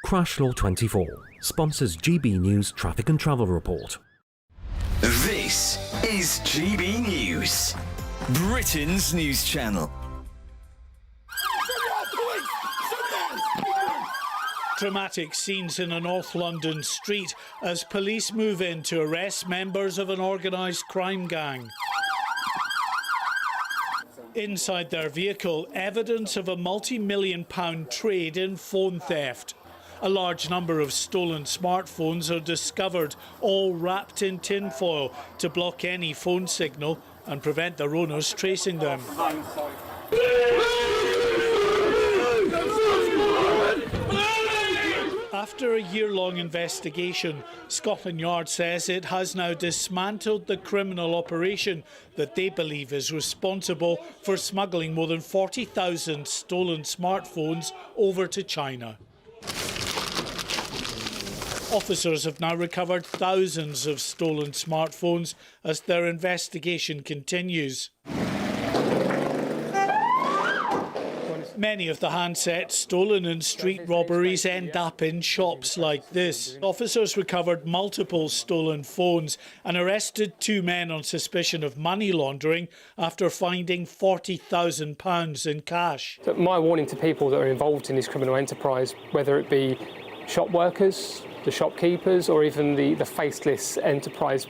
Crash Law 24 sponsors GBNews Traffic and Travel Report. This is GB News, Britain's news channel. Dramatic scenes in a North London street as police move in to arrest members of an organised crime gang. Inside their vehicle, evidence of a multi-million-pound trade in phone theft. A large number of stolen smartphones are discovered, all wrapped in tinfoil to block any phone signal and prevent their owners tracing them. After a year-long investigation, Scotland Yard says it has now dismantled the criminal operation that they believe is responsible for smuggling more than 40,000 stolen smartphones over to China. Officers have now recovered thousands of stolen smartphones as their investigation continues. Many of the handsets stolen in street robberies end up in shops like this. Officers recovered multiple stolen phones and arrested 2 men on suspicion of money laundering after finding £40,000 in cash. So my warning to people that are involved in this criminal enterprise, whether it be shop workers, the shopkeepers, or even the faceless enterprise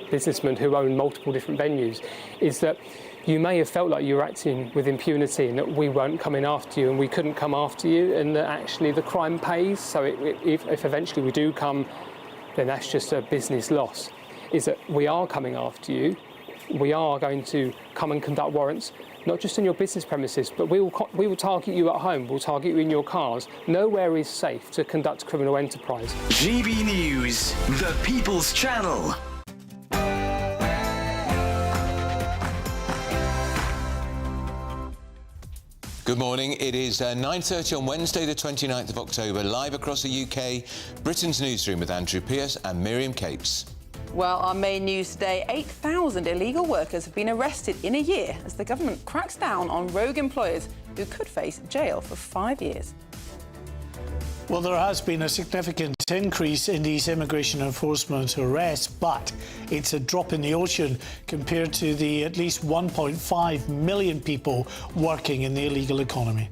businessmen who own multiple different venues, is that you may have felt like you were acting with impunity and that we weren't coming after you and we couldn't come after you, and that actually the crime pays. So if eventually we do come, then that's just a business loss. Is that we are coming after you. We are going to come and conduct warrants, not just on your business premises, but we will target you at home, we'll target you in your cars. Nowhere is safe to conduct criminal enterprise. GB News, the People's Channel. Good morning. It is 9:30 on Wednesday, the 29th of October, live across the UK, Britain's Newsroom with Andrew Pearce and Miriam Capes. Well, our main news today, 8,000 illegal workers have been arrested in a year as the government cracks down on rogue employers who could face jail for 5 years. Well, there has been a significant increase in these immigration enforcement arrests, but it's a drop in the ocean compared to the at least 1.5 million people working in the illegal economy.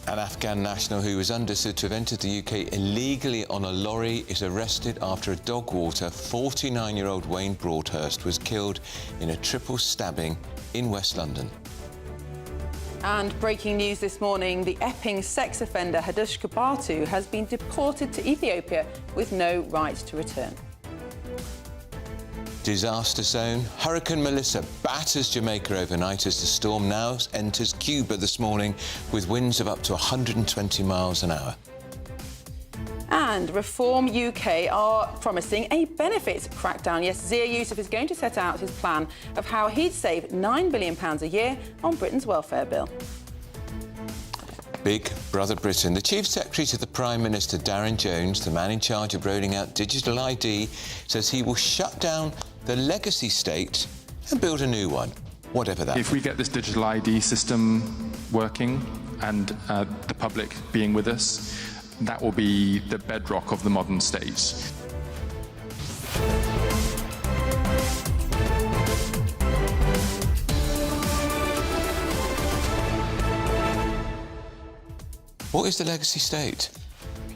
An Afghan national who was understood to have entered the UK illegally on a lorry is arrested after a dog walker, 49-year-old Wayne Broadhurst, was killed in a triple stabbing in West London. And breaking news this morning, the Epping sex offender Hadush Kabatu has been deported to Ethiopia with no right to return. Disaster zone. Hurricane Melissa batters Jamaica overnight as the storm now enters Cuba this morning with winds of up to 120 miles an hour. And Reform UK are promising a benefits crackdown. Yes, Zia Yusuf is going to set out his plan of how he'd save £9 billion a year on Britain's welfare bill. Big Brother Britain. The Chief Secretary to the Prime Minister, Darren Jones, the man in charge of rolling out digital ID, says he will shut down the legacy state and build a new one, whatever that. If we get this digital ID system working and the public being with us, that will be the bedrock of the modern state. What is the legacy state?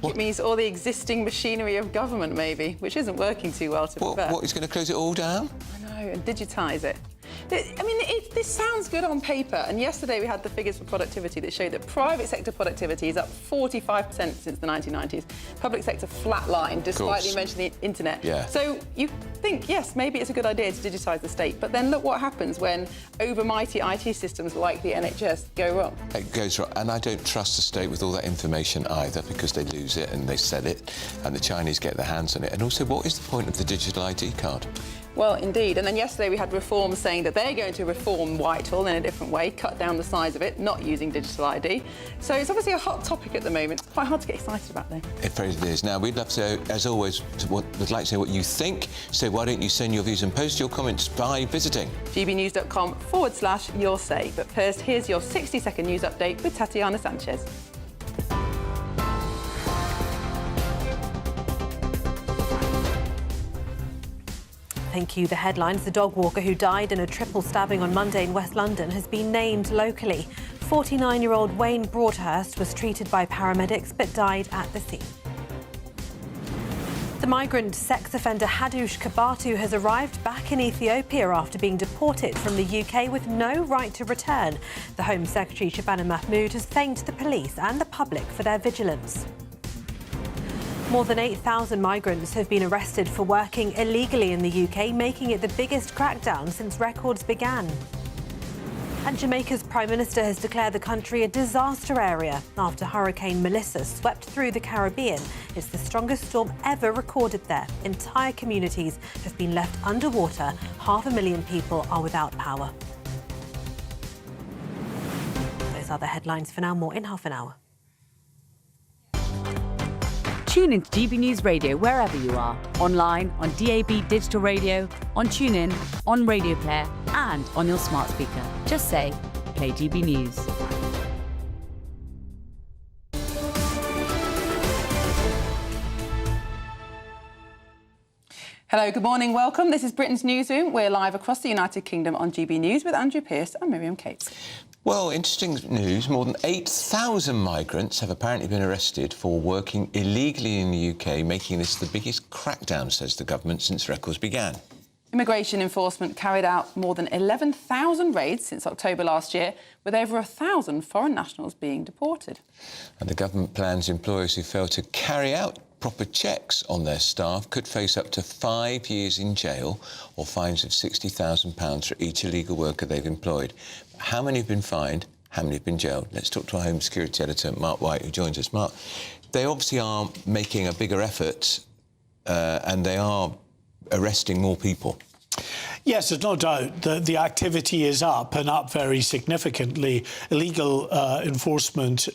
It means all the existing machinery of government, maybe, which isn't working too well, to be fair. What, he's going to close it all down? I know, and digitise it. I mean, this sounds good on paper, and yesterday we had the figures for productivity that showed that private sector productivity is up 45% since the 1990s. Public sector flatlined, despite the invention of the internet. Yeah. So you think, yes, maybe it's a good idea to digitise the state, but then look what happens when overmighty IT systems like the NHS go wrong. It goes wrong, and I don't trust the state with all that information either, because they lose it and they sell it, and the Chinese get their hands on it. And also, what is the point of the digital ID card? Well, indeed. And then yesterday we had Reform saying that they're going to reform Whitehall in a different way, cut down the size of it, not using digital ID. So it's obviously a hot topic at the moment. It's quite hard to get excited about, though. It very is. Now, we'd love to, as always, would like to know what you think. So why don't you send your views and post your comments by visiting gbnews.com/your say. But first, here's your 60-second news update with Tatiana Sanchez. Thank you. The headlines. The dog walker who died in a triple stabbing on Monday in West London has been named locally. 49-year-old Wayne Broadhurst was treated by paramedics but died at the scene. The migrant sex offender Hadush Kabatu has arrived back in Ethiopia after being deported from the UK with no right to return. The Home Secretary Shabana Mahmood has thanked the police and the public for their vigilance. More than 8,000 migrants have been arrested for working illegally in the UK, making it the biggest crackdown since records began. And Jamaica's Prime Minister has declared the country a disaster area after Hurricane Melissa swept through the Caribbean. It's the strongest storm ever recorded there. Entire communities have been left underwater. 500,000 people are without power. Those are the headlines for now. More in half an hour. Tune into GB News Radio wherever you are, online, on DAB digital radio, on TuneIn, on Radio Player and on your smart speaker. Just say, play GB News. Hello, good morning, welcome. This is Britain's Newsroom. We're live across the United Kingdom on GB News with Andrew Pearce and Miriam Cates. Well, interesting news. More than 8,000 migrants have apparently been arrested for working illegally in the UK, making this the biggest crackdown, says the government, since records began. Immigration enforcement carried out more than 11,000 raids since October last year, with over 1,000 foreign nationals being deported. And the government plans employers who fail to carry out proper checks on their staff could face up to 5 years in jail or fines of £60,000 for each illegal worker they've employed. How many have been fined? How many have been jailed? Let's talk to our Home Security Editor, Mark White, who joins us. Mark, they obviously are making a bigger effort and they are arresting more people. Yes, there's no doubt that the activity is up and up very significantly. Illegal enforcement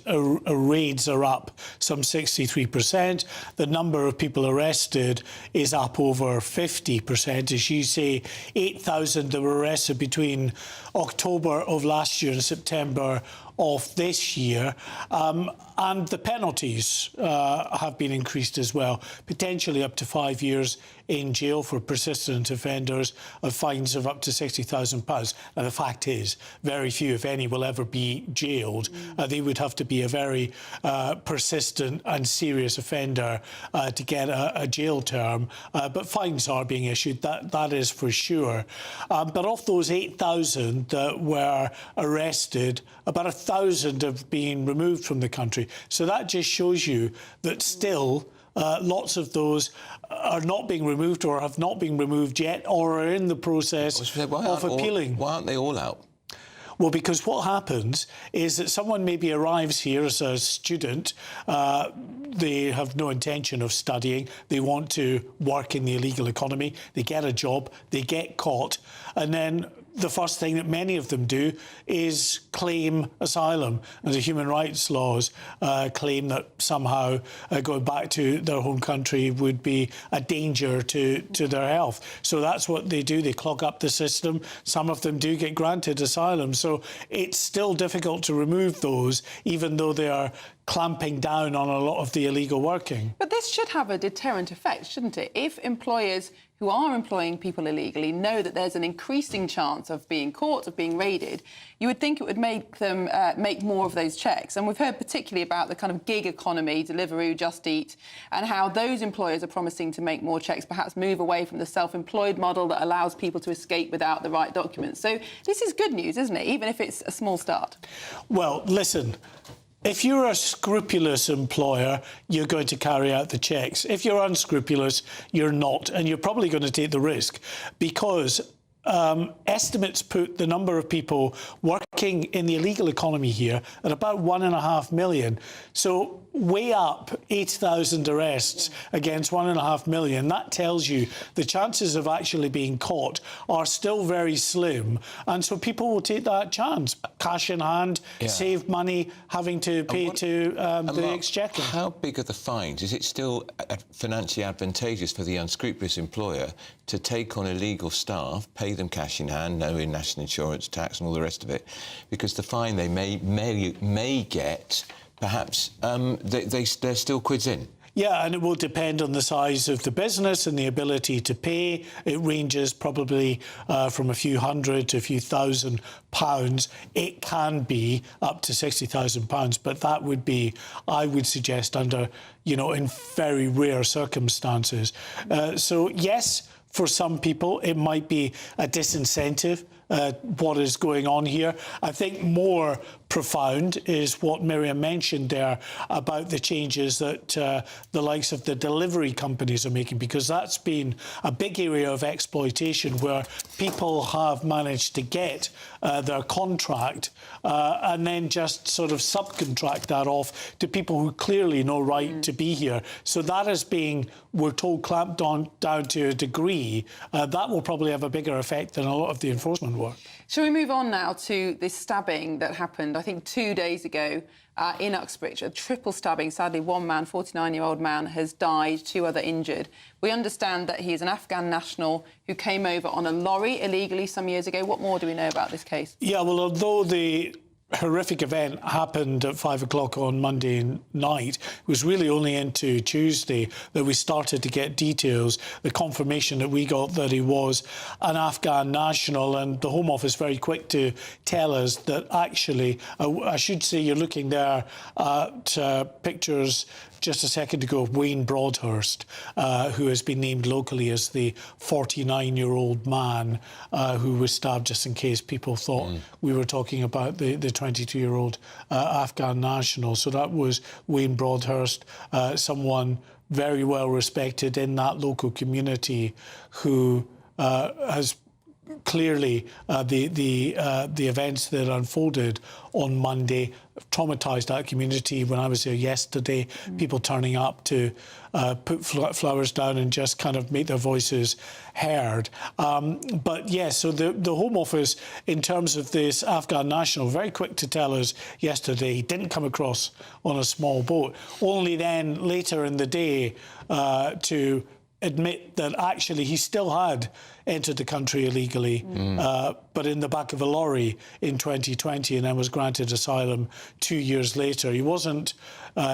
raids are up some 63%. The number of people arrested is up over 50%. As you say, 8,000 that were arrested between October of last year and September of this year, and the penalties have been increased as well, potentially up to 5 years in jail for persistent offenders, of fines of up to £60,000. Now, the fact is, very few, if any, will ever be jailed. They would have to be a very persistent and serious offender to get a jail term, but fines are being issued, that is for sure. But of those 8,000 that were arrested, about 1,000 have been removed from the country. So that just shows you that still lots of those are not being removed or have not been removed yet or are in the process of appealing. Why aren't they all out? Well, because what happens is that someone maybe arrives here as a student, they have no intention of studying, they want to work in the illegal economy, they get a job, they get caught, and then the first thing that many of them do is claim asylum. And the human rights laws claim that somehow going back to their home country would be a danger to their health. So that's what they do. They clog up the system. Some of them do get granted asylum. So it's still difficult to remove those, even though they are clamping down on a lot of the illegal working. But this should have a deterrent effect, shouldn't it? If employers who are employing people illegally know that there's an increasing chance of being caught, of being raided, you would think it would make them make more of those checks. And we've heard particularly about the kind of gig economy, Deliveroo, Just Eat, and how those employers are promising to make more checks, perhaps move away from the self-employed model that allows people to escape without the right documents. So this is good news, isn't it, even if it's a small start? Well, listen. If you're a scrupulous employer, you're going to carry out the checks. If you're unscrupulous, you're not, and you're probably going to take the risk because estimates put the number of people working in the illegal economy here at about 1.5 million. So way up 8,000 arrests against 1.5 million. That tells you the chances of actually being caught are still very slim. And so people will take that chance. Cash in hand, save money, having to pay to the Exchequer. How big are the fines? Is it still financially advantageous for the unscrupulous employer to take on illegal staff, pay them cash in hand, no in national insurance, tax and all the rest of it? Because the fine they may get, perhaps they're still quids in. Yeah, and it will depend on the size of the business and the ability to pay. It ranges probably from a few hundred to a few £1,000s. It can be up to £60,000, but that would be, I would suggest, under, in very rare circumstances. So yes, for some people, it might be a disincentive. What is going on here. I think more profound is what Miriam mentioned there about the changes that the likes of the delivery companies are making, because that's been a big area of exploitation where people have managed to get their contract and then just sort of subcontract that off to people who clearly no right to be here. So that is being, we're told, clamped down to a degree. That will probably have a bigger effect than a lot of the enforcement work. Shall we move on now to this stabbing that happened, I think, 2 days ago in Uxbridge, a triple stabbing. Sadly, one man, 49-year-old man, has died, 2 other injured. We understand that he is an Afghan national who came over on a lorry illegally some years ago. What more do we know about this case? Yeah, well, although the horrific event happened at 5 o'clock on Monday night, it was really only into Tuesday that we started to get details, the confirmation that we got that he was an Afghan national, and the Home Office very quick to tell us that actually, I should say you're looking there at pictures just a second ago of Wayne Broadhurst, who has been named locally as the 49-year-old man who was stabbed, just in case people thought we were talking about the 22-year-old Afghan national. So that was Wayne Broadhurst, someone very well respected in that local community who has clearly the events that unfolded on Monday traumatised that community. When I was there yesterday, people turning up to put flowers down and just kind of make their voices heard. But yes, so the Home Office, in terms of this Afghan national, very quick to tell us yesterday he didn't come across on a small boat. Only then later in the day to admit that actually he still had entered the country illegally, but in the back of a lorry in 2020, and then was granted asylum 2 years later. He wasn't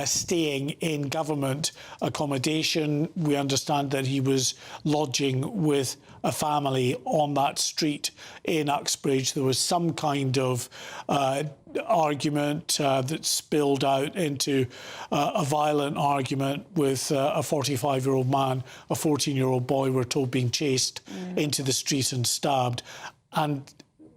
staying in government accommodation. We understand that he was lodging with a family on that street in Uxbridge. There was some kind of argument that spilled out into a violent argument with a 45-year-old man, a 14-year-old boy, we're told, being chased into the street and stabbed. And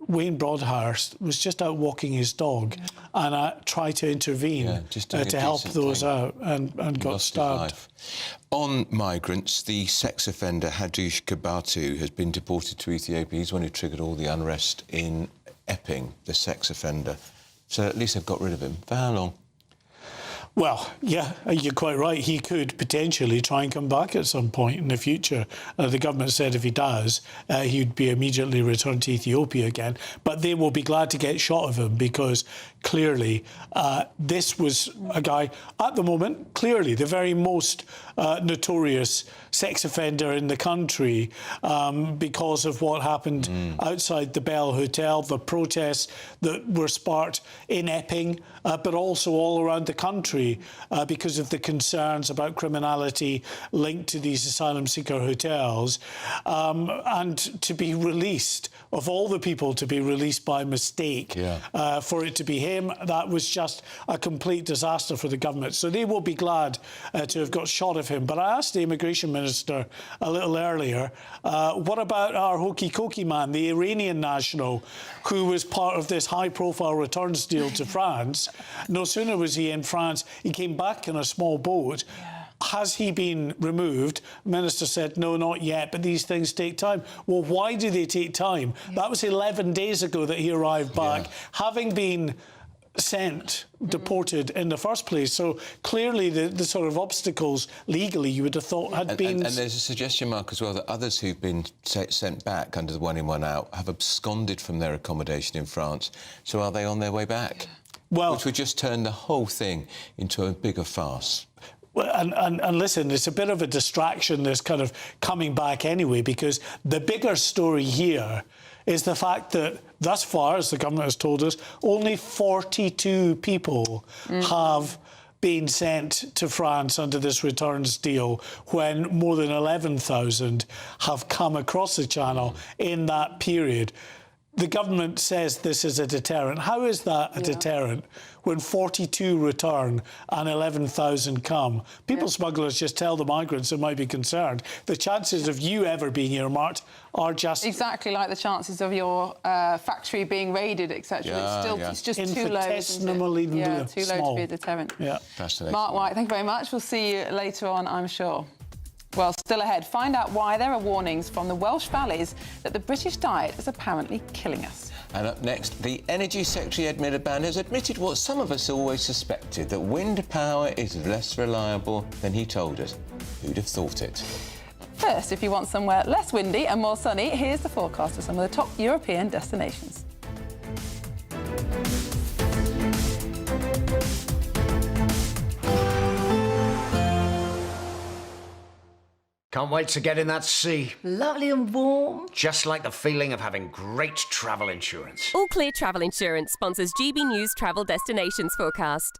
Wayne Broadhurst was just out walking his dog and tried to intervene to help those out and got stabbed. On migrants, the sex offender Hadoush Kabatu has been deported to Ethiopia. He's the one who triggered all the unrest in Epping, the sex offender. So at least they've got rid of him. For how long? Well, yeah, you're quite right. He could potentially try and come back at some point in the future. The government said if he does, he'd be immediately returned to Ethiopia again. But they will be glad to get shot of him because clearly this was a guy, at the moment, clearly the very most notorious sex offender in the country because of what happened outside the Bell Hotel, the protests that were sparked in Epping, but also all around the country because of the concerns about criminality linked to these asylum seeker hotels. And to be released, of all the people to be released by mistake, for it to be him, that was just a complete disaster for the government. So they will be glad to have got shot of him. But I asked the Immigration Minister a little earlier, what about our hokey-cokey man, the Iranian national, who was part of this high-profile returns deal to France? No sooner was he in France, he came back in a small boat. has he been removed? The Minister said, no, not yet, but these things take time. Well, why do they take time? That was 11 days ago that he arrived back, having been deported in the first place. So clearly the sort of obstacles legally you would have thought had been... And there's a suggestion, Mark, as well, that others who've been sent back under the one in, one out have absconded from their accommodation in France. So are they on their way back? Well, which would just turn the whole thing into a bigger farce. Well, and listen, it's a bit of a distraction, this kind of coming back anyway, because the bigger story here is the fact that thus far, as the government has told us, only 42 people have been sent to France under this returns deal, when more than 11,000 have come across the Channel in that period. The government says this is a deterrent. How is that a deterrent when 42 return and 11,000 come? People smugglers just tell the migrants who might be concerned the chances of you ever being earmarked are just... Exactly like the chances of your factory being raided, etc. It's just too low, isn't it? Yeah, too low to be a deterrent. Yeah. Fascinating. Mark White, thank you very much. We'll see you later on, I'm sure. Well, still ahead, find out why there are warnings from the Welsh valleys that the British diet is apparently killing us. And up next, the Energy Secretary, Ed Miliband, has admitted what some of us always suspected, that wind power is less reliable than he told us. Who'd have thought it? First, if you want somewhere less windy and more sunny, here's the forecast for some of the top European destinations. Can't wait to get in that sea. Lovely and warm. Just like the feeling of having great travel insurance. All Clear Travel Insurance sponsors GBNews Travel Destinations Forecast.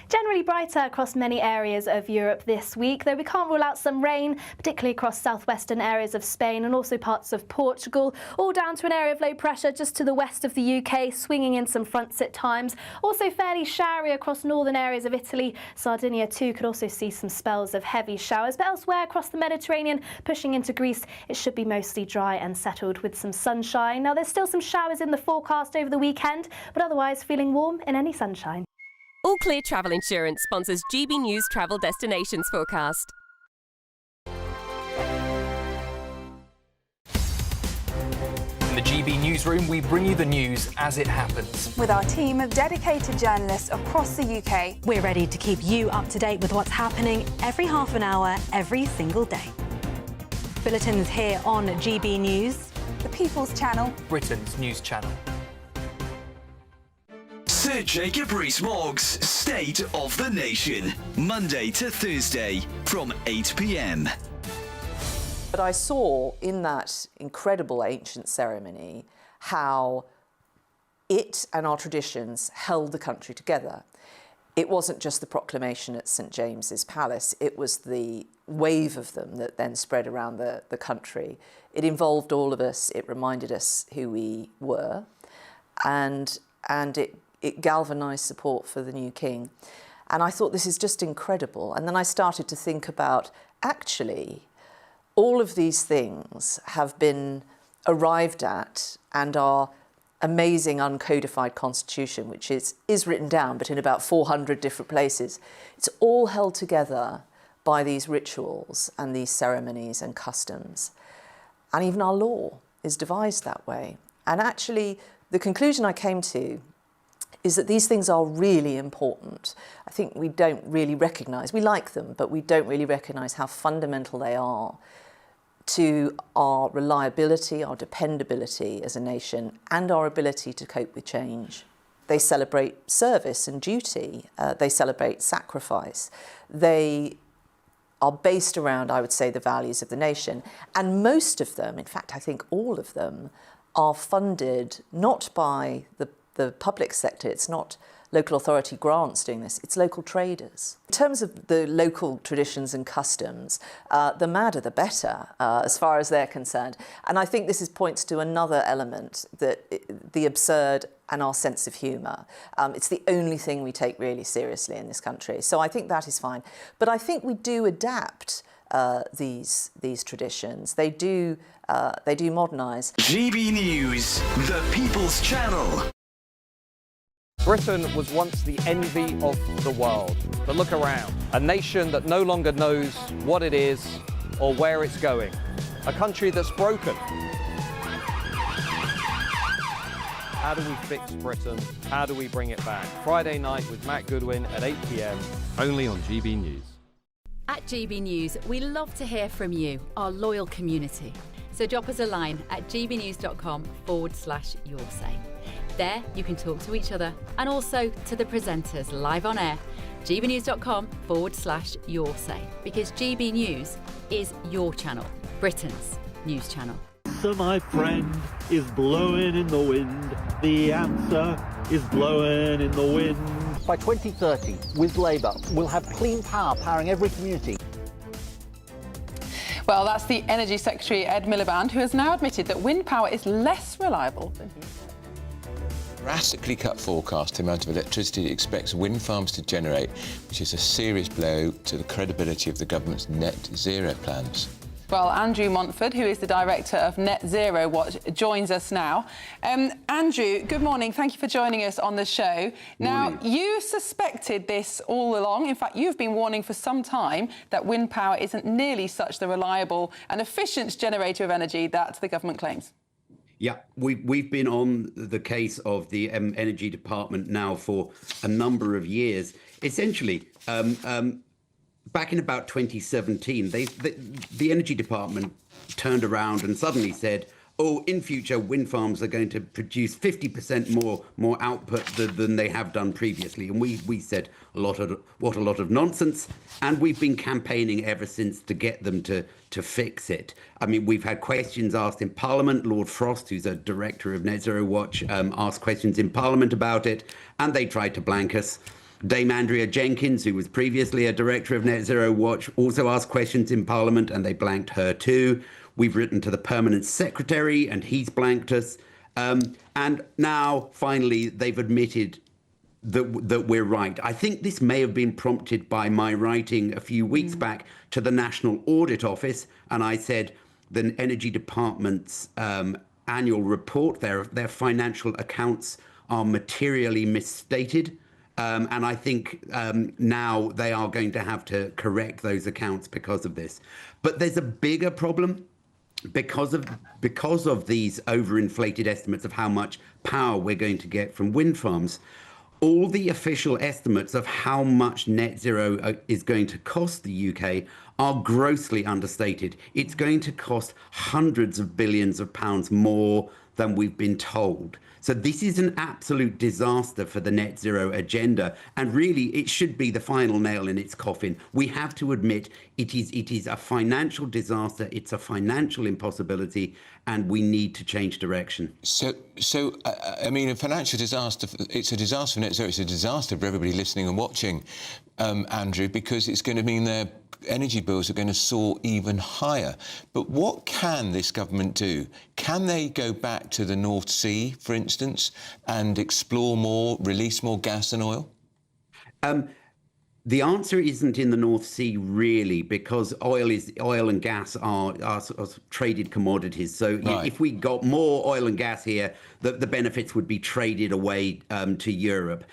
Generally brighter across many areas of Europe this week, though we can't rule out some rain, particularly across southwestern areas of Spain and also parts of Portugal, all down to an area of low pressure just to the west of the UK, swinging in some fronts at times. Also fairly showery across northern areas of Italy. Sardinia too could also see some spells of heavy showers, but elsewhere across the Mediterranean, pushing into Greece, it should be mostly dry and settled with some sunshine. Now there's still some showers in the forecast over the weekend, but otherwise feeling warm in any sunshine. All Clear Travel Insurance sponsors GBNews Travel Destinations Forecast. In the GB Newsroom, we bring you the news as it happens. With our team of dedicated journalists across the UK. We're ready to keep you up to date with what's happening every half an hour, every single day. Bulletins here on GB News. The People's Channel. Britain's news channel. Sir Jacob Rees-Mogg's State of the Nation, Monday to Thursday from 8 p.m. But I saw in that incredible ancient ceremony how it and our traditions held the country together. It wasn't just the proclamation at St James's Palace, it was the wave of them that then spread around the country. It involved all of us, it reminded us who we were, and it galvanised support for the new king. And I thought, this is just incredible. And then I started to think about, actually, all of these things have been arrived at, and our amazing uncodified constitution, which is written down, but in about 400 different places, it's all held together by these rituals and these ceremonies and customs. And even our law is devised that way. And actually, the conclusion I came to is that these things are really important. I think we don't really recognise, we like them, but we don't really recognise how fundamental they are to our reliability, our dependability as a nation, and our ability to cope with change. They celebrate service and duty. They celebrate sacrifice. They are based around, I would say, the values of the nation. And most of them, in fact, I think all of them, are funded not by the public sector. It's not local authority grants doing this, it's local traders. In terms of the local traditions and customs, the madder the better, as far as they're concerned. And I think this points to another element, that the absurd and our sense of humour. It's the only thing we take really seriously in this country. So I think that is fine. But I think we do adapt these traditions. They do modernise. GB News, the People's Channel. Britain was once the envy of the world. But look around. A nation that no longer knows what it is or where it's going. A country that's broken. How do we fix Britain? How do we bring it back? Friday night with Matt Goodwin at 8 p.m, only on GB News. At GB News, we love to hear from you, our loyal community. So drop us a line at gbnews.com/yoursay. There you can talk to each other and also to the presenters live on air. gbnews.com/yoursay, because GB News is your channel, Britain's news channel. So my friend is blowing in the wind. The answer is blowing in the wind. By 2030, with Labour, we'll have clean power powering every community. Well, that's the Energy Secretary, Ed Miliband, who has now admitted that wind power is less reliable than he said. Drastically cut forecast the amount of electricity it expects wind farms to generate, which is a serious blow to the credibility of the government's net zero plans. Well, Andrew Montford, who is the director of Net Zero Watch, joins us now. Andrew, good morning. Thank you for joining us on the show. Now, you suspected this all along. In fact, you've been warning for some time that wind power isn't nearly such the reliable and efficient generator of energy that the government claims. Yeah, we've been on the case of the Energy Department now for a number of years. Essentially, back in about 2017, the Energy Department turned around and suddenly said, oh, in future, wind farms are going to produce 50% more output than they have done previously. And we said a lot of nonsense. And we've been campaigning ever since to get them to fix it. I mean, we've had questions asked in Parliament. Lord Frost, who's a director of Net Zero Watch, asked questions in Parliament about it, and they tried to blank us. Dame Andrea Jenkins, who was previously a director of Net Zero Watch, also asked questions in Parliament, and they blanked her too. We've written to the permanent secretary, and he's blanked us. And now, finally, they've admitted that we're right. I think this may have been prompted by my writing a few weeks back to the National Audit Office, and I said the Energy Department's annual report, their financial accounts are materially misstated. And I think now they are going to have to correct those accounts because of this. But there's a bigger problem because of these overinflated estimates of how much power we're going to get from wind farms. All the official estimates of how much net zero is going to cost the UK are grossly understated. It's going to cost hundreds of billions of pounds more than we've been told. So this is an absolute disaster for the net zero agenda, and really it should be the final nail in its coffin. We have to admit it is a financial disaster, it's a financial impossibility, and we need to change direction. So I mean, a financial disaster, it's a disaster for net zero, it's a disaster for everybody listening and watching, Andrew, because it's going to mean their energy bills are going to soar even higher. But what can this government do? Can they go back to the North Sea, for instance, and explore more, release more gas and oil? The answer isn't in the North Sea, really, because oil and gas are traded commodities. So right. If we got more oil and gas here, the benefits would be traded away to Europe.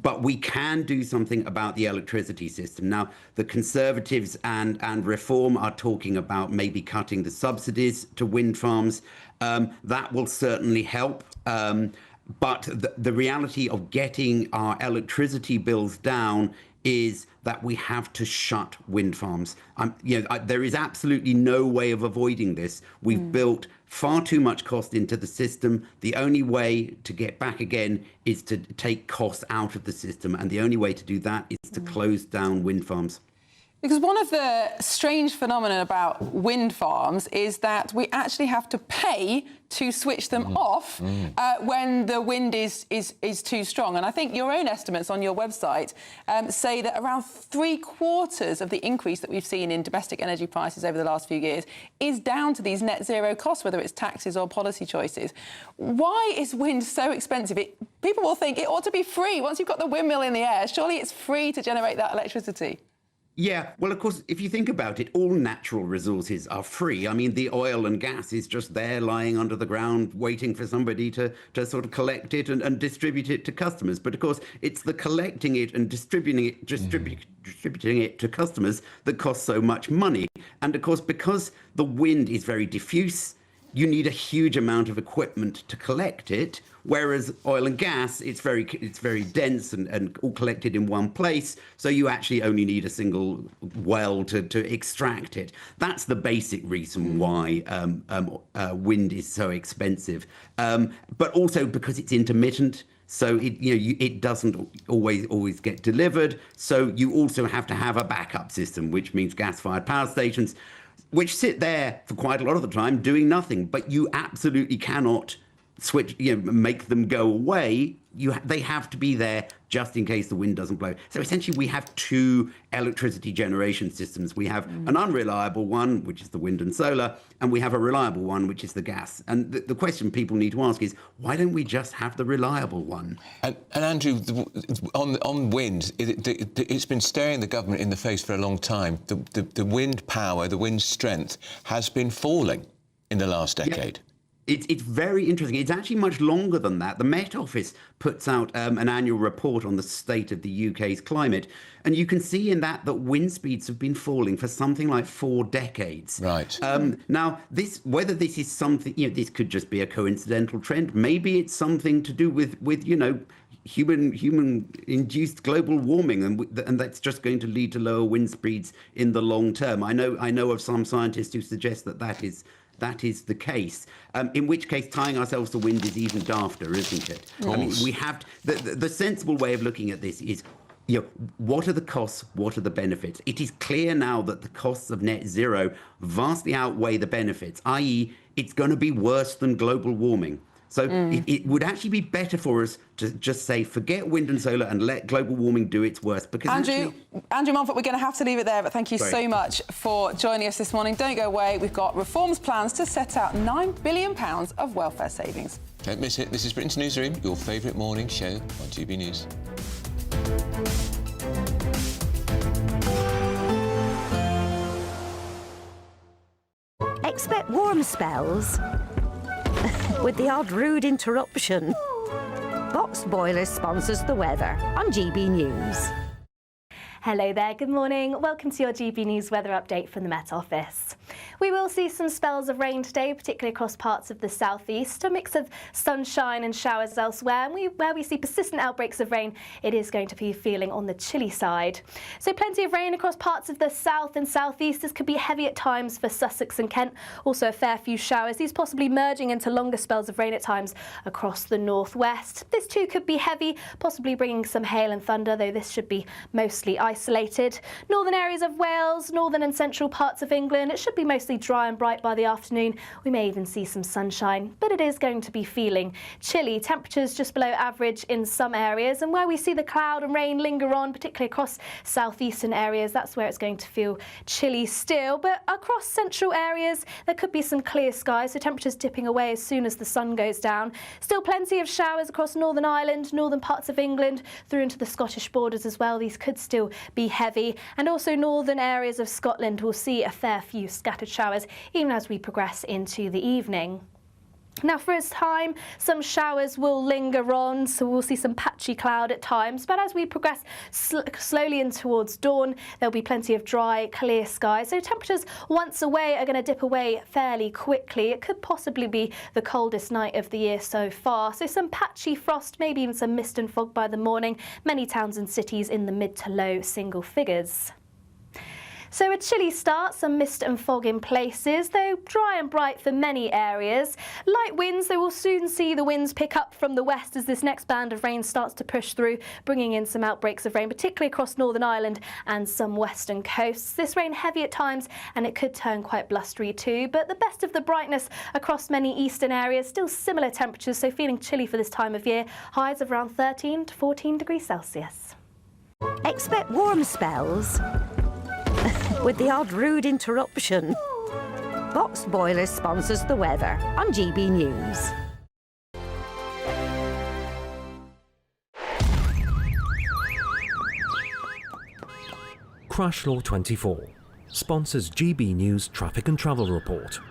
But we can do something about the electricity system. Now, the Conservatives and Reform are talking about maybe cutting the subsidies to wind farms. That will certainly help. But the reality of getting our electricity bills down is that we have to shut wind farms. There is absolutely no way of avoiding this. We've built far too much cost into the system. The only way to get back again is to take costs out of the system. And the only way to do that is to close down wind farms. Because one of the strange phenomena about wind farms is that we actually have to pay to switch them off when the wind is too strong. And I think your own estimates on your website say that around 3/4 of the increase that we've seen in domestic energy prices over the last few years is down to these net zero costs, whether it's taxes or policy choices. Why is wind so expensive? People will think it ought to be free. Once you've got the windmill in the air, surely it's free to generate that electricity. Yeah, well, of course, if you think about it, all natural resources are free. I mean, the oil and gas is just there lying under the ground, waiting for somebody to sort of collect it and distribute it to customers. But of course, it's the collecting it and distributing it to customers that costs so much money. And of course, because the wind is very diffuse, you need a huge amount of equipment to collect it, whereas oil and gas, it's very dense and all collected in one place, so you actually only need a single well to extract it. That's the basic reason why wind is so expensive, but also because it's intermittent. So it doesn't always get delivered. So you also have to have a backup system, which means gas-fired power stations, which sit there for quite a lot of the time doing nothing. But you absolutely cannot switch, make them go away. They have to be there just in case the wind doesn't blow. So essentially, we have two electricity generation systems. We have an unreliable one, which is the wind and solar, and we have a reliable one, which is the gas. And the question people need to ask is, why don't we just have the reliable one? And Andrew, on wind, it's been staring the government in the face for a long time. The wind power, the wind strength has been falling in the last decade. Yeah. It's very interesting. It's actually much longer than that. The Met Office puts out an annual report on the state of the UK's climate, and you can see in that wind speeds have been falling for something like 4 decades. Right. Now, whether this is something, this could just be a coincidental trend. Maybe it's something to do with human-induced global warming, and that's just going to lead to lower wind speeds in the long term. I know of some scientists who suggest that is the case, in which case tying ourselves to wind is even dafter, isn't it? I mean, we have the sensible way of looking at this is, what are the costs, what are the benefits? It is clear now that the costs of net zero vastly outweigh the benefits, i.e. it's going to be worse than global warming. So it would actually be better for us to just say, forget wind and solar and let global warming do its worst. Because Andrew Mumford, we're going to have to leave it there, but thank you so much for joining us this morning. Don't go away. We've got reforms plans to set out £9 billion of welfare savings. Don't miss it. This is Britain's Newsroom, your favourite morning show on GB News. Expect warm spells with the odd rude interruption. Box Boilers sponsors the weather on GB News. Hello there, good morning. Welcome to your GB News weather update from the Met Office. We will see some spells of rain today, particularly across parts of the southeast, a mix of sunshine and showers elsewhere. And where we see persistent outbreaks of rain, it is going to be feeling on the chilly side. So plenty of rain across parts of the south and southeast. This could be heavy at times for Sussex and Kent. Also a fair few showers, these possibly merging into longer spells of rain at times across the northwest. This too could be heavy, possibly bringing some hail and thunder, though this should be mostly isolated. Northern areas of Wales, northern and central parts of England, it should be mostly dry and bright by the afternoon. We may even see some sunshine, but it is going to be feeling chilly. Temperatures just below average in some areas, and where we see the cloud and rain linger on, particularly across southeastern areas, that's where it's going to feel chilly still. But across central areas, there could be some clear skies, so temperatures dipping away as soon as the sun goes down. Still plenty of showers across Northern Ireland, northern parts of England, through into the Scottish borders as well. These could still be heavy, and also northern areas of Scotland will see a fair few scattered showers even as we progress into the evening. Now for its time, some showers will linger on, so we'll see some patchy cloud at times, but as we progress slowly in towards dawn, there'll be plenty of dry, clear skies. So temperatures once away are going to dip away fairly quickly. It could possibly be the coldest night of the year so far. So some patchy frost, maybe even some mist and fog by the morning. Many towns and cities in the mid to low single figures. So a chilly start, some mist and fog in places, though dry and bright for many areas. Light winds, though we'll soon see the winds pick up from the west as this next band of rain starts to push through, bringing in some outbreaks of rain, particularly across Northern Ireland and some western coasts. This rain heavy at times, and it could turn quite blustery too, but the best of the brightness across many eastern areas, still similar temperatures, so feeling chilly for this time of year, highs of around 13 to 14 degrees Celsius. Expect warm spells with the odd rude interruption. Box Boilers sponsors the weather on GB News. Crash Law 24 sponsors GB News Traffic and Travel Report.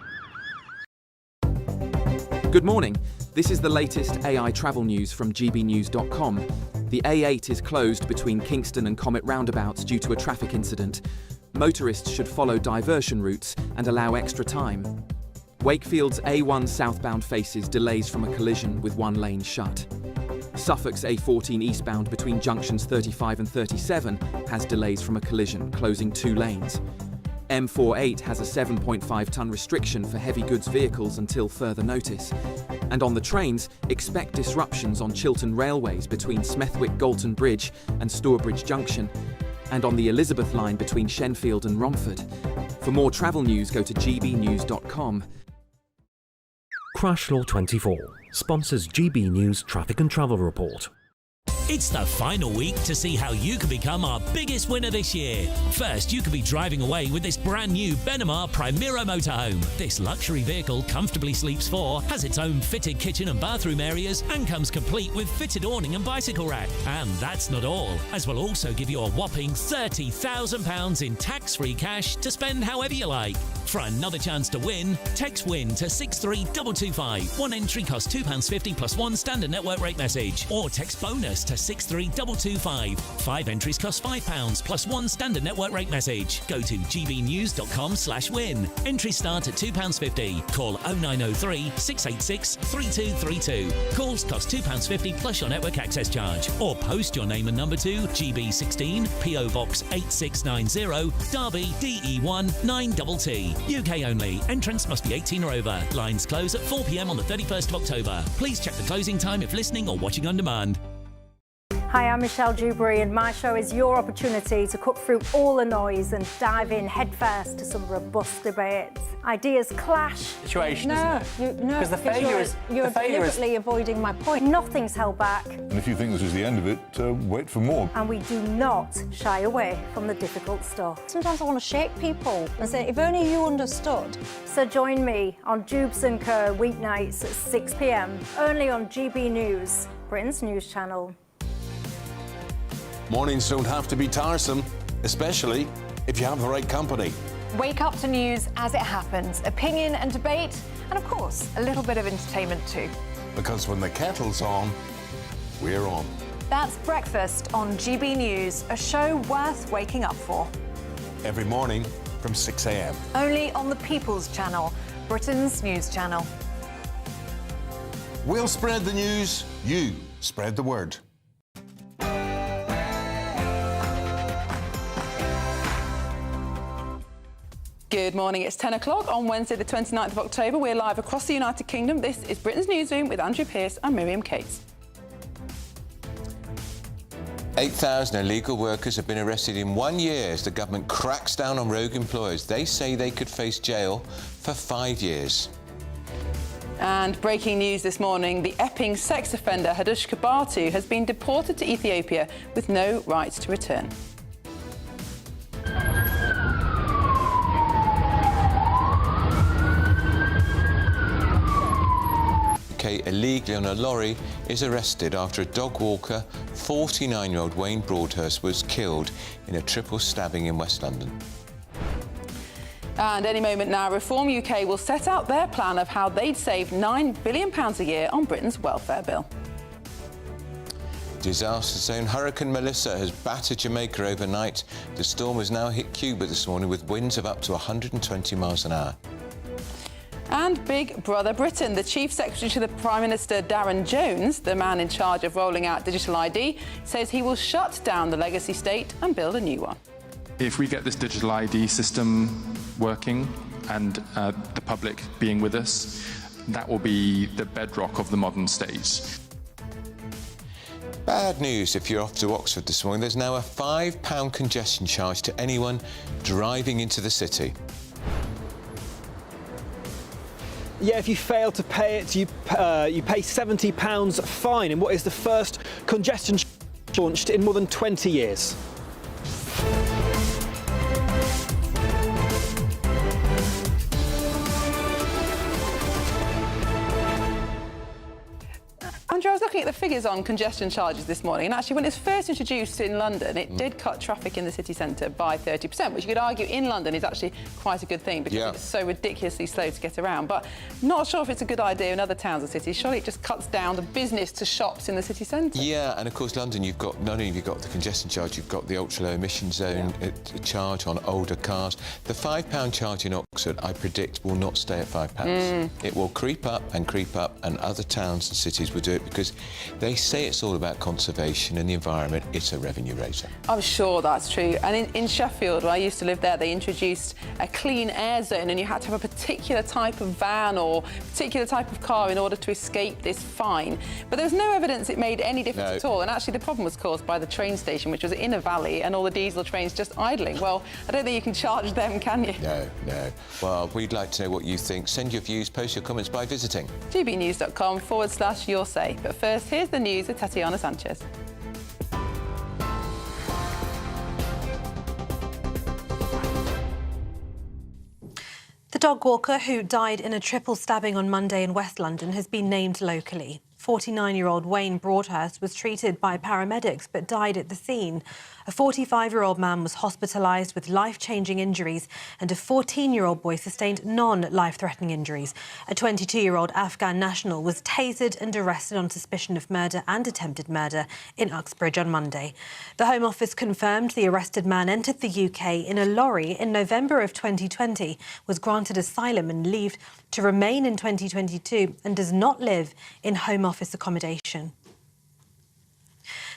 Good morning. This is the latest AI travel news from GBNews.com. The A8 is closed between Kingston and Comet roundabouts due to a traffic incident. Motorists should follow diversion routes and allow extra time. Wakefield's A1 southbound faces delays from a collision with one lane shut. Suffolk's A14 eastbound between junctions 35 and 37 has delays from a collision, closing 2 lanes. M48 has a 7.5-tonne restriction for heavy goods vehicles until further notice. And on the trains, expect disruptions on Chiltern Railways between Smethwick-Galton Bridge and Stourbridge Junction, and on the Elizabeth line between Shenfield and Romford. For more travel news, go to gbnews.com. Crash Law 24 sponsors GB News Traffic and Travel Report. It's the final week to see how you can become our biggest winner this year. First, you could be driving away with this brand new Benamar Primera motorhome. This luxury vehicle comfortably sleeps 4, has its own fitted kitchen and bathroom areas, and comes complete with fitted awning and bicycle rack. And that's not all, as we'll also give you a whopping £30,000 in tax-free cash to spend however you like. For another chance to win, text WIN to 63225. One entry costs £2.50 plus one standard network rate message, or text BONUS to 63225. 5 entries cost £5 plus one standard network rate message. Go to gbnews.com/win. Entries start at £2.50. Call 0903 686 3232. Calls cost £2.50 plus your network access charge. Or post your name and number to GB16 PO Box 8690 Derby DE1 9TT. UK only. Entrance must be 18 or over. Lines close at 4 p.m. on the 31st of October. Please check the closing time if listening or watching on demand. Hi, I'm Michelle Dewberry, and my show is your opportunity to cut through all the noise and dive in headfirst to some robust debates. Ideas clash. Situation, No, Because the failure is... You're deliberately avoiding my point. Nothing's held back. And if you think this is the end of it, wait for more. And we do not shy away from the difficult stuff. Sometimes I want to shake people and say, if only you understood. So join me on Jubes & Co. weeknights at 6 p.m, only on GB News, Britain's news channel. Mornings don't have to be tiresome, especially if you have the right company. Wake up to news as it happens, opinion and debate, and of course, a little bit of entertainment too. Because when the kettle's on, we're on. That's Breakfast on GB News, a show worth waking up for. Every morning from 6 a.m. Only on the People's Channel, Britain's news channel. We'll spread the news, you spread the word. Good morning, it's 10 o'clock on Wednesday the 29th of October. We're live across the United Kingdom. This is Britain's Newsroom with Andrew Pearce and Miriam Cates. 8,000 illegal workers have been arrested in 1 year as the government cracks down on rogue employers. They say they could face jail for 5 years. And breaking news this morning, the Epping sex offender Hadush Kabatu has been deported to Ethiopia with no right to return. Illegally on a lorry is arrested after a dog walker, 49-year-old Wayne Broadhurst, was killed in a triple stabbing in West London. And any moment now, Reform UK will set out their plan of how they'd save £9 billion a year on Britain's welfare bill. Disaster zone Hurricane Melissa has battered Jamaica overnight. The storm has now hit Cuba this morning with winds of up to 120 miles an hour. And Big Brother Britain. The Chief Secretary to the Prime Minister, Darren Jones, the man in charge of rolling out digital ID, says he will shut down the legacy state and build a new one. If we get this digital ID system working and the public being with us, that will be the bedrock of the modern state. Bad news if you're off to Oxford this morning. There's now a £5 congestion charge to anyone driving into the city. Yeah, if you fail to pay it, you pay £70 fine in what is the first congestion launched in more than 20 years. Andrew, I was looking at the figures on congestion charges this morning, and actually when it was first introduced in London, it did cut traffic in the city centre by 30%, which you could argue in London is actually quite a good thing because it's so ridiculously slow to get around. But not sure if it's a good idea in other towns and cities. Surely it just cuts down the business to shops in the city centre. Yeah, and of course London, you've got not only have you got the congestion charge, you've got the ultra-low emission zone charge on older cars. The £5 charge in Oxford, I predict, will not stay at £5. It will creep up, and other towns and cities will do it because they say it's all about conservation and the environment. It's a revenue raiser. I'm sure that's true. And in Sheffield, where I used to live there, they introduced a clean air zone, and you had to have a particular type of van or particular type of car in order to escape this fine. But there was no evidence it made any difference at all. And actually, the problem was caused by the train station, which was in a valley, and all the diesel trains just idling. Well, I don't think you can charge them, can you? No. Well, we'd like to know what you think. Send your views, post your comments by visiting gbnews.com/your say. But first, here's the news with Tatiana Sanchez. The dog walker who died in a triple stabbing on Monday in West London has been named locally. 49-year-old Wayne Broadhurst was treated by paramedics but died at the scene. A 45-year-old man was hospitalised with life-changing injuries, and a 14-year-old boy sustained non-life-threatening injuries. A 22-year-old Afghan national was tasered and arrested on suspicion of murder and attempted murder in Uxbridge on Monday. The Home Office confirmed the arrested man entered the UK in a lorry in November of 2020, was granted asylum and leave to remain in 2022, and does not live in Home Office accommodation.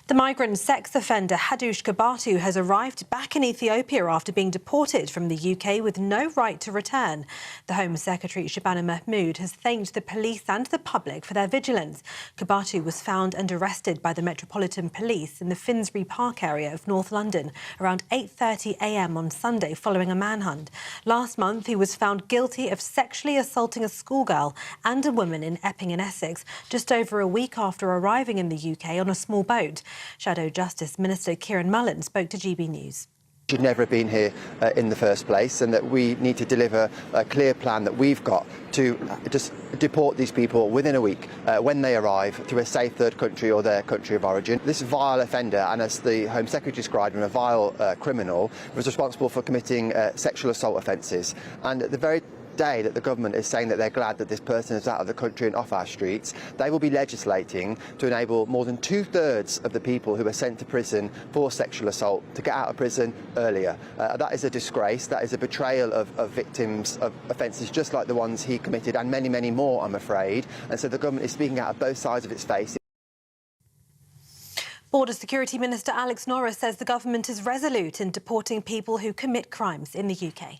The migrant sex offender Hadush Gabatu has arrived back in Ethiopia after being deported from the UK with no right to return. The Home Secretary Shabana Mahmood has thanked the police and the public for their vigilance. Gabatu was found and arrested by the Metropolitan Police in the Finsbury Park area of North London around 8:30 a.m. on Sunday following a manhunt. Last month, he was found guilty of sexually assaulting a schoolgirl and a woman in Epping in Essex just over a week after arriving in the UK on a small boat. Shadow Justice Minister Kieran Mullen spoke to GB News. Should never have been here in the first place, and that we need to deliver a clear plan that we've got to just deport these people within a week when they arrive to a safe third country or their country of origin. This vile offender, and as the Home Secretary described him, a vile criminal, was responsible for committing sexual assault offences. And at the very day that the government is saying that they're glad that this person is out of the country and off our streets, they will be legislating to enable more than 2/3 of the people who are sent to prison for sexual assault to get out of prison earlier. That is a disgrace. That is a betrayal of victims of offences just like the ones he committed, and many, many more, I'm afraid. And so the government is speaking out of both sides of its face. Border Security Minister Alex Norris says the government is resolute in deporting people who commit crimes in the UK.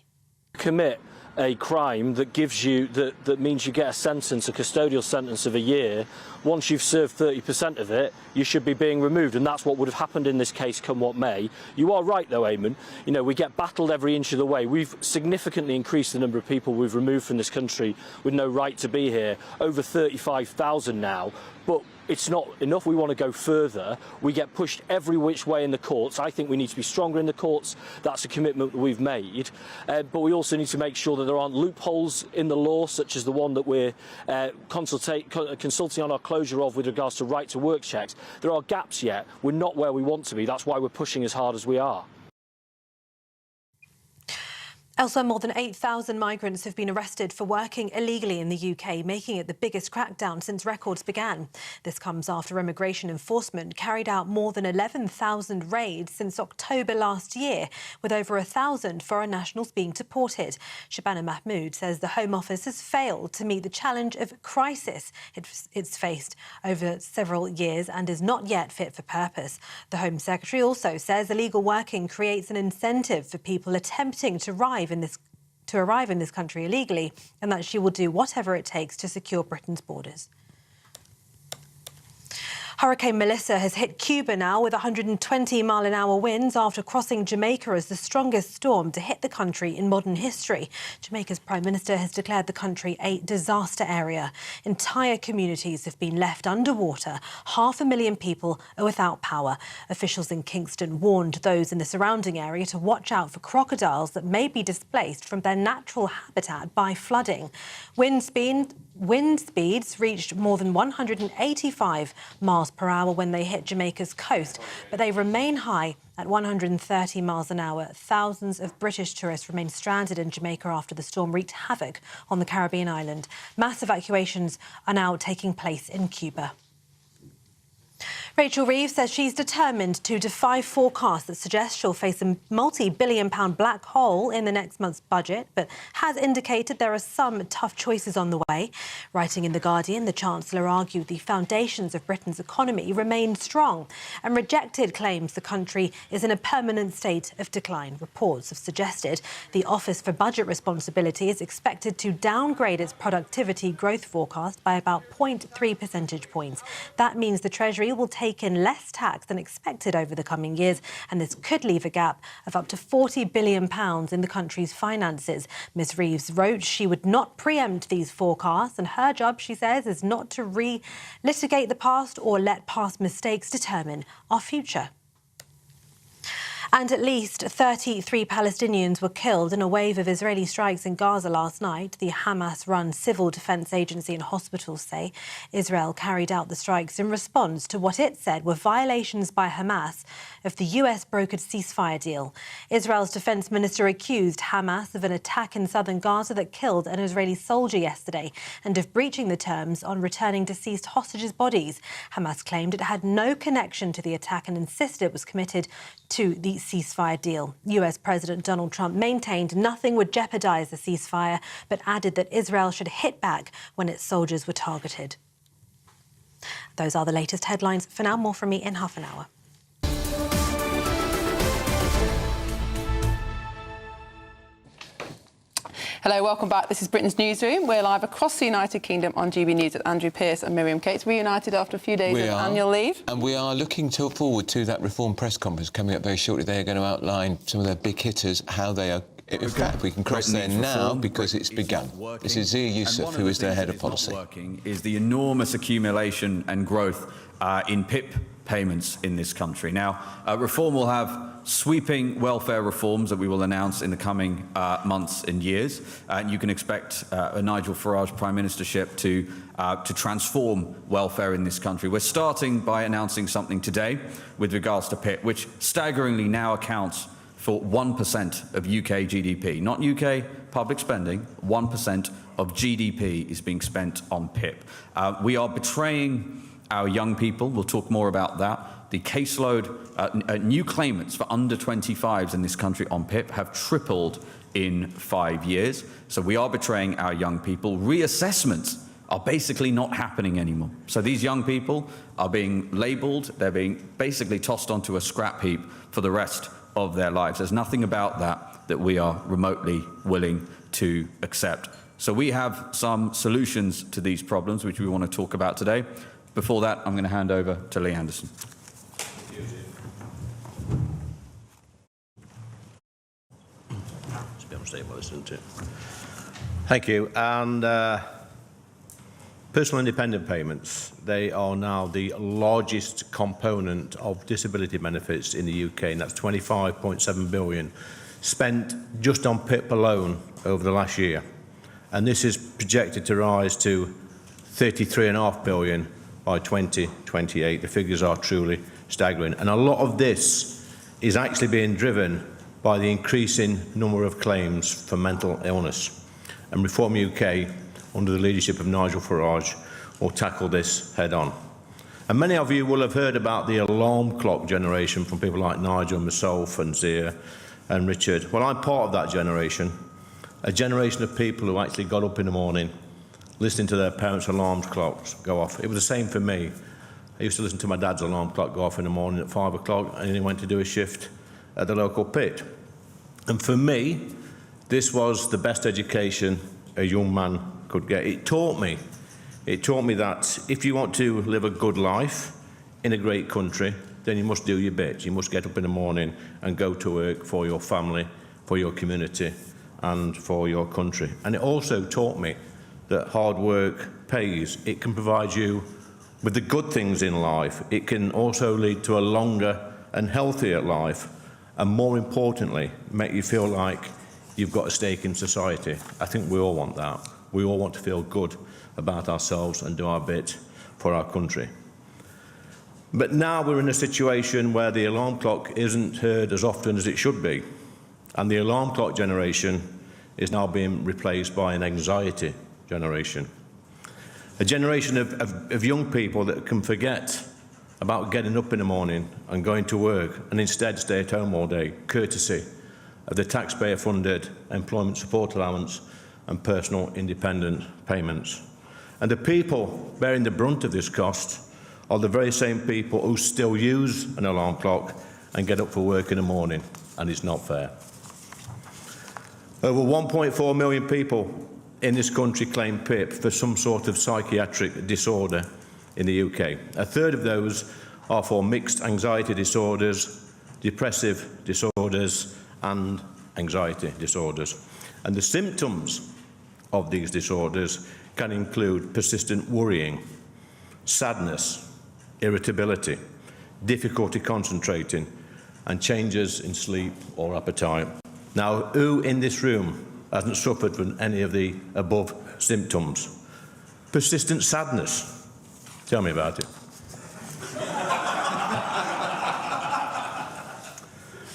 Commit a crime that gives you that means you get a sentence, a custodial sentence of a year. Once you've served 30% of it, you should be being removed, and that's what would have happened in this case, come what may. You are right, though, Eamon. You know, we get battled every inch of the way. We've significantly increased the number of people we've removed from this country with no right to be here, over 35,000 now. But it's not enough. We want to go further. We get pushed every which way in the courts. I think we need to be stronger in the courts. That's a commitment that we've made. But we also need to make sure that there aren't loopholes in the law, such as the one that we're consulting on our closure of with regards to right to work checks. There are gaps yet. We're not where we want to be. That's why we're pushing as hard as we are. Elsewhere, more than 8,000 migrants have been arrested for working illegally in the UK, making it the biggest crackdown since records began. This comes after immigration enforcement carried out more than 11,000 raids since October last year, with over 1,000 foreign nationals being deported. Shabana Mahmood says the Home Office has failed to meet the challenge of crisis it's faced over several years and is not yet fit for purpose. The Home Secretary also says illegal working creates an incentive for people attempting to arrive in this country illegally, and that she will do whatever it takes to secure Britain's borders. Hurricane Melissa has hit Cuba now with 120-mile-an-hour winds after crossing Jamaica as the strongest storm to hit the country in modern history. Jamaica's Prime Minister has declared the country a disaster area. Entire communities have been left underwater. 500,000 people are without power. Officials in Kingston warned those in the surrounding area to watch out for crocodiles that may be displaced from their natural habitat by flooding. Wind speed wind speeds reached more than 185 miles per hour when they hit Jamaica's coast, but they remain high at 130 miles an hour. Thousands of British tourists remain stranded in Jamaica after the storm wreaked havoc on the Caribbean island. Mass evacuations are now taking place in Cuba. Rachel Reeves says she's determined to defy forecasts that suggest she'll face a multi-billion-pound black hole in the next month's budget, but has indicated there are some tough choices on the way. Writing in The Guardian, the Chancellor argued the foundations of Britain's economy remain strong and rejected claims the country is in a permanent state of decline. Reports have suggested the Office for Budget Responsibility is expected to downgrade its productivity growth forecast by about 0.3 percentage points. That means the Treasury will take in less tax than expected over the coming years, and this could leave a gap of up to £40 billion in the country's finances. Ms Reeves wrote she would not preempt these forecasts, and her job, she says, is not to re-litigate the past or let past mistakes determine our future. And at least 33 Palestinians were killed in a wave of Israeli strikes in Gaza last night. The Hamas-run civil defence agency and hospitals say Israel carried out the strikes in response to what it said were violations by Hamas of the US-brokered ceasefire deal. Israel's defence minister accused Hamas of an attack in southern Gaza that killed an Israeli soldier yesterday and of breaching the terms on returning deceased hostages' bodies. Hamas claimed it had no connection to the attack and insisted it was committed to the ceasefire deal. US President Donald Trump maintained nothing would jeopardise the ceasefire, but added that Israel should hit back when its soldiers were targeted. Those are the latest headlines. For now, more from me in half an hour. Hello, welcome back. This is Britain's Newsroom. We're live across the United Kingdom on GB News with Andrew Pearce and Miriam Cates, reunited after a few days of annual leave. And we are looking forward to that Reform press conference coming up very shortly. They are going to outline some of their big hitters, how they are. In fact, we can cross there now because it's begun. This is Zia Yusuf, who is their head of policy. Working is the enormous accumulation and growth in PIP payments in this country. Now, Reform will have sweeping welfare reforms that we will announce in the coming months and years. And you can expect a Nigel Farage prime ministership to transform welfare in this country. We're starting by announcing something today with regards to PIP, which staggeringly now accounts for 1% of UK GDP. Not UK public spending, 1% of GDP is being spent on PIP. We are betraying our young people. We'll talk more about that. The caseload, new claimants for under 25s in this country on PIP have tripled in 5 years. So we are betraying our young people. Reassessments are basically not happening anymore. So these young people are being labelled, they're being basically tossed onto a scrap heap for the rest of their lives. There's nothing about that we are remotely willing to accept. So we have some solutions to these problems, which we want to talk about today. Before that, I'm going to hand over to Lee Anderson. Thank you. And personal independent payments, they are now the largest component of disability benefits in the UK, and that's 25.7 billion spent just on PIP alone over the last year. And this is projected to rise to 33.5 billion by 2028. The figures are truly staggering. And a lot of this is actually being driven by the increasing number of claims for mental illness. And Reform UK, under the leadership of Nigel Farage, will tackle this head on. And many of you will have heard about the alarm clock generation from people like Nigel, myself and Zia and Richard. Well, I'm part of that generation, a generation of people who actually got up in the morning listening to their parents' alarm clocks go off. It was the same for me. I used to listen to my dad's alarm clock go off in the morning at 5 o'clock, and then he went to do a shift at the local pit. And for me, this was the best education a young man could get. It taught me that if you want to live a good life in a great country, then you must do your bit. You must get up in the morning and go to work for your family, for your community, and for your country. And it also taught me that hard work pays. It can provide you with the good things in life. It can also lead to a longer and healthier life, and more importantly, make you feel like you've got a stake in society. I think we all want that. We all want to feel good about ourselves and do our bit for our country. But now we're in a situation where the alarm clock isn't heard as often as it should be, and the alarm clock generation is now being replaced by an anxiety generation. A generation of young people that can forget about getting up in the morning and going to work and instead stay at home all day, courtesy of the taxpayer-funded employment support allowance and personal independent payments. And the people bearing the brunt of this cost are the very same people who still use an alarm clock and get up for work in the morning, and it's not fair. Over 1.4 million people in this country claim PIP for some sort of psychiatric disorder in the UK. A third of those are for mixed anxiety disorders, depressive disorders, and anxiety disorders. And the symptoms of these disorders can include persistent worrying, sadness, irritability, difficulty concentrating, and changes in sleep or appetite. Now, who in this room hasn't suffered from any of the above symptoms? Persistent sadness. Tell me about it.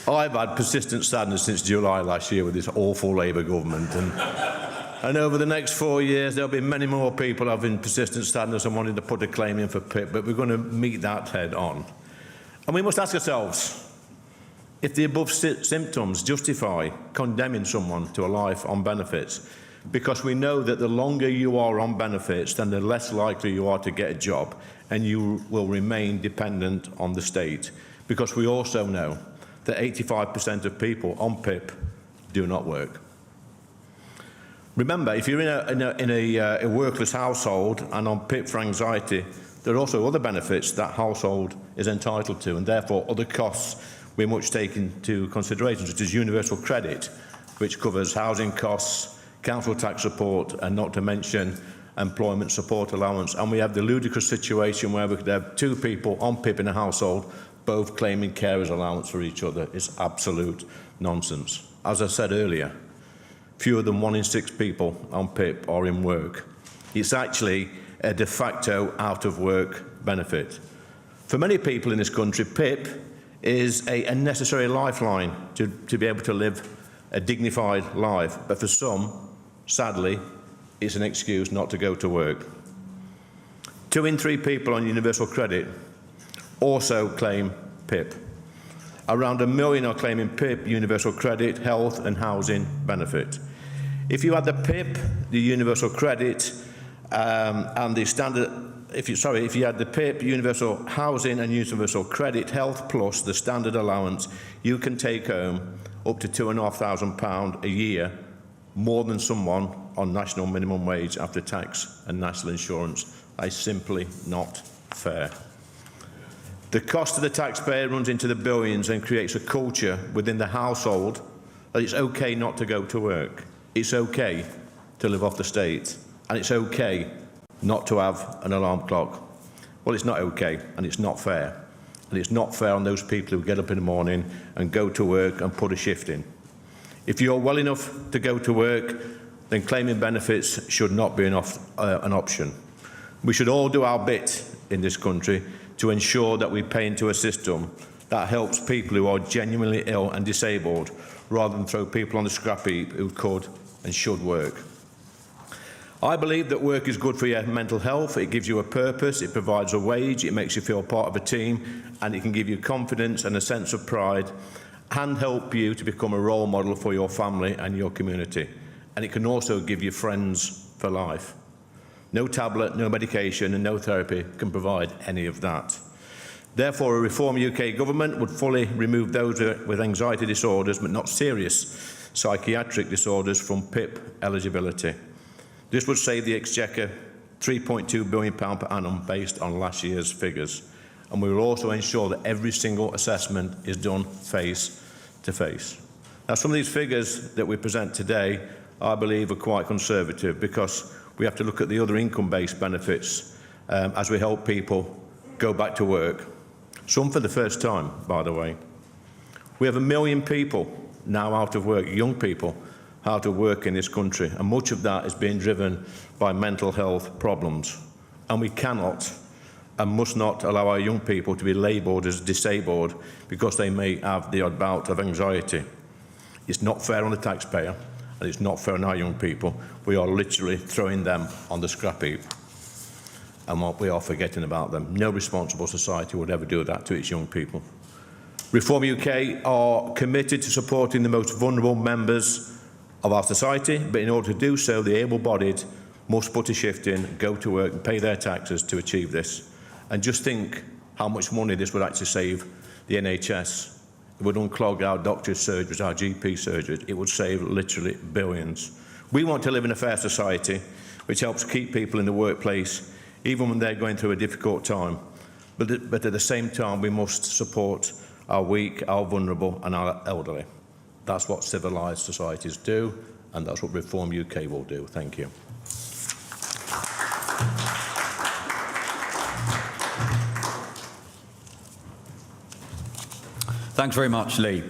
I've had persistent sadness since July last year with this awful Labour government, and over the next 4 years there'll be many more people having persistent sadness and wanting to put a claim in for PIP, but we're going to meet that head on. And we must ask ourselves if the above symptoms justify condemning someone to a life on benefits, because we know that the longer you are on benefits, then the less likely you are to get a job, and you will remain dependent on the state, because we also know that 85% of people on PIP do not work. Remember, if you're in a workless household and on PIP for anxiety, there are also other benefits that household is entitled to, and therefore other costs we must take into consideration, such as universal credit, which covers housing costs, council tax support, and not to mention employment support allowance. And we have the ludicrous situation where we could have two people on PIP in a household, both claiming carers allowance for each other. It's absolute nonsense. As I said earlier, fewer than 1 in 6 people on PIP are in work. It's actually a de facto out-of-work benefit. For many people in this country, PIP is a necessary lifeline to be able to live a dignified life. But for some, sadly, it's an excuse not to go to work. 2 in 3 people on universal credit also claim PIP. Around 1 million are claiming PIP, universal credit, health and housing benefit. If you had the PIP, the universal credit, and the standard, if you had the PIP, universal housing and universal credit, health plus the standard allowance, you can take home up to £2,500 a year, more than someone on national minimum wage after tax and national insurance. That is simply not fair. The cost to the taxpayer runs into the billions and creates a culture within the household that it's okay not to go to work. It's okay to live off the state, and it's okay not to have an alarm clock. Well, it's not okay, and it's not fair. And it's not fair on those people who get up in the morning and go to work and put a shift in. If you're well enough to go to work, then claiming benefits should not be an option. We should all do our bit in this country to ensure that we pay into a system that helps people who are genuinely ill and disabled, rather than throw people on the scrap heap who could and should work. I believe that work is good for your mental health. It gives you a purpose, it provides a wage, it makes you feel part of a team, and it can give you confidence and a sense of pride, and help you to become a role model for your family and your community. And it can also give you friends for life. No tablet, no medication and no therapy can provide any of that. Therefore, a Reform UK government would fully remove those with anxiety disorders, but not serious psychiatric disorders, from PIP eligibility. This would save the Exchequer £3.2 billion per annum based on last year's figures. And we will also ensure that every single assessment is done face to face. Now, some of these figures that we present today, I believe, are quite conservative, because we have to look at the other income-based benefits as we help people go back to work. Some for the first time, by the way. We have 1 million people now out of work, young people, how to work in this country, and much of that is being driven by mental health problems. And we cannot and must not allow our young people to be labelled as disabled because they may have the odd bout of anxiety. It's not fair on the taxpayer, and it's not fair on our young people. We are literally throwing them on the scrap heap, and we are forgetting about them. No responsible society would ever do that to its young people. Reform UK are committed to supporting the most vulnerable members of our society, but in order to do so, the able-bodied must put a shift in, go to work and pay their taxes to achieve this. And just think how much money this would actually save the NHS. It would unclog our doctors' surgeries, our GP surgeries. It would save literally billions. We want to live in a fair society which helps keep people in the workplace even when they're going through a difficult time. But at the same time, we must support our weak, our vulnerable and our elderly. That's what civilised societies do, and that's what Reform UK will do. Thank you. Thanks very much, Lee.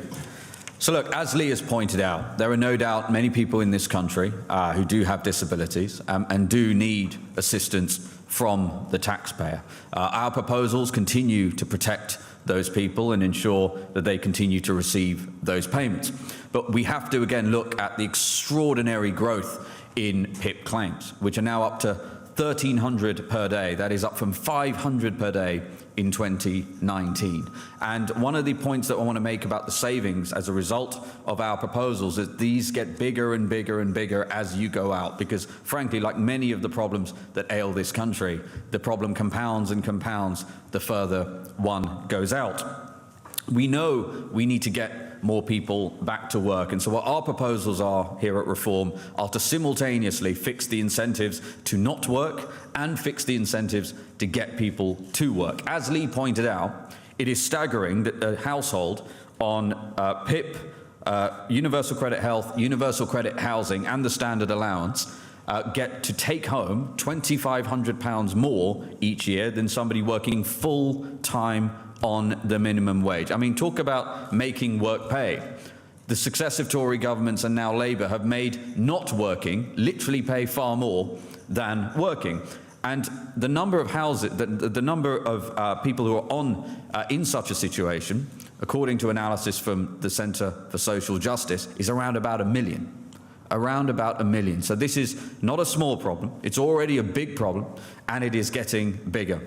So look, as Lee has pointed out, there are no doubt many people in this country who do have disabilities and do need assistance from the taxpayer. Our proposals continue to protect those people and ensure that they continue to receive those payments. But we have to again look at the extraordinary growth in PIP claims, which are now up to 1,300 per day. That is up from 500 per day in 2019. And one of the points that I want to make about the savings as a result of our proposals is these get bigger and bigger and bigger as you go out, because frankly, like many of the problems that ail this country, the problem compounds and compounds the further one goes out. We know we need to get more people back to work, and so what our proposals are here at Reform are to simultaneously fix the incentives to not work and fix the incentives to get people to work. As Lee pointed out, it is staggering that a household on PIP, Universal Credit Health, Universal Credit Housing and the Standard Allowance get to take home £2,500 more each year than somebody working full-time on the minimum wage. I mean, talk about making work pay. The successive Tory governments and now Labour have made not working literally pay far more than working. And the number of houses, the number of people who are on in such a situation, according to analysis from the Centre for Social Justice, is around about 1 million. Around about 1 million. So this is not a small problem. It's already a big problem, and it is getting bigger.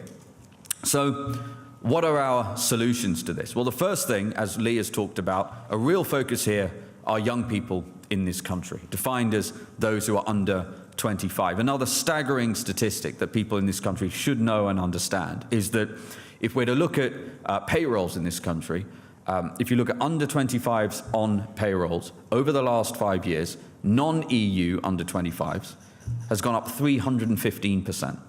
So what are our solutions to this? Well, the first thing, as Lee has talked about, a real focus here are young people in this country, defined as those who are under 25. Another staggering statistic that people in this country should know and understand is that if we're to look at payrolls in this country, if you look at under 25s on payrolls, over the last 5 years, non-EU under 25s has gone up 315%.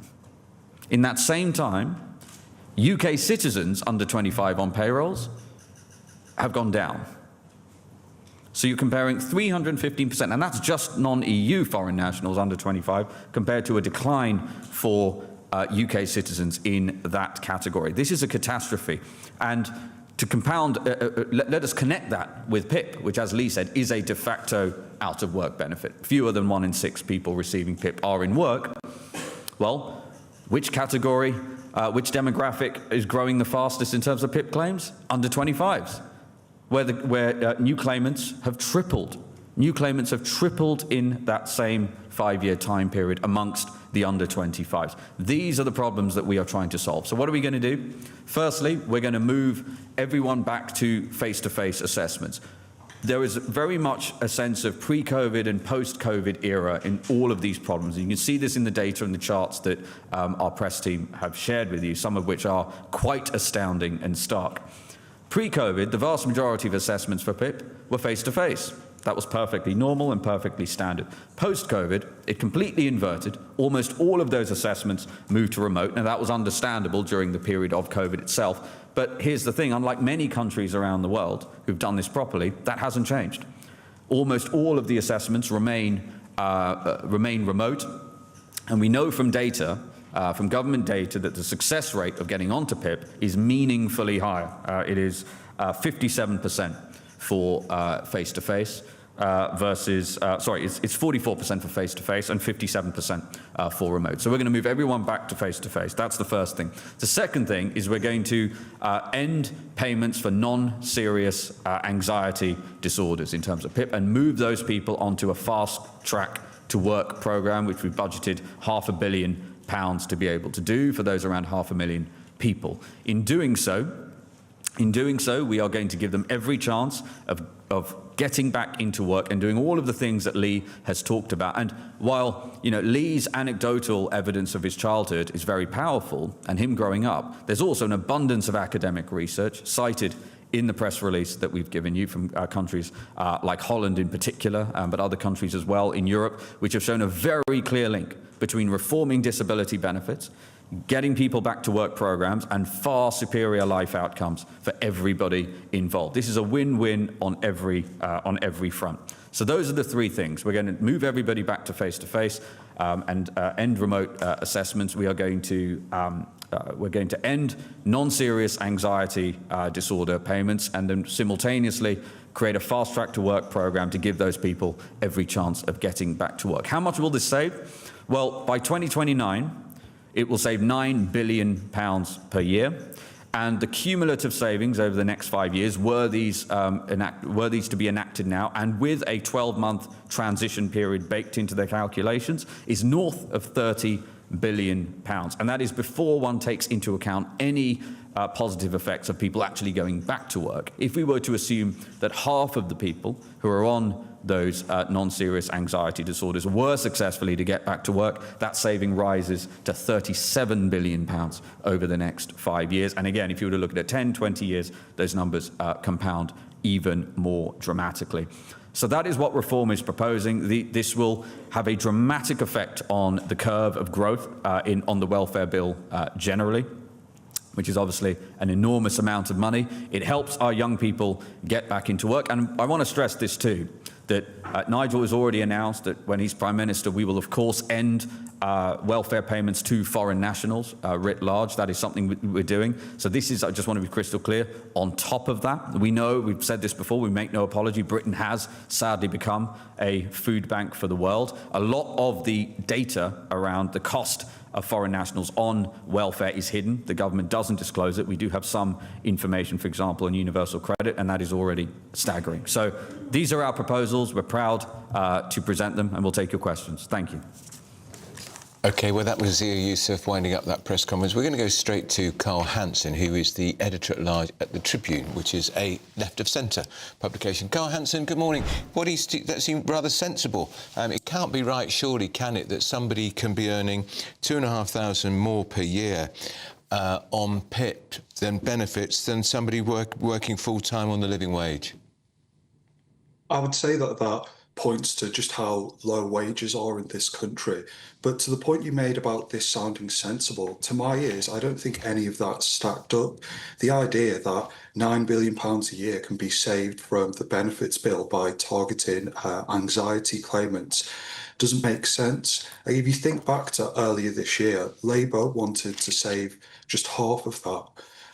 In that same time, UK citizens under 25 on payrolls have gone down. So you're comparing 315%, and that's just non-EU foreign nationals under 25, compared to a decline for UK citizens in that category. This is a catastrophe. And to compound, let us connect that with PIP, which, as Lee said, is a de facto out-of-work benefit. Fewer than 1 in 6 people receiving PIP are in work. Well, which category, which demographic is growing the fastest in terms of PIP claims? Under 25s, where new claimants have tripled. New claimants have tripled in that same 5-year time period amongst the under 25s. These are the problems that we are trying to solve. So what are we going to do? Firstly, we're going to move everyone back to face-to-face assessments. There is very much a sense of pre-COVID and post-COVID era in all of these problems. And you can see this in the data and the charts that our press team have shared with you, some of which are quite astounding and stark. Pre-COVID, the vast majority of assessments for PIP were face-to-face. That was perfectly normal and perfectly standard. Post-COVID, it completely inverted. Almost all of those assessments moved to remote. Now, that was understandable during the period of COVID itself. But here's the thing, unlike many countries around the world who've done this properly, that hasn't changed. Almost all of the assessments remain remote. And we know from data, from government data, that the success rate of getting onto PIP is meaningfully higher. It is 57% for face-to-face, versus, it's 44% for face-to-face and 57% for remote. So we're going to move everyone back to face-to-face. That's the first thing. The second thing is we're going to end payments for non-serious anxiety disorders in terms of PIP and move those people onto a fast-track to work program, which we've budgeted £500 million to be able to do for those around 500,000 people. In doing so, we are going to give them every chance of getting back into work and doing all of the things that Lee has talked about. And while, Lee's anecdotal evidence of his childhood is very powerful and him growing up, there's also an abundance of academic research cited in the press release that we've given you from countries like Holland in particular, but other countries as well in Europe, which have shown a very clear link between reforming disability benefits, getting people back to work programs, and far superior life outcomes for everybody involved. This is a win-win on every front. So those are the three things. We're going to move everybody back to face-to-face and end remote assessments. We're going to end non-serious anxiety disorder payments, and then simultaneously create a fast-track to work program to give those people every chance of getting back to work. How much will this save? Well, by 2029, it will save £9 billion per year, and the cumulative savings over the next 5 years, were these to be enacted now, and with a 12-month transition period baked into their calculations, is north of £30 billion. And that is before one takes into account any positive effects of people actually going back to work. If we were to assume that half of the people who are on those non-serious anxiety disorders were successfully to get back to work, that saving rises to £37 billion over the next 5 years. And again, if you were to look at it 10, 20 years, those numbers compound even more dramatically. So that is what Reform is proposing. This will have a dramatic effect on the curve of growth on the welfare bill generally, which is obviously an enormous amount of money. It helps our young people get back into work. And I want to stress this too, that Nigel has already announced that when he's Prime Minister, we will of course end welfare payments to foreign nationals writ large. That is something we're doing. So this is, I just want to be crystal clear, on top of that. We know, we've said this before, we make no apology, Britain has sadly become a food bank for the world. A lot of the data around the cost of foreign nationals on welfare is hidden. The government doesn't disclose it. We do have some information, for example, on universal credit, and that is already staggering. So these are our proposals. We're proud to present them, and we'll take your questions. Thank you. OK, well, that was Zia Youssef winding up that press conference. We're going to go straight to Carl Hansen, who is the editor-at-large at The Tribune, which is a left-of-centre publication. Carl Hansen, good morning. That seemed rather sensible. It can't be right, surely, can it, that somebody can be earning £2,500 more per year on PIP than benefits than somebody working full-time on the living wage? I would say that points to just how low wages are in this country. But to the point you made about this sounding sensible, to my ears, I don't think any of that stacked up. The idea that £9 billion a year can be saved from the benefits bill by targeting anxiety claimants doesn't make sense. If you think back to earlier this year, Labour wanted to save just half of that,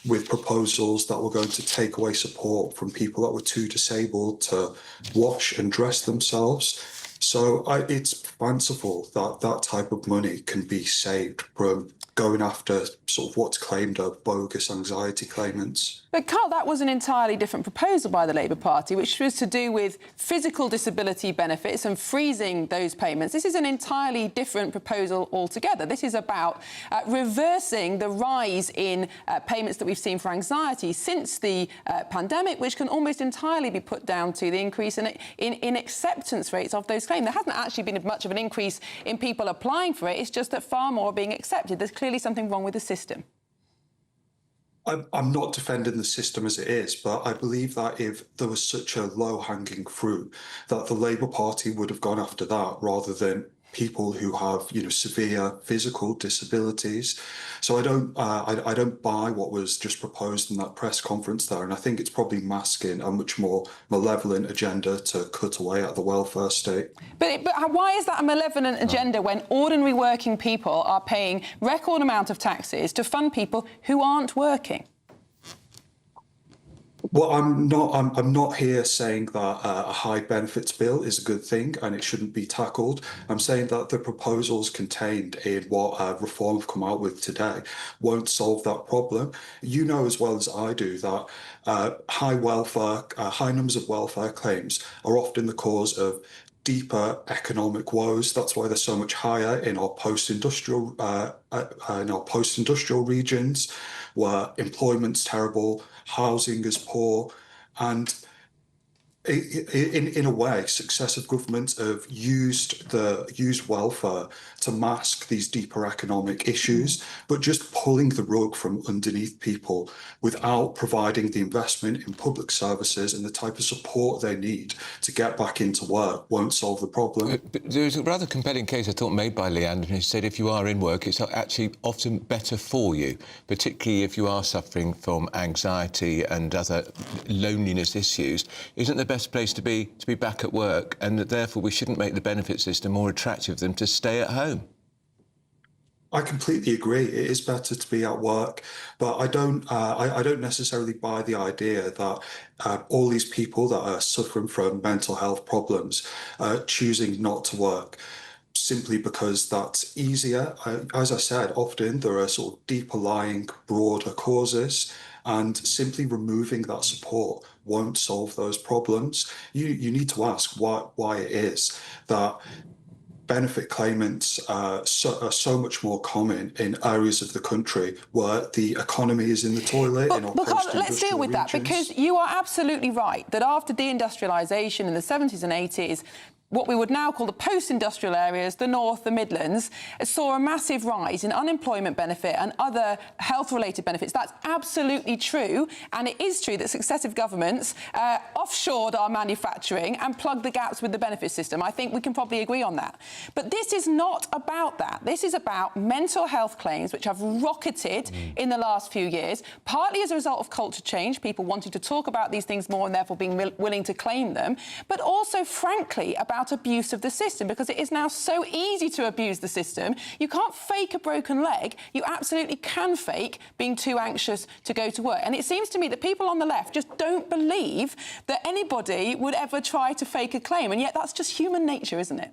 with proposals that were going to take away support from people that were too disabled to wash and dress themselves. So it's fanciful that that type of money can be saved from going after sort of what's claimed are bogus anxiety claimants. But Carl, that was an entirely different proposal by the Labour Party, which was to do with physical disability benefits and freezing those payments. This is an entirely different proposal altogether. This is about reversing the rise in payments that we've seen for anxiety since the pandemic, which can almost entirely be put down to the increase in acceptance rates of those claims. There hasn't actually been much of an increase in people applying for it. It's just that far more are being accepted. There's clearly something wrong with the system. I'm not defending the system as it is, but I believe that if there was such a low-hanging fruit, that the Labour Party would have gone after that rather than people who have, severe physical disabilities. So I don't buy what was just proposed in that press conference there, and I think it's probably masking a much more malevolent agenda to cut away at the welfare state. But why is that a malevolent agenda when ordinary working people are paying record amount of taxes to fund people who aren't working? Well, I'm not here saying that a high benefits bill is a good thing and it shouldn't be tackled. I'm saying that the proposals contained in what Reform have come out with today won't solve that problem. You know as well as I do that high numbers of welfare claims are often the cause of deeper economic woes. That's why they're so much higher in our post-industrial regions, where employment's terrible, housing is poor, and in a way, successive governments have used welfare to mask these deeper economic issues, but just pulling the rug from underneath people without providing the investment in public services and the type of support they need to get back into work won't solve the problem. But there's a rather compelling case, I thought, made by Leanne, who said if you are in work, it's actually often better for you, particularly if you are suffering from anxiety and other loneliness issues. Isn't the best place to be back at work, and that therefore we shouldn't make the benefit system more attractive to them to stay at home? I completely agree. It is better to be at work, but I don't necessarily buy the idea that all these people that are suffering from mental health problems choosing not to work simply because that's easier. As I said, often there are sort of deeper lying, broader causes, and simply removing that support won't solve those problems. You need to ask why it is that benefit claimants are so much more common in areas of the country where the economy is in the toilet. Let's deal with that, because you are absolutely right that after deindustrialisation in the 70s and 80s, what we would now call the post-industrial areas, the North, the Midlands, saw a massive rise in unemployment benefit and other health-related benefits. That's absolutely true, and it is true that successive governments offshored our manufacturing and plugged the gaps with the benefit system. I think we can probably agree on that. But this is not about that. This is about mental health claims, which have rocketed in the last few years, partly as a result of culture change, people wanting to talk about these things more and therefore being willing to claim them, but also, frankly, about abuse of the system, because it is now so easy to abuse the system. You can't fake a broken leg. You absolutely can fake being too anxious to go to work. And it seems to me that people on the left just don't believe that anybody would ever try to fake a claim, and yet that's just human nature, isn't it?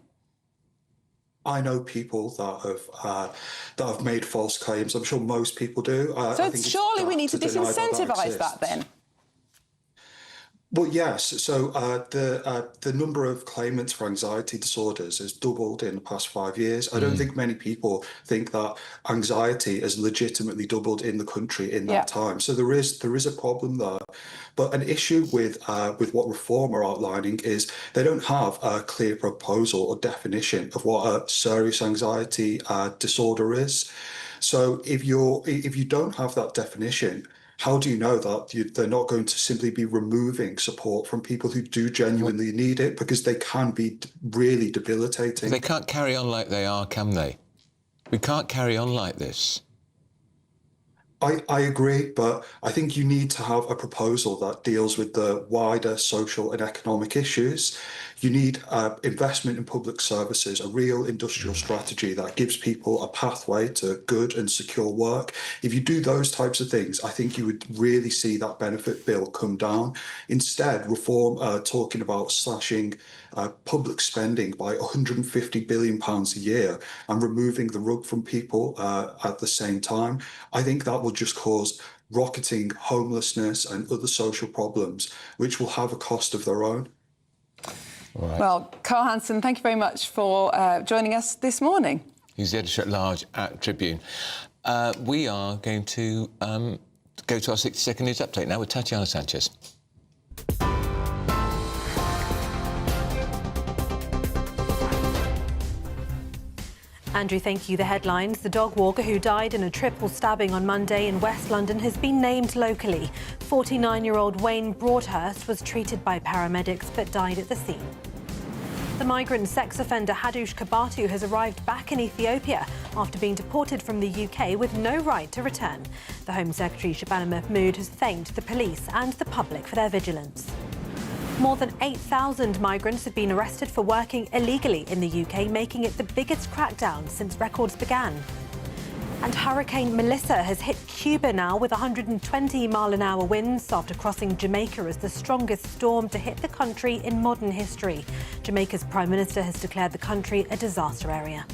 I know people that have made false claims. I'm sure most people do. So surely we need to disincentivise that then. Well, yes. So the number of claimants for anxiety disorders has doubled in the past 5 years. I don't think many people think that anxiety has legitimately doubled in the country in that time. So there is a problem there. But an issue with what Reform are outlining is they don't have a clear proposal or definition of what a serious anxiety disorder is. So if you don't have that definition, how do you know that they're not going to simply be removing support from people who do genuinely need it, because they can be really debilitating? They can't carry on like they are, can they? We can't carry on like this. I agree, but I think you need to have a proposal that deals with the wider social and economic issues. You need investment in public services, a real industrial strategy that gives people a pathway to good and secure work. If you do those types of things, I think you would really see that benefit bill come down. Instead, Reform are talking about slashing public spending by £150 billion a year and removing the rug from people at the same time. I think that will just cause rocketing homelessness and other social problems, which will have a cost of their own. Right. Well, Carl Hansen, thank you very much for joining us this morning. He's the editor-at-large at Tribune. We are going to go to our 60-second news update now with Tatiana Sanchez. Andrew, thank you. The headlines. The dog walker who died in a triple stabbing on Monday in West London has been named locally. 49-year-old Wayne Broadhurst was treated by paramedics but died at the scene. The migrant sex offender Hadush Kabatu has arrived back in Ethiopia after being deported from the UK with no right to return. The Home Secretary Shabana Mahmood has thanked the police and the public for their vigilance. More than 8,000 migrants have been arrested for working illegally in the UK, making it the biggest crackdown since records began. And Hurricane Melissa has hit Cuba now with 120-mile-an-hour winds after crossing Jamaica as the strongest storm to hit the country in modern history. Jamaica's Prime Minister has declared the country a disaster area.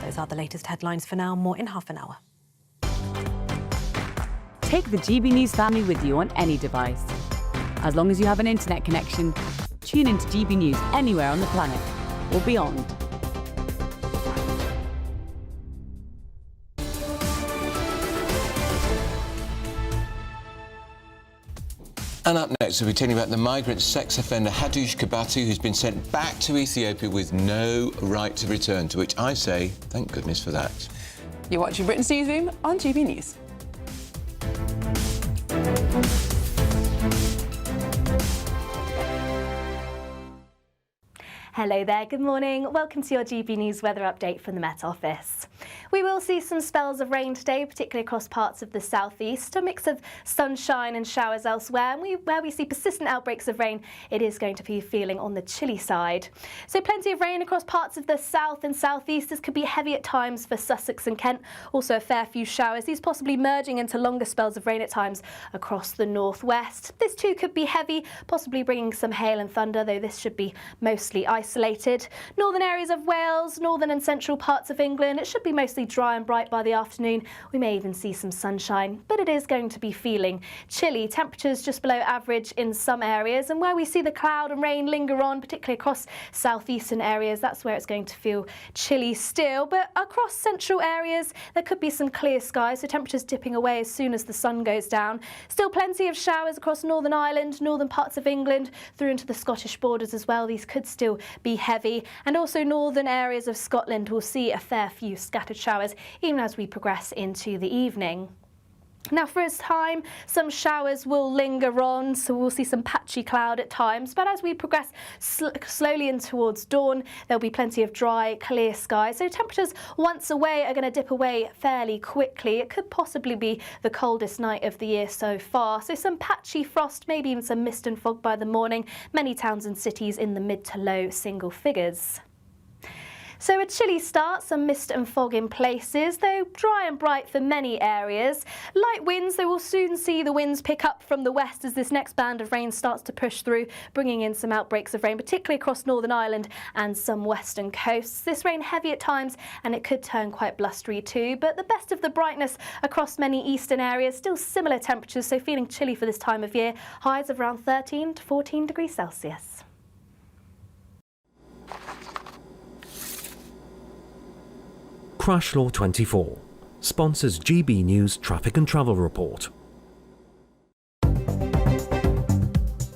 Those are the latest headlines for now. More in half an hour. Take the GB News family with you on any device. As long as you have an internet connection, tune into GB News anywhere on the planet or beyond. And up next, we'll be telling you about the migrant sex offender Hadush Kabatu, who's been sent back to Ethiopia with no right to return, to which I say, thank goodness for that. You're watching Britain's Newsroom on GB News. Hello there, good morning. Welcome to your GB News weather update from the Met Office. We will see some spells of rain today, particularly across parts of the southeast, a mix of sunshine and showers elsewhere, and where we see persistent outbreaks of rain, it is going to be feeling on the chilly side. So plenty of rain across parts of the south and southeast. This could be heavy at times for Sussex and Kent, also a fair few showers, these possibly merging into longer spells of rain at times across the northwest. This too could be heavy, possibly bringing some hail and thunder, though this should be mostly isolated. Northern areas of Wales, northern and central parts of England, it should be mostly dry and bright by the afternoon. We may even see some sunshine, but it is going to be feeling chilly. Temperatures just below average in some areas, and where we see the cloud and rain linger on, particularly across southeastern areas, that's where it's going to feel chilly still. But across central areas, there could be some clear skies, so temperatures dipping away as soon as the sun goes down. Still plenty of showers across Northern Ireland, northern parts of England, through into the Scottish borders as well. These could still be heavy, and also northern areas of Scotland will see a fair few scattered showers even as we progress into the evening. Now for a time, some showers will linger on, so we'll see some patchy cloud at times, but as we progress slowly in towards dawn, there'll be plenty of dry, clear skies. So temperatures once away are going to dip away fairly quickly. It could possibly be the coldest night of the year so far. So some patchy frost, maybe even some mist and fog by the morning. Many towns and cities in the mid to low single figures. So a chilly start, some mist and fog in places, though dry and bright for many areas. Light winds, though we'll soon see the winds pick up from the west as this next band of rain starts to push through, bringing in some outbreaks of rain, particularly across Northern Ireland and some western coasts. This rain heavy at times, and it could turn quite blustery too, but the best of the brightness across many eastern areas, still similar temperatures, so feeling chilly for this time of year, highs of around 13 to 14 degrees Celsius. Crash Law 24 sponsors GB News Traffic and Travel Report.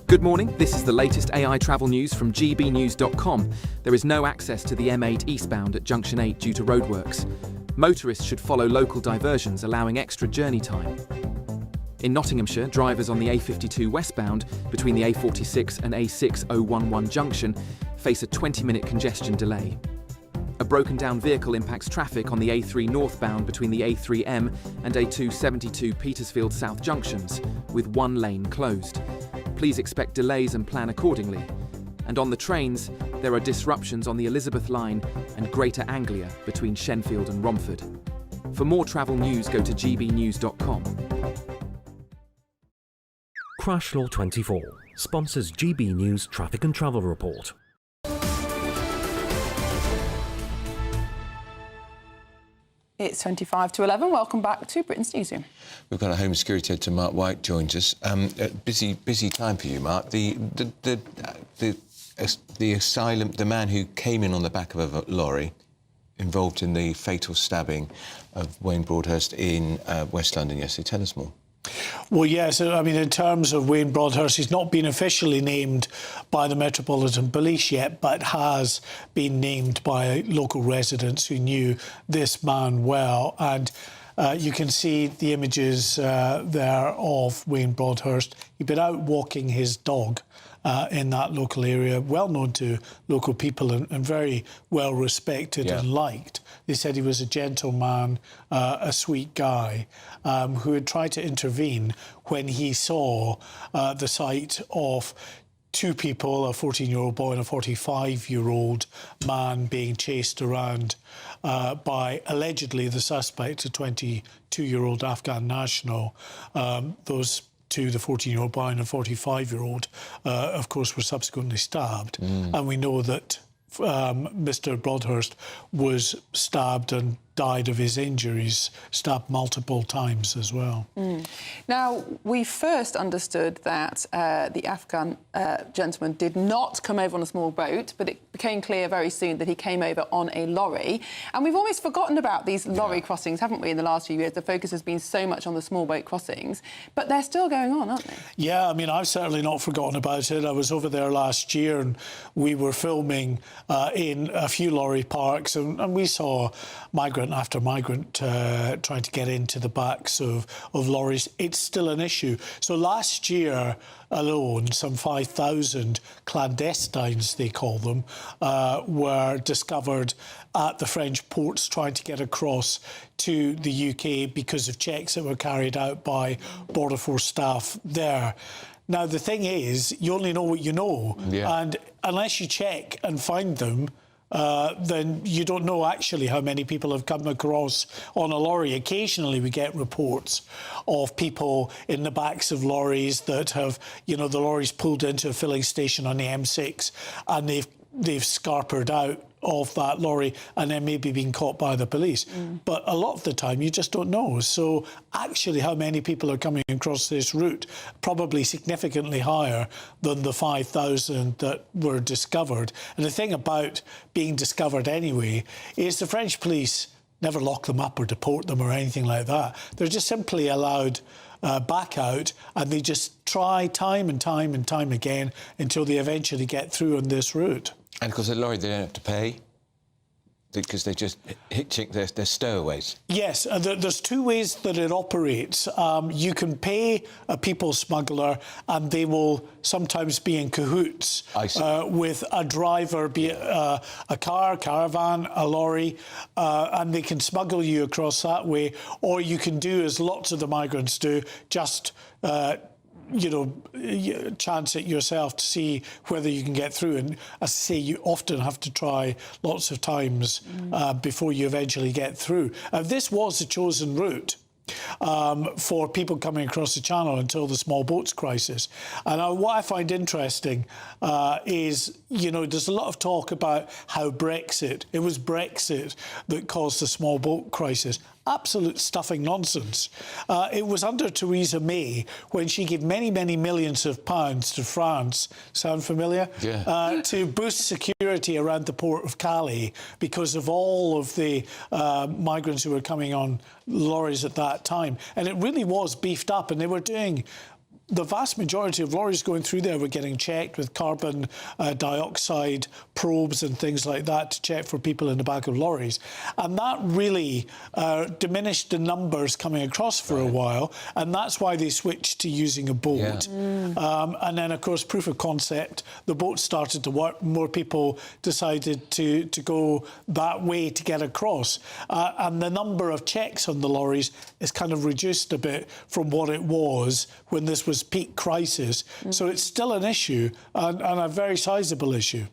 Good morning, this is the latest AI travel news from GBNews.com. There is no access to the M8 eastbound at Junction 8 due to roadworks. Motorists should follow local diversions, allowing extra journey time. In Nottinghamshire, drivers on the A52 westbound between the A46 and A6011 junction face a 20-minute congestion delay. A broken down vehicle impacts traffic on the A3 northbound between the A3M and A272 Petersfield South junctions, with one lane closed. Please expect delays and plan accordingly. And on the trains, there are disruptions on the Elizabeth line and Greater Anglia between Shenfield and Romford. For more travel news, go to gbnews.com. Crash Law 24 sponsors GB News Traffic and Travel Report. It's 25 to 11. Welcome back to Britain's Newsroom. We've got a Home Security Editor, Mark White, joins us. Busy time for you, Mark. The asylum, the man who came in on the back of a lorry, involved in the fatal stabbing of Wayne Broadhurst in West London yesterday. Tell us more. Well, yes, I mean, in terms of Wayne Broadhurst, he's not been officially named by the Metropolitan Police yet, but has been named by local residents who knew this man well. And you can see the images there of Wayne Broadhurst. He'd been out walking his dog in that local area, well known to local people and very well respected and liked. They said he was a gentleman, a sweet guy, who had tried to intervene when he saw the sight of two people, a 14-year-old boy and a 45-year-old man, being chased around by allegedly the suspect, a 22-year-old Afghan national. Those two, the 14-year-old boy and a 45-year-old, of course, were subsequently stabbed. And we know that Mr. Broadhurst was stabbed and died of his injuries, stabbed multiple times as well. Now, we first understood that the Afghan gentleman did not come over on a small boat, but it became clear very soon that he came over on a lorry. And we've always forgotten about these lorry crossings, haven't we, in the last few years? The focus has been so much on the small boat crossings, but they're still going on, aren't they? Yeah, I mean, I've certainly not forgotten about it. I was over there last year and we were filming in a few lorry parks, and we saw migrant after migrant trying to get into the backs of lorries. It's still an issue. So last year alone, some 5,000 clandestines, they call them, were discovered at the French ports trying to get across to the UK because of checks that were carried out by Border Force staff there. Now, the thing is, you only know what you know. And unless you check and find them, then you don't know actually how many people have come across on a lorry. Occasionally we get reports of people in the backs of lorries that have, you know, the lorries pulled into a filling station on the M6 and they've scarpered out of that lorry and then maybe being caught by the police. But a lot of the time you just don't know. So actually how many people are coming across this route, probably significantly higher than the 5,000 that were discovered. And the thing about being discovered anyway is the French police never lock them up or deport them or anything like that. They're just simply allowed back out, and they just try time and time and time again until they eventually get through on this route. And of course, the lorry, they don't have to pay because they're just hitching, they're stowaways. Yes, there's two ways that it operates. You can pay a people smuggler and they will sometimes be in cahoots with a driver, be it a car, caravan, a lorry, and they can smuggle you across that way. Or you can do, as lots of the migrants do, just you know, chance it yourself to see whether you can get through. And as I say, you often have to try lots of times before you eventually get through. This was a chosen route for people coming across the channel until the small boats crisis. And what I find interesting is, you know, there's a lot of talk about how it was Brexit that caused the small boat crisis. Absolute stuffing nonsense. It was under Theresa May when she gave many, many millions of pounds to France, sound familiar? Yeah. To boost security around the port of Calais because of all of the migrants who were coming on lorries at that time. And it really was beefed up, and they were doing... The vast majority of lorries going through there were getting checked with carbon dioxide probes and things like that to check for people in the back of lorries. And that really diminished the numbers coming across for a while. And that's why they switched to using a boat. And then, of course, proof of concept, the boat started to work. More people decided to go that way to get across. And the number of checks on the lorries is kind of reduced a bit from what it was when this was peak crisis. So it's still an issue, and a very sizable issue.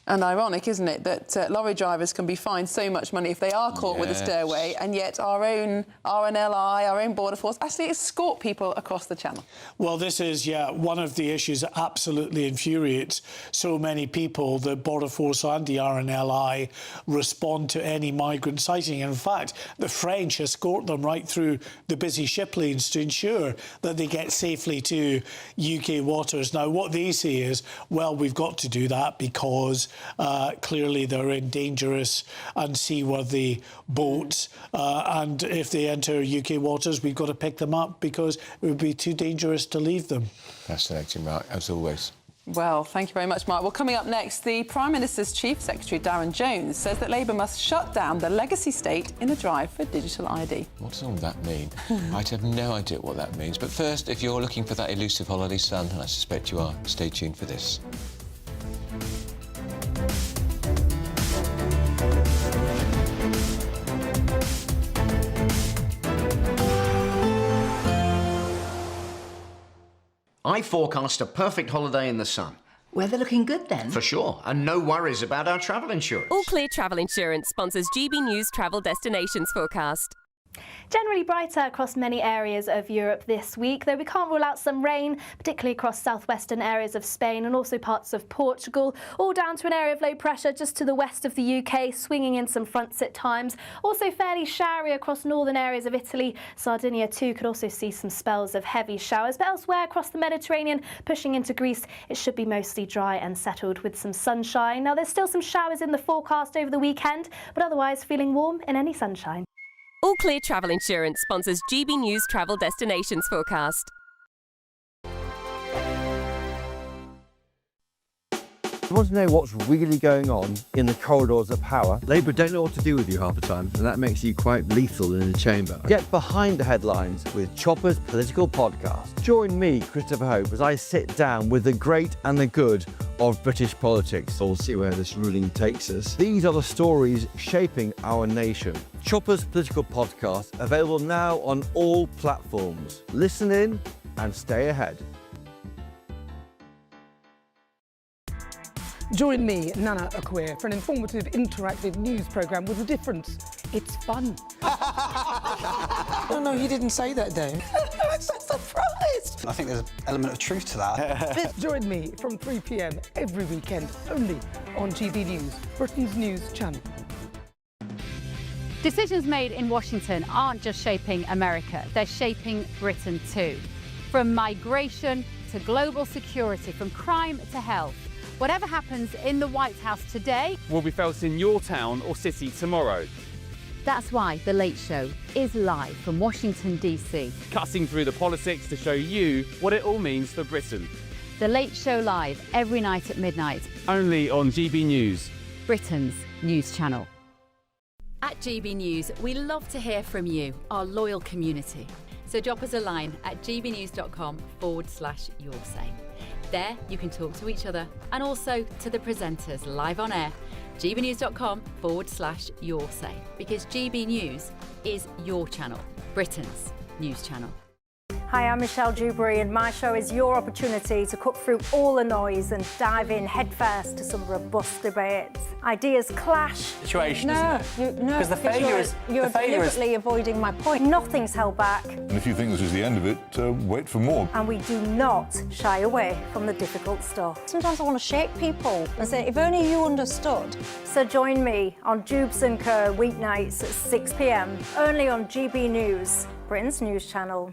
And ironic, isn't it, that lorry drivers can be fined so much money if they are caught with a stowaway, and yet our own RNLI, our own Border Force, actually escort people across the channel. Well, this is, one of the issues that absolutely infuriates so many people. The Border Force and the RNLI respond to any migrant sighting. In fact, the French escort them right through the busy ship lanes to ensure that they get safely to UK waters. Now, what they say is, well, we've got to do that because clearly they're in dangerous, unseaworthy boats, and if they enter UK waters, we've got to pick them up because it would be too dangerous to leave them. Fascinating, Mark, as always. Well, thank you very much, Mark. Well, coming up next, the Prime Minister's Chief Secretary, Darren Jones, says that Labour must shut down the legacy state in the drive for digital ID. What does all that mean? I have no idea what that means. But first, if you're looking for that elusive holiday sun, and I suspect you are, stay tuned for this. I forecast a perfect holiday in the sun. Weather looking good then? For sure, and no worries about our travel insurance. All Clear Travel Insurance sponsors GB News Travel Destinations forecast. Generally brighter across many areas of Europe this week, though we can't rule out some rain, particularly across southwestern areas of Spain and also parts of Portugal, all down to an area of low pressure just to the west of the UK, swinging in some fronts at times. Also fairly showery across northern areas of Italy. Sardinia too could also see some spells of heavy showers, but elsewhere across the Mediterranean, pushing into Greece, it should be mostly dry and settled with some sunshine. Now, there's still some showers in the forecast over the weekend, but otherwise feeling warm in any sunshine. All Clear Travel Insurance sponsors GB News Travel Destinations forecast. You want to know what's really going on in the corridors of power? Labour don't know what to do with you half the time, and that makes you quite lethal in the chamber. Get behind the headlines with Chopper's Political Podcast. Join me, Christopher Hope, as I sit down with the great and the good of British politics. We'll see where this ruling takes us. These are the stories shaping our nation. Chopper's Political Podcast, available now on all platforms. Listen in and stay ahead. Join me, Nana Akwe, for an informative, interactive news programme with a difference. It's fun. No, you didn't say that, Dave. I'm so surprised. I think there's an element of truth to that. Join me from 3 p.m. every weekend, only on GB News, Britain's news channel. Decisions made in Washington aren't just shaping America, they're shaping Britain too. From migration to global security, from crime to health. Whatever happens in the White House today will be felt in your town or city tomorrow. That's why The Late Show is live from Washington, D.C. Cutting through the politics to show you what it all means for Britain. The Late Show live every night at midnight. Only on GB News, Britain's news channel. At GB News, we love to hear from you, our loyal community. So drop us a line at gbnews.com/yoursay. There you can talk to each other and also to the presenters live on air. gbnews.com/yoursay, because GB News is your channel, Britain's news channel. Hi, I'm Michelle Dewberry, and my show is your opportunity to cut through all the noise and dive in headfirst to some robust debates. Ideas clash. Situation, Because you're deliberately avoiding my point. Nothing's held back. And if you think this is the end of it, wait for more. And we do not shy away from the difficult stuff. Sometimes I want to shake people and say, if only you understood. So join me on Jubes and Kerr weeknights at 6 p.m, only on GB News, Britain's news channel.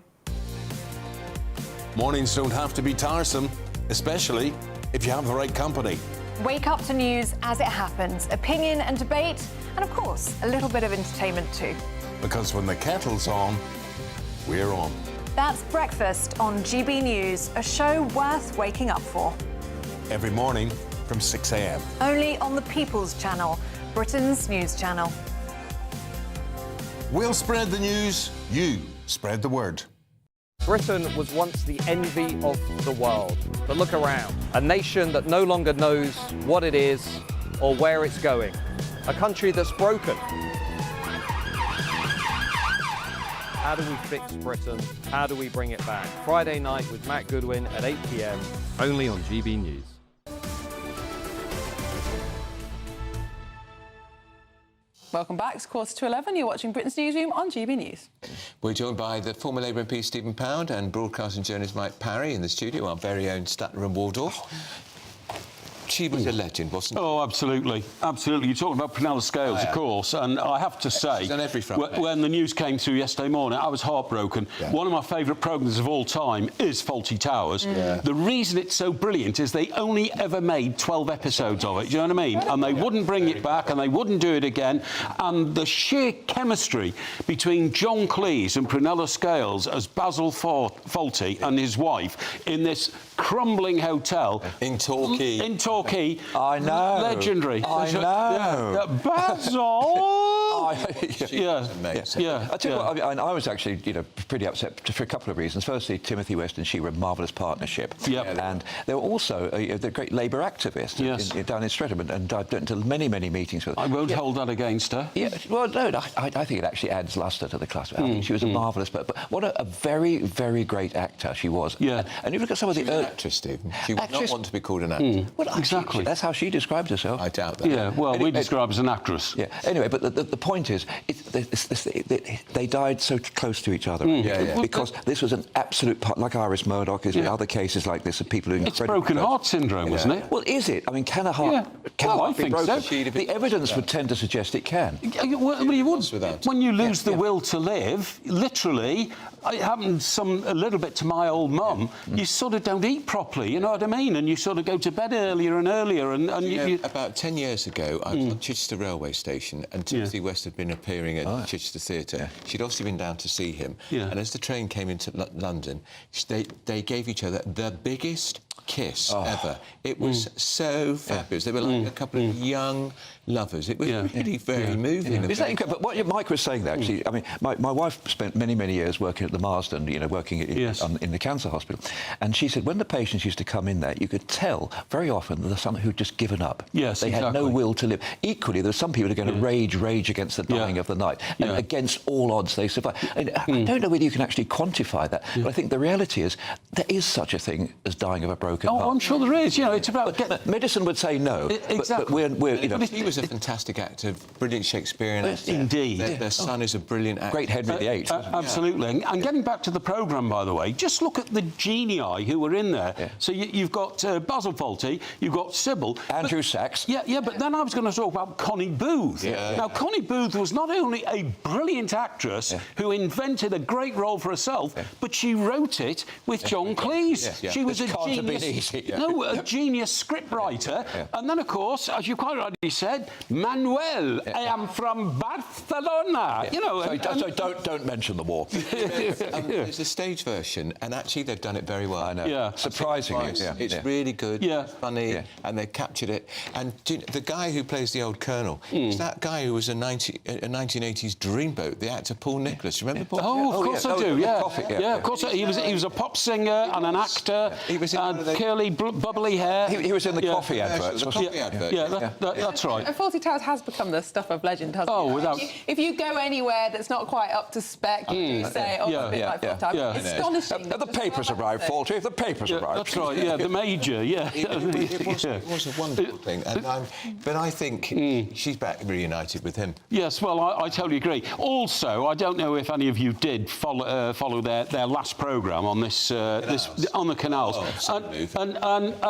Mornings don't have to be tiresome, especially if you have the right company. Wake up to news as it happens, opinion and debate, and of course, a little bit of entertainment too. Because when the kettle's on, we're on. That's Breakfast on GB News, a show worth waking up for. Every morning from 6 a.m. Only on the People's Channel, Britain's news channel. We'll spread the news, you spread the word. Britain was once the envy of the world, but look around. A nation that no longer knows what it is or where it's going. A country that's broken. How do we fix Britain? How do we bring it back? Friday night with Matt Goodwin at 8 p.m, only on GB News. Welcome back. It's 11:15. You're watching Britain's Newsroom on GB News. We're joined by the former Labour MP Stephen Pound and broadcasting journalist Mike Parry in the studio, our very own Statler and Waldorf. She was a legend, wasn't she? Oh, absolutely. Absolutely. You're talking about Prunella Scales, of course, and I have to say, she's on every front, when the news came through yesterday morning, I was heartbroken. Yeah. One of my favourite programmes of all time is Fawlty Towers. Yeah. The reason it's so brilliant is they only ever made 12 episodes of it, do you know what I mean? And they wouldn't bring it back, and they wouldn't do it again. And the sheer chemistry between John Cleese and Prunella Scales as Basil Fawlty and his wife in this crumbling hotel in Torquay. In Torquay. I know. Legendary. I know. Basil. I tell you what, I was actually, pretty upset for a couple of reasons. Firstly, Timothy West and she were a marvellous partnership. And they were also the great Labour activist down in Streatham, and I've been to many, many meetings with her. I won't hold that against her. Yeah, well, no, I think it actually adds lustre to the cluster. I think she was a marvellous, but what a very, very great actor she was. Yeah. And you look at some of the an actress, Stephen. She would not want to be called an actor. Well, exactly. That's how she described herself. I doubt that. Yeah, well, we describe her as an actress. Yeah. Anyway, but the point is, they died so close to each other. Because this was an absolute part, like Iris Murdoch is with other cases like this of people who are It's broken heart syndrome, isn't it? Well, is it? I mean, can a heart be broken? So. The evidence would tend to suggest it can. Well, you would. When you lose the will to live, literally, it happened a little bit to my old mum. You sort of don't eat properly, you know what I mean? And you sort of go to bed earlier and earlier. And about 10 years ago, I was at Chichester railway station, and Timothy West had been appearing at Chichester Theatre. She'd obviously been down to see him. And as the train came into London, they gave each other the biggest kiss ever. It was so fabulous. They were like a couple of young lovers. It was really very moving. Is that incredible? But what Mike was saying there, actually, I mean, my wife spent many, many years working at the Marsden, working in the cancer hospital, and she said when the patients used to come in there, you could tell very often there was someone who'd just given up. Yes, they had no will to live. Equally, there were some people who are going to rage against the dying of the night, and against all odds they survive. And I don't know whether you can actually quantify that, but I think the reality is there is such a thing as dying of a broken heart. Oh, I'm sure there is. It's about medicine would say no. Exactly. But he was a fantastic actor, brilliant Shakespearean actor. Indeed. Their son is a brilliant actor. Great Henry VIII. Absolutely. And getting back to the programme, by the way, just look at the genii who were in there. So you've got Basil Fawlty, you've got Sybil. Andrew Sachs. Yeah, but then I was going to talk about Connie Booth. Now, Connie Booth was not only a brilliant actress who invented a great role for herself, but she wrote it with John Cleese. She was a genius. A genius scriptwriter. And then, of course, as you quite rightly said, Manuel, I am from Barcelona. So don't mention the war. There's a stage version, and actually they've done it very well. I know. Yeah. Surprisingly. It's really good. It's funny, and they've captured it. And the guy who plays the old colonel is that guy who was a 1980s dreamboat, the actor Paul Nicholas. Remember Paul? Oh, of course I do. Of course. He was a pop singer and an actor. He was in curly, bubbly hair. He was in the coffee adverts. That's right. And Fawlty Towers has become the stuff of legend, hasn't it? Without... If you go anywhere that's not quite up to spec, you do say, it's a bit like Fawlty Towers. It's astonishing. The papers arrived, Fawlty. The papers arrived. That's right. The major. It was a wonderful thing, but I think she's back reunited with him. Yes, well, I totally agree. Also, I don't know if any of you did follow their last programme on this on the canals,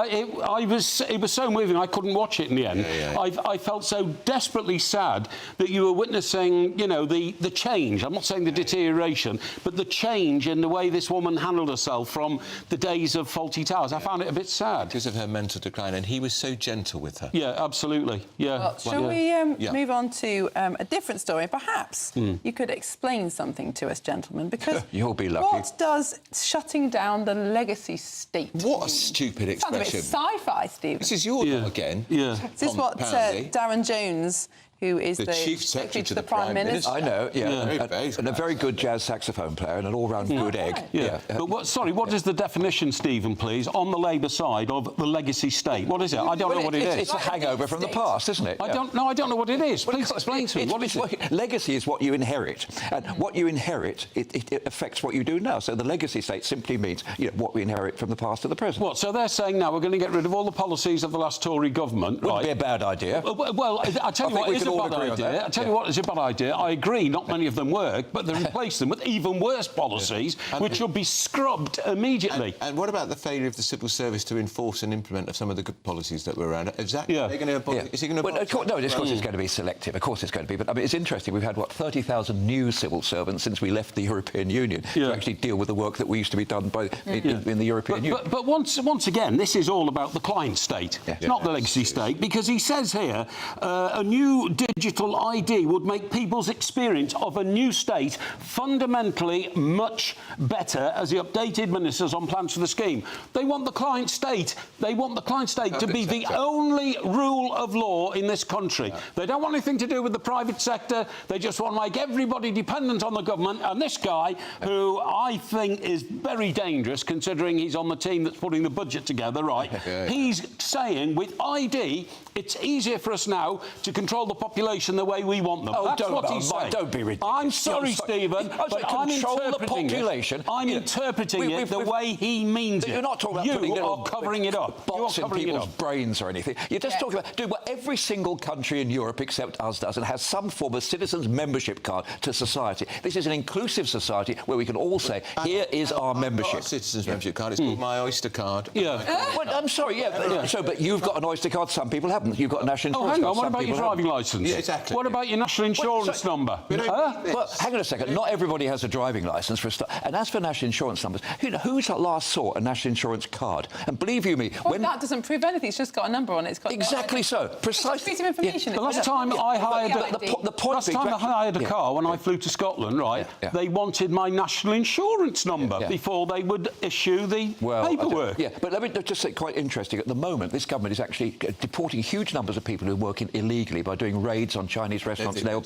it was so moving I couldn't watch it in the end. I felt so desperately sad that you were witnessing, the change. I'm not saying the deterioration, but the change in the way this woman handled herself from the days of Fawlty Towers. I found it a bit sad because of her mental decline, and he was so gentle with her. Yeah, absolutely. Yeah. Well, shall we move on to a different story? Perhaps you could explain something to us, gentlemen, because you'll be lucky. What does shutting down the legacy state? What a stupid expression! Sounds a bit sci-fi, Steve. This is your law again. This is what Darren Jones, who is the Chief Secretary to the Prime Minister. I know, and a very good jazz saxophone player and an all-round good egg. But what is the definition, Stephen, please, on the Labour side of the legacy state? What is it? I don't know what it is. It's a hangover from the past, isn't it? I don't know what it is. Please explain to me. What is it? Legacy is what you inherit, and what you inherit, it affects what you do now. So the legacy state simply means what we inherit from the past to the present. What? So they're saying now we're going to get rid of all the policies of the last Tory government, Wouldn't be a bad idea. Well, I tell you what, it's a bad idea. I tell you what, it's a bad idea. I agree, not many of them work, but they replace them with even worse policies, which should be scrubbed immediately. And what about the failure of the civil service to enforce and implement of some of the good policies that were around? Is he going to? No, of course it's going to be selective. Of course it's going to be. But I mean, it's interesting. We've had 30,000 new civil servants since we left the European Union to actually deal with the work that we used to be done in the European Union. But once again, this is all about the client state, not the legacy state, because he says here a new digital ID would make people's experience of a new state fundamentally much better, as the updated ministers on plans for the scheme. They want the client state. They want the client state to be the only rule of law in this country. They don't want anything to do with the private sector. They just want to make everybody dependent on the government. And this guy, who I think is very dangerous, considering he's on the team that's putting the budget together, right? He's saying with ID, it's easier for us now to control the population the way we want them. That's what he's saying. Don't be ridiculous. I'm sorry, Stephen, but I'm interpreting it the way he means it. You're not talking about putting little covering it up. bots in people's brains or anything. You're just talking about doing what every single country in Europe except us does, and has some form of citizens' membership card to society. This is an inclusive society where we can all say, here is our membership. I've got a citizens' membership card. It's called my Oyster card. Well, I'm sorry, but you've got an Oyster card, some people haven't. You've got a national insurance hang card. on, what about your driving licence? Yeah, exactly. What about your national insurance number? Well, hang on a second. Not everybody has a driving licence for a start. And as for national insurance numbers, who's last saw a national insurance card? And believe you me, when that doesn't prove anything, it's just got a number on it. It's got exactly so. Precisely. Piece of information. The last time I hired a car when I flew to Scotland, right? They wanted my national insurance number before they would issue the paperwork. But let me just say, quite interesting. At the moment, this government is actually deporting huge numbers of people who are working illegally by doing raids on Chinese restaurants. Well,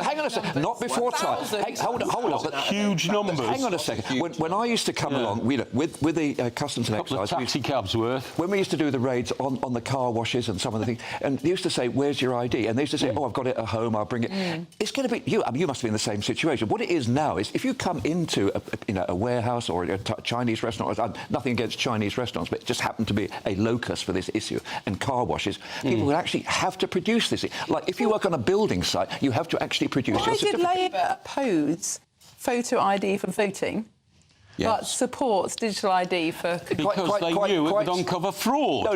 hang on a second. Not before time. Hold on. Huge numbers. Hang on a second. When I used to come along with the Customs and Excise, taxi cabs worth. When we used to do the raids on the car washes and some of the things, and they used to say, "Where's your ID?" And they used to say, "Oh, I've got it at home. I'll bring it." It's going to be you. I mean, you must be in the same situation. What it is now is, if you come into a warehouse or a Chinese restaurant, nothing against Chinese restaurants, but it just happened to be a locus for this issue, and car washes, people will actually have to produce this. Like, if you work on a building site, you have to actually produce your certificate. Why did Labour oppose photo ID for voting, but supports digital ID for... Because they knew it would uncover fraud.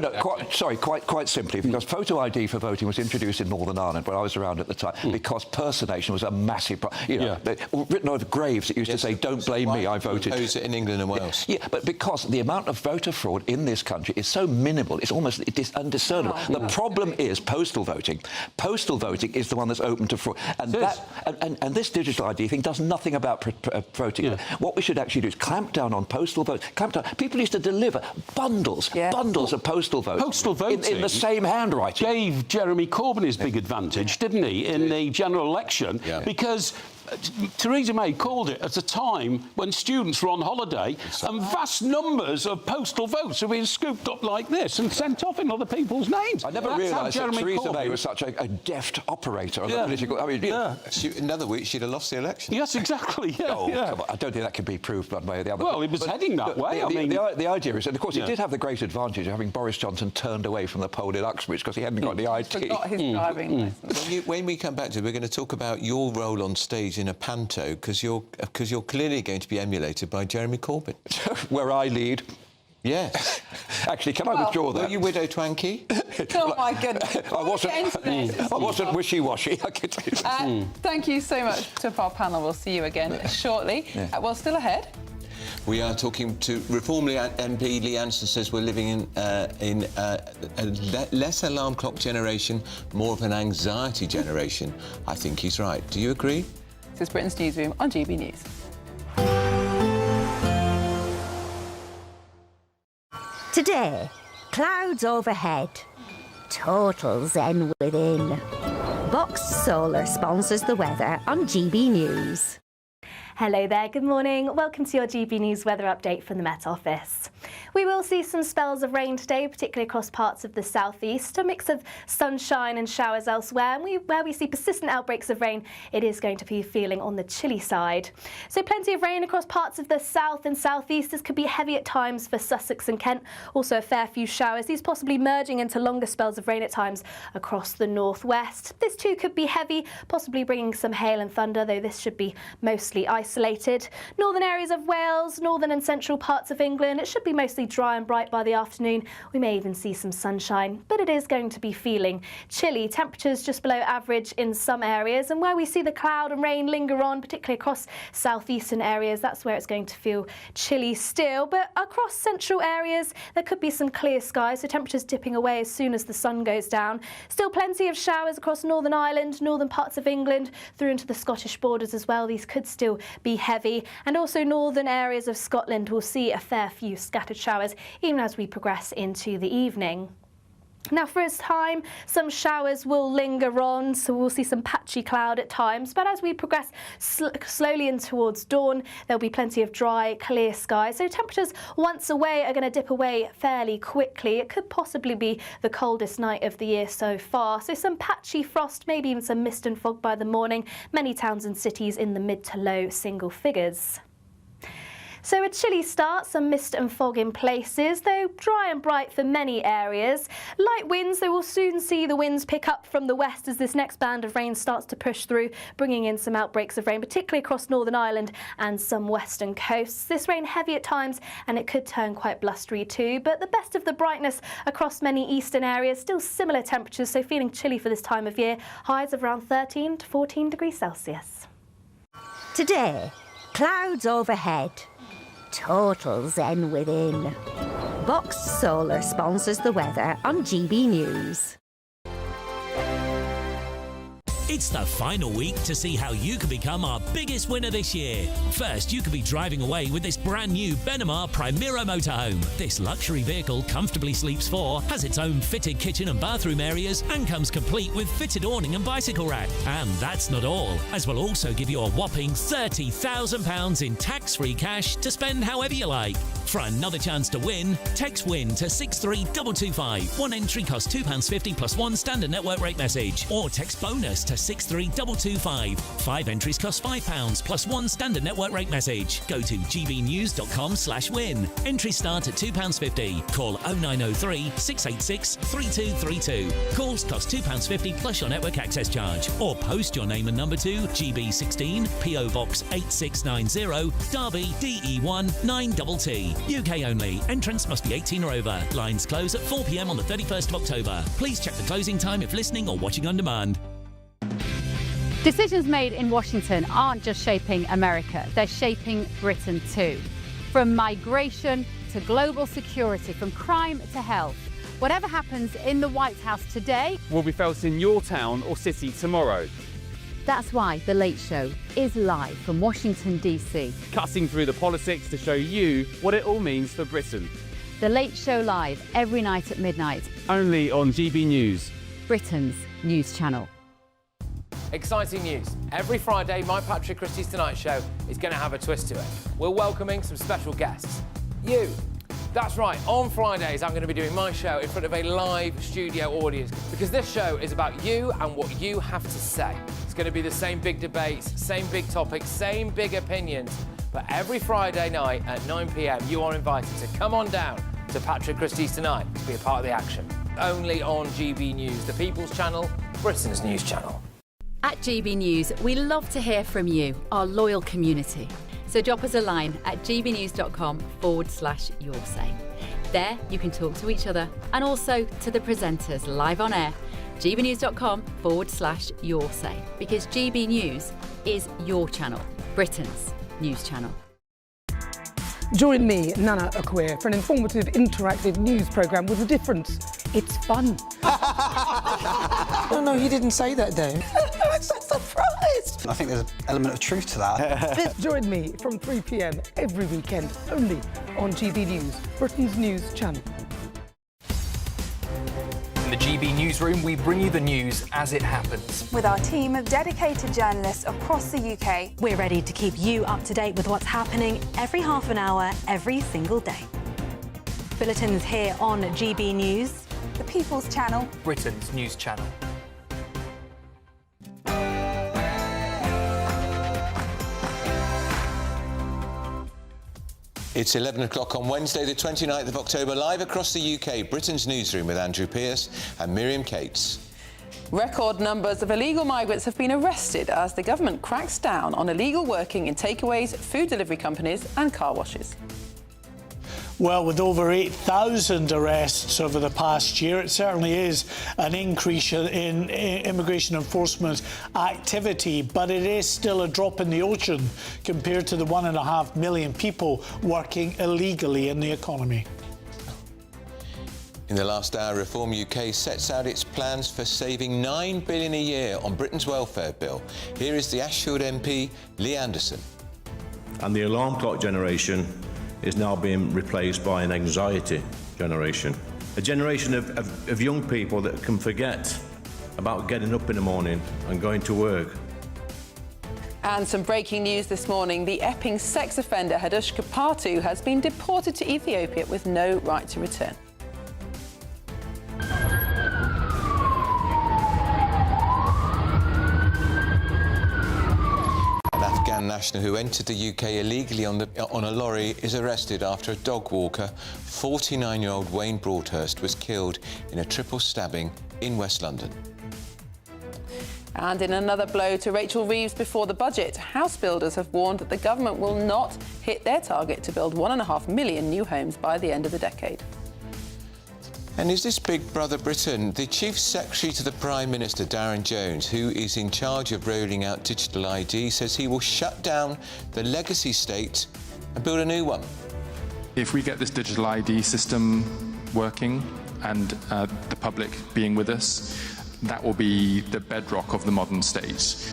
Quite simply, because photo ID for voting was introduced in Northern Ireland when I was around at the time, because personation was a massive problem. Written over graves, it used to say, "Don't blame me, I voted." Oppose it in England and Wales. But because the amount of voter fraud in this country is so minimal, it's almost undiscernible. The problem is postal voting. Postal voting is the one that's open to fraud. And this digital ID thing does nothing about voting. What we should actually do is clamp down on postal votes. People used to deliver bundles of postal votes. Postal voting in the same handwriting. Gave Jeremy Corbyn his big advantage, didn't he, in the general election? Because Theresa May called it at a time when students were on holiday, and vast numbers of postal votes are being scooped up like this and sent off in other people's names. I never realised that Theresa May was such a deft operator of the political... I mean, another week, she'd have lost the election. Yes, exactly. Come on. I don't think that can be proved one way or the other. Well, it was heading that way. The idea is, and of course, he did have the great advantage of having Boris Johnson turned away from the poll in Uxbridge because he hadn't got the ID. Forgot his driving licence. When we come back to it, we're going to talk about your role on stage in a panto, because you're clearly going to be emulated by Jeremy Corbyn. Where I lead. Yes. Actually, can I withdraw that? Were you Widow Twanky? Oh, my goodness. I wasn't wishy-washy. Thank you so much to our panel. We'll see you again shortly. Well, still ahead. We are talking to Reform MP Lee Anderson. Says we're living in a less alarm clock generation, more of an anxiety generation. I think he's right. Do you agree? This is Britain's Newsroom on GB News. Today, clouds overhead, total zen within. Box Solar sponsors the weather on GB News. Hello there, good morning. Welcome to your GB News weather update from the Met Office. We will see some spells of rain today, particularly across parts of the southeast, a mix of sunshine and showers elsewhere, and where we see persistent outbreaks of rain, it is going to be feeling on the chilly side. So plenty of rain across parts of the south and southeast. This could be heavy at times for Sussex and Kent. Also a fair few showers, these possibly merging into longer spells of rain at times across the northwest. This too could be heavy, possibly bringing some hail and thunder, though this should be mostly isolated. isolated. Northern areas of Wales, northern and central parts of England, it should be mostly dry and bright by the afternoon. We may even see some sunshine, but it is going to be feeling chilly. Temperatures just below average in some areas, and where we see the cloud and rain linger on, particularly across southeastern areas, that's where it's going to feel chilly still. But across central areas, there could be some clear skies, so temperatures dipping away as soon as the sun goes down. Still plenty of showers across Northern Ireland, northern parts of England, through into the Scottish borders as well. These could still be heavy, and also northern areas of Scotland will see a fair few scattered showers even as we progress into the evening. Now for its time, some showers will linger on, so we'll see some patchy cloud at times, but as we progress slowly in towards dawn, there'll be plenty of dry, clear skies. So temperatures once away are going to dip away fairly quickly. It could possibly be the coldest night of the year so far. So some patchy frost, maybe even some mist and fog by the morning. Many towns and cities in the mid to low single figures. So a chilly start, some mist and fog in places, though dry and bright for many areas. Light winds, though we'll soon see the winds pick up from the west as this next band of rain starts to push through, bringing in some outbreaks of rain, particularly across Northern Ireland and some western coasts. This rain heavy at times, and it could turn quite blustery too, but the best of the brightness across many eastern areas, still similar temperatures, so feeling chilly for this time of year, highs of around 13 to 14 degrees Celsius. Today, clouds overhead. Total zen within. Box Solar sponsors the weather on GB News. It's the final week to see how you can become our biggest winner this year. First, you could be driving away with this brand new Benamar Primera motorhome. This luxury vehicle comfortably sleeps four, has its own fitted kitchen and bathroom areas, and comes complete with fitted awning and bicycle rack. And that's not all, as we'll also give you a whopping £30,000 in tax-free cash to spend however you like. For another chance to win, text WIN to 63225. One entry costs £2.50 plus one standard network rate message, or text BONUS to 63225. 5 entries cost £5 plus one standard network rate message. Go to gbnews.com/win. Entries start at £2.50. Call 0903 686 3232. Calls cost £2.50 plus your network access charge. Or post your name and number to GB16 PO Box 8690 Derby DE1 9TT. UK only. Entrance must be 18 or over. Lines close at 4 p.m. on the 31st of October. Please check the closing time if listening or watching on demand. Decisions made in Washington aren't just shaping America, they're shaping Britain too. From migration to global security, from crime to health. Whatever happens in the White House today will be felt in your town or city tomorrow. That's why The Late Show is live from Washington, D.C. Cutting through the politics to show you what it all means for Britain. The Late Show live every night at midnight. Only on GB News, Britain's news channel. Exciting news. Every Friday, my Patrick Christie's Tonight Show is going to have a twist to it. We're welcoming some special guests. You. That's right, on Fridays I'm going to be doing my show in front of a live studio audience, because this show is about you and what you have to say. It's going to be the same big debates, same big topics, same big opinions, but every Friday night at 9 p.m. you are invited to come on down to Patrick Christie's Tonight to be a part of the action. Only on GB News, the People's Channel, Britain's news channel. At GB News, we love to hear from you, our loyal community. So drop us a line at gbnews.com/your say. There you can talk to each other and also to the presenters live on air. gbnews.com/your say, because GB News is your channel, Britain's news channel. Join me, Nana Akweer, for an informative, interactive news programme with a difference. It's fun. No, he didn't say that, though. I'm so surprised. I think there's an element of truth to that. Join me from 3 p.m. every weekend, only on GB News, Britain's news channel. In the GB Newsroom, we bring you the news as it happens. With our team of dedicated journalists across the UK, we're ready to keep you up to date with what's happening every half an hour, every single day. Bulletins here on GB News, the People's Channel, Britain's news channel. It's 11 o'clock on Wednesday, the 29th of October, live across the UK, Britain's Newsroom with Andrew Pearce and Miriam Cates. Record numbers of illegal migrants have been arrested as the government cracks down on illegal working in takeaways, food delivery companies and car washes. Well, with over 8,000 arrests over the past year, it certainly is an increase in immigration enforcement activity, but it is still a drop in the ocean compared to the 1.5 million people working illegally in the economy. In the last hour, Reform UK sets out its plans for saving £9 billion a year on Britain's welfare bill. Here is the Ashfield MP, Lee Anderson. And the alarm clock generation is now being replaced by an anxiety generation. A generation of young people that can forget about getting up in the morning and going to work. And some breaking news this morning. The Epping sex offender Hadush Kapatu has been deported to Ethiopia with no right to return. National who entered the UK illegally on a lorry is arrested after a dog walker, 49-year-old Wayne Broadhurst, was killed in a triple stabbing in West London. And in another blow to Rachel Reeves before the budget, house builders have warned that the government will not hit their target to build 1.5 million new homes by the end of the decade. And is this Big Brother Britain? The Chief Secretary to the Prime Minister, Darren Jones, who is in charge of rolling out digital ID, says he will shut down the legacy state and build a new one. If we get this digital ID system working and the public being with us, that will be the bedrock of the modern state.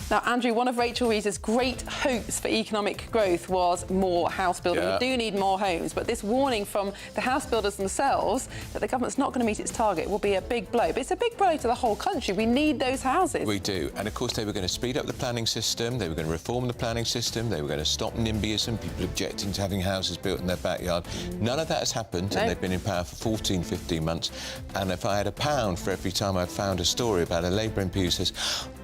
Now, Andrew, one of Rachel Reeves' great hopes for economic growth was more house building. Yeah. We do need more homes, but this warning from the house builders themselves that the government's not going to meet its target will be a big blow. But it's a big blow to the whole country. We need those houses. We do. And, of course, they were going to speed up the planning system. They were going to reform the planning system. They were going to stop NIMBYism, people objecting to having houses built in their backyard. None of that has happened, and they've been in power for 14, 15 months. And if I had £1 for every time I found a story about a Labour MP who says,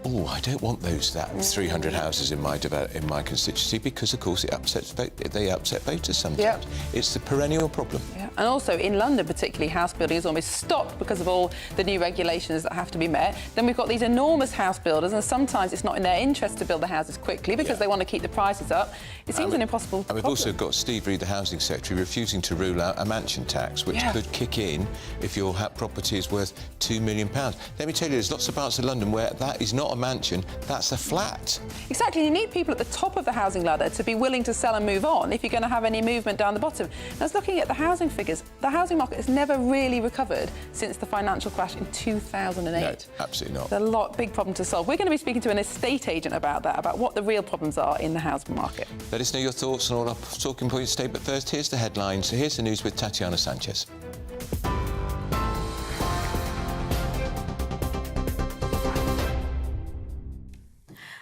oh, I don't want that 300 houses in my constituency, because, of course, they upset voters sometimes. Yep. It's the perennial problem. Yeah. And also, in London particularly, house building is almost stopped because of all the new regulations that have to be met. Then we've got these enormous house builders, and sometimes it's not in their interest to build the houses quickly because they want to keep the prices up. It seems an impossible And we've also got Steve Reed, the Housing Secretary, refusing to rule out a mansion tax, which could kick in if your property is worth £2 million. Let me tell you, there's lots of parts of London where that is not a mansion, that's a flat. Exactly. You need people at the top of the housing ladder to be willing to sell and move on if you're going to have any movement down the bottom. And I was looking at the housing figures. The housing market has never really recovered since the financial crash in 2008. No, absolutely not. There's a big problem to solve. We're going to be speaking to an estate agent about that, about what the real problems are in the housing market. Let us know your thoughts on all our talking points today. But first, here's the headlines. Here's the news with Tatiana Sanchez.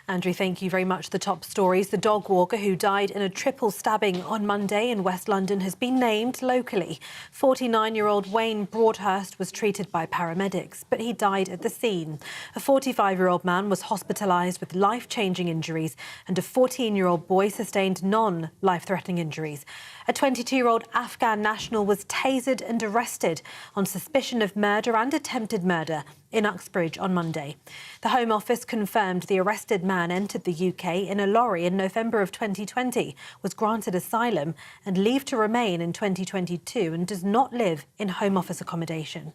Andrew, thank you very much. The top stories. The dog walker who died in a triple stabbing on Monday in West London has been named locally. 49-year-old Wayne Broadhurst was treated by paramedics, but he died at the scene. A 45-year-old man was hospitalised with life-changing injuries, and a 14-year-old boy sustained non-life-threatening injuries. A 22-year-old Afghan national was tasered and arrested on suspicion of murder and attempted murder in Uxbridge on Monday. The Home Office confirmed the arrested man entered the UK in a lorry in November of 2020, was granted asylum and leave to remain in 2022 and does not live in Home Office accommodation.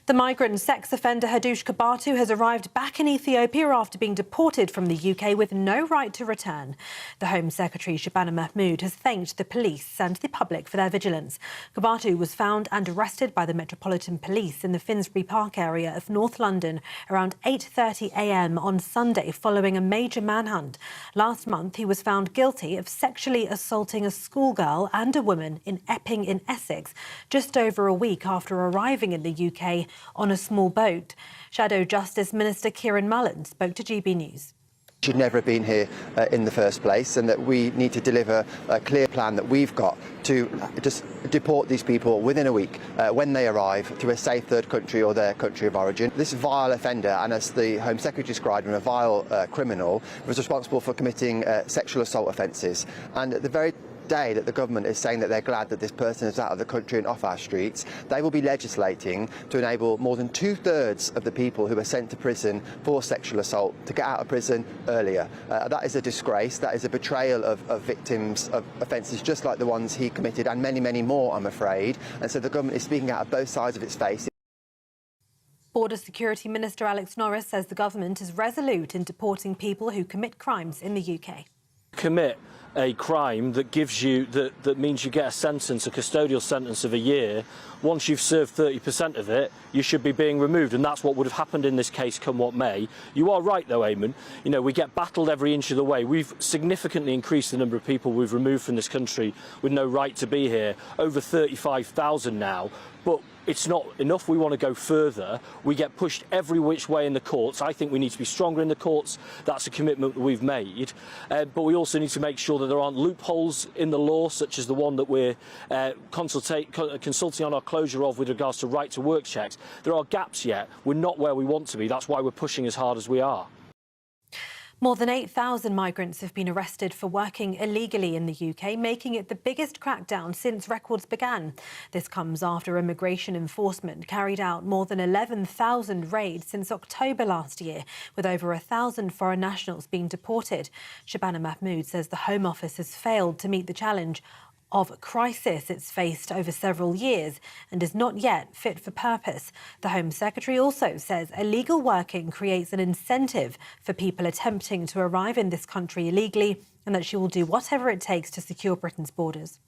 The migrant sex offender Hadush Kapatu has arrived back in Ethiopia after being deported from the UK with no right to return. The Home Secretary, Shabana Mahmood, has thanked the police and the public for their vigilance. Kapatu was found and arrested by the Metropolitan Police in the Finsbury Park area of North London around 8:30 a.m. on Sunday following a major manhunt. Last month, he was found guilty of sexually assaulting a schoolgirl and a woman in Epping in Essex, just over a week after arriving in the UK on a small boat. Shadow Justice Minister Kieran Mullen spoke to GB News. Should never have been here in the first place, and that we need to deliver a clear plan that we've got to just deport these people within a week when they arrive to a safe third country or their country of origin. This vile offender, and as the Home Secretary described him, a vile criminal, was responsible for committing sexual assault offences. And at the very day that the government is saying that they're glad that this person is out of the country and off our streets, they will be legislating to enable more than 2/3 of the people who are sent to prison for sexual assault to get out of prison earlier. That is a disgrace. That is a betrayal of victims of offences just like the ones he committed, and many, many more, I'm afraid. And so the government is speaking out of both sides of its face. Border Security Minister Alex Norris says the government is resolute in deporting people who commit crimes in the UK. Commit a crime that gives you that means you get a sentence, a custodial sentence of a year. Once you've served 30% of it, you should be being removed, and that's what would have happened in this case, come what may. You are right, though, Eamon. You know, we get battled every inch of the way. We've significantly increased the number of people we've removed from this country with no right to be here, over 35,000 now. But it's not enough. We want to go further. We get pushed every which way in the courts. I think we need to be stronger in the courts. That's a commitment that we've made. But we also need to make sure that there aren't loopholes in the law, such as the one that we're consulting on our closure of with regards to right to work checks. There are gaps yet. We're not where we want to be. That's why we're pushing as hard as we are. More than 8,000 migrants have been arrested for working illegally in the UK, making it the biggest crackdown since records began. This comes after immigration enforcement carried out more than 11,000 raids since October last year, with over 1,000 foreign nationals being deported. Shabana Mahmood says the Home Office has failed to meet the challenge of crisis it's faced over several years and is not yet fit for purpose. The Home Secretary also says illegal working creates an incentive for people attempting to arrive in this country illegally, and that she will do whatever it takes to secure Britain's borders.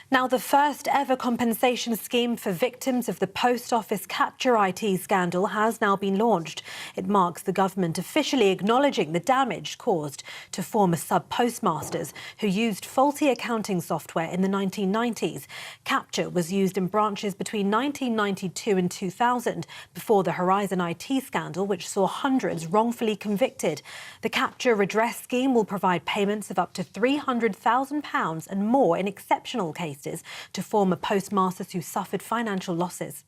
Now, the first ever compensation scheme for victims of the Post Office capture IT scandal has now been launched. It marks the government officially acknowledging the damage caused to former sub-postmasters who used faulty accounting software in the 1990s. Capture was used in branches between 1992 and 2000, before the Horizon IT scandal, which saw hundreds wrongfully convicted. The capture redress scheme will provide payments of up to £300,000 and more in exceptional cases to former postmasters who suffered financial losses.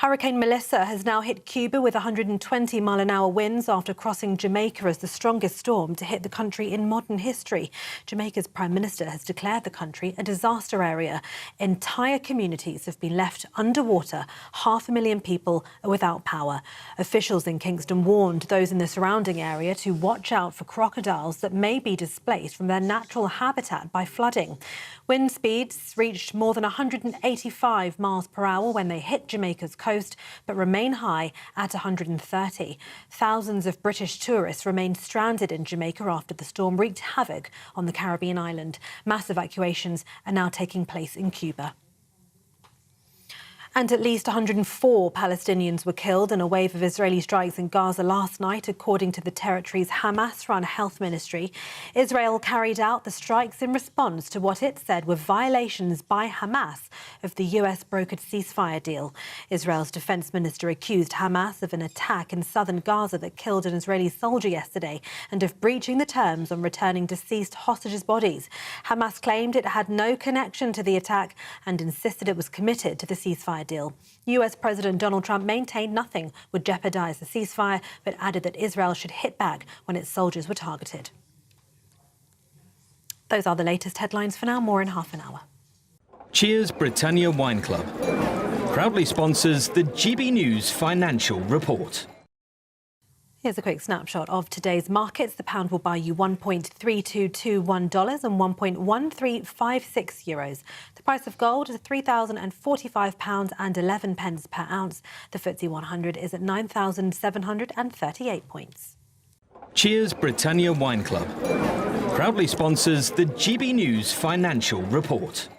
Hurricane Melissa has now hit Cuba with 120-mile-an-hour winds after crossing Jamaica as the strongest storm to hit the country in modern history. Jamaica's Prime Minister has declared the country a disaster area. Entire communities have been left underwater. 500,000 people are without power. Officials in Kingston warned those in the surrounding area to watch out for crocodiles that may be displaced from their natural habitat by flooding. Wind speeds reached more than 185 miles per hour when they hit Jamaica's coast, but remain high at 130. Thousands of British tourists remained stranded in Jamaica after the storm wreaked havoc on the Caribbean island. Mass evacuations are now taking place in Cuba. And at least 104 Palestinians were killed in a wave of Israeli strikes in Gaza last night, according to the territory's Hamas-run health ministry. Israel carried out the strikes in response to what it said were violations by Hamas of the US brokered ceasefire deal. Israel's defense minister accused Hamas of an attack in southern Gaza that killed an Israeli soldier yesterday and of breaching the terms on returning deceased hostages' bodies. Hamas claimed it had no connection to the attack and insisted it was committed to the ceasefire deal. US President Donald Trump maintained nothing would jeopardize the ceasefire, but added that Israel should hit back when its soldiers were targeted. Those are the latest headlines for now. More in half an hour. Cheers Britannia Wine Club proudly sponsors the GB News Financial Report. Here's a quick snapshot of today's markets. The pound will buy you $1.3221 and €1.1356. The price of gold is £3,045 and 11 pence per ounce. The FTSE 100 is at 9,738 points. Cheers Britannia Wine Club proudly sponsors the GB News Financial Report.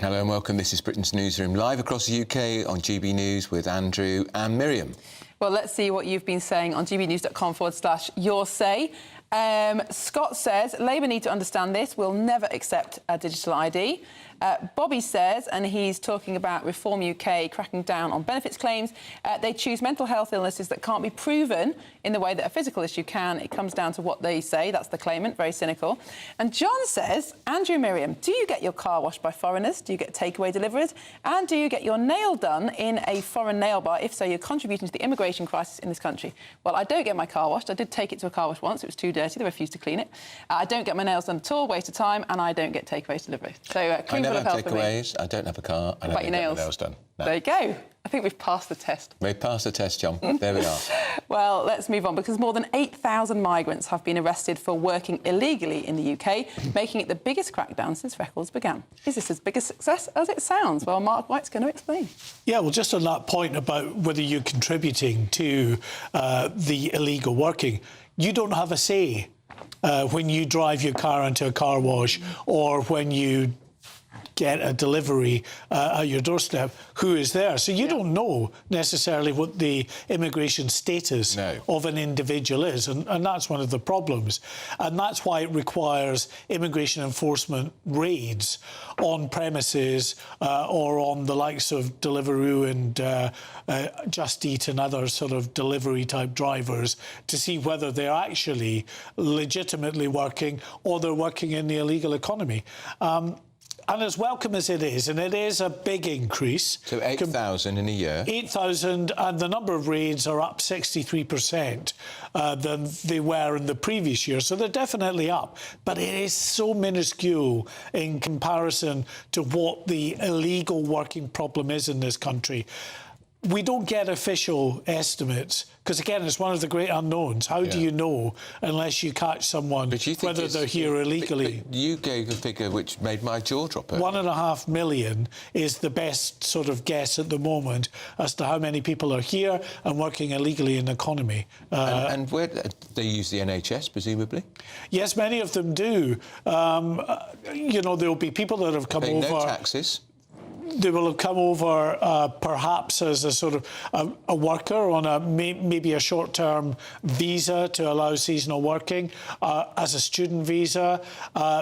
Hello and welcome. This is Britain's Newsroom, live across the UK on GB News with Andrew and Miriam. Well, let's see what you've been saying on gbnews.com/your say. Scott says, Labour need to understand this. We'll never accept a digital ID. Bobby says, and he's talking about Reform UK cracking down on benefits claims, they choose mental health illnesses that can't be proven in the way that a physical issue can. It comes down to what they say. That's the claimant, very cynical. And John says, Andrew Miriam, do you get your car washed by foreigners? Do you get takeaway deliveries? And do you get your nail done in a foreign nail bar? If so, you're contributing to the immigration crisis in this country. Well, I don't get my car washed. I did take it to a car wash once. It was too dirty. They refused to clean it. I don't get my nails done at all, waste of time, and I don't get takeaway delivery. So, clean full of health for me. Takeaways. I don't have a car. I don't get my nails done. No. There you go. I think we've passed the test. We've passed the test, John. There we are. Well, let's move on, because more than 8,000 migrants have been arrested for working illegally in the UK, making it the biggest crackdown since records began. Is this as big a success as it sounds? Well, Mark White's going to explain. Yeah, well, just on that point about whether you're contributing to the illegal working, you don't have a say when you drive your car into a car wash or when you get a delivery at your doorstep, who is there. So you don't know necessarily what the immigration status of an individual is, and that's one of the problems. And that's why it requires immigration enforcement raids on premises or on the likes of Deliveroo and Just Eat and other sort of delivery-type drivers to see whether they're actually legitimately working or they're working in the illegal economy. And as welcome as it is, and it is a big increase. So 8,000 in a year. 8,000, and the number of raids are up 63% than they were in the previous year. So they're definitely up. But it is so minuscule in comparison to what the illegal working problem is in this country. We don't get official estimates because, again, it's one of the great unknowns. How do you know unless you catch someone, whether they're here illegally? But you gave a figure which made my jaw drop. 1.5 million is the best sort of guess at the moment as to how many people are here and working illegally in the economy. And where they use the NHS, presumably? Yes, many of them do. You know, there'll be people that have come over... No taxes. They will have come over perhaps as a sort of a worker on maybe a short-term visa to allow seasonal working, as a student visa.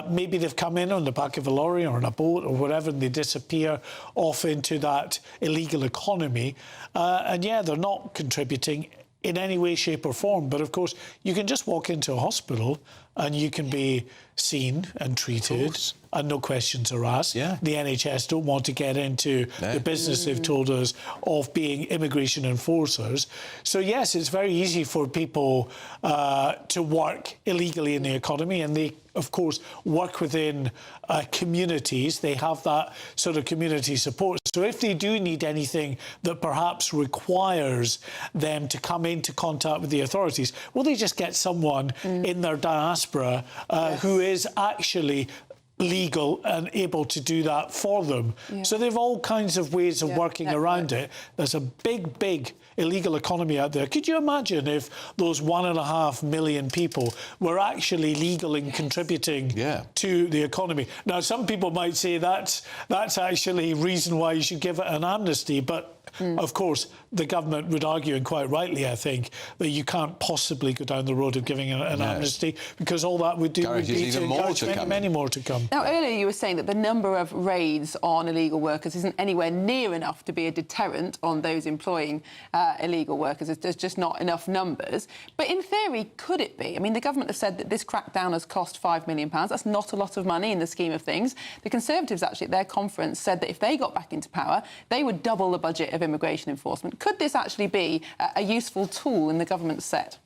Maybe they've come in on the back of a lorry or on a boat or whatever, and they disappear off into that illegal economy. And yeah, they're not contributing in any way, shape or form. But of course, you can just walk into a hospital and you can be seen and treated and no questions are asked. Yeah. The NHS don't want to get into the business, they've told us, of being immigration enforcers. So yes, it's very easy for people to work illegally in the economy, and they, of course, work within communities. They have that sort of community support. So if they do need anything that perhaps requires them to come into contact with the authorities, well, they just get someone in their diaspora who is actually legal and able to do that for them. So they've all kinds of ways of working around it. There's a big, big illegal economy out there. Could you imagine if those 1.5 million people were actually legal in contributing to the economy? Now, some people might say that's actually reason why you should give it an amnesty, but of course, the government would argue, and quite rightly, I think, that you can't possibly go down the road of giving an amnesty, because all that would do would be to encourage many more to come. Now, earlier you were saying that the number of raids on illegal workers isn't anywhere near enough to be a deterrent on those employing illegal workers. There's just not enough numbers. But in theory, could it be? I mean, the government have said that this crackdown has cost £5 million. That's not a lot of money in the scheme of things. The Conservatives, actually, at their conference, said that if they got back into power, they would double the budget of immigration enforcement. Could this actually be a useful tool in the government's set?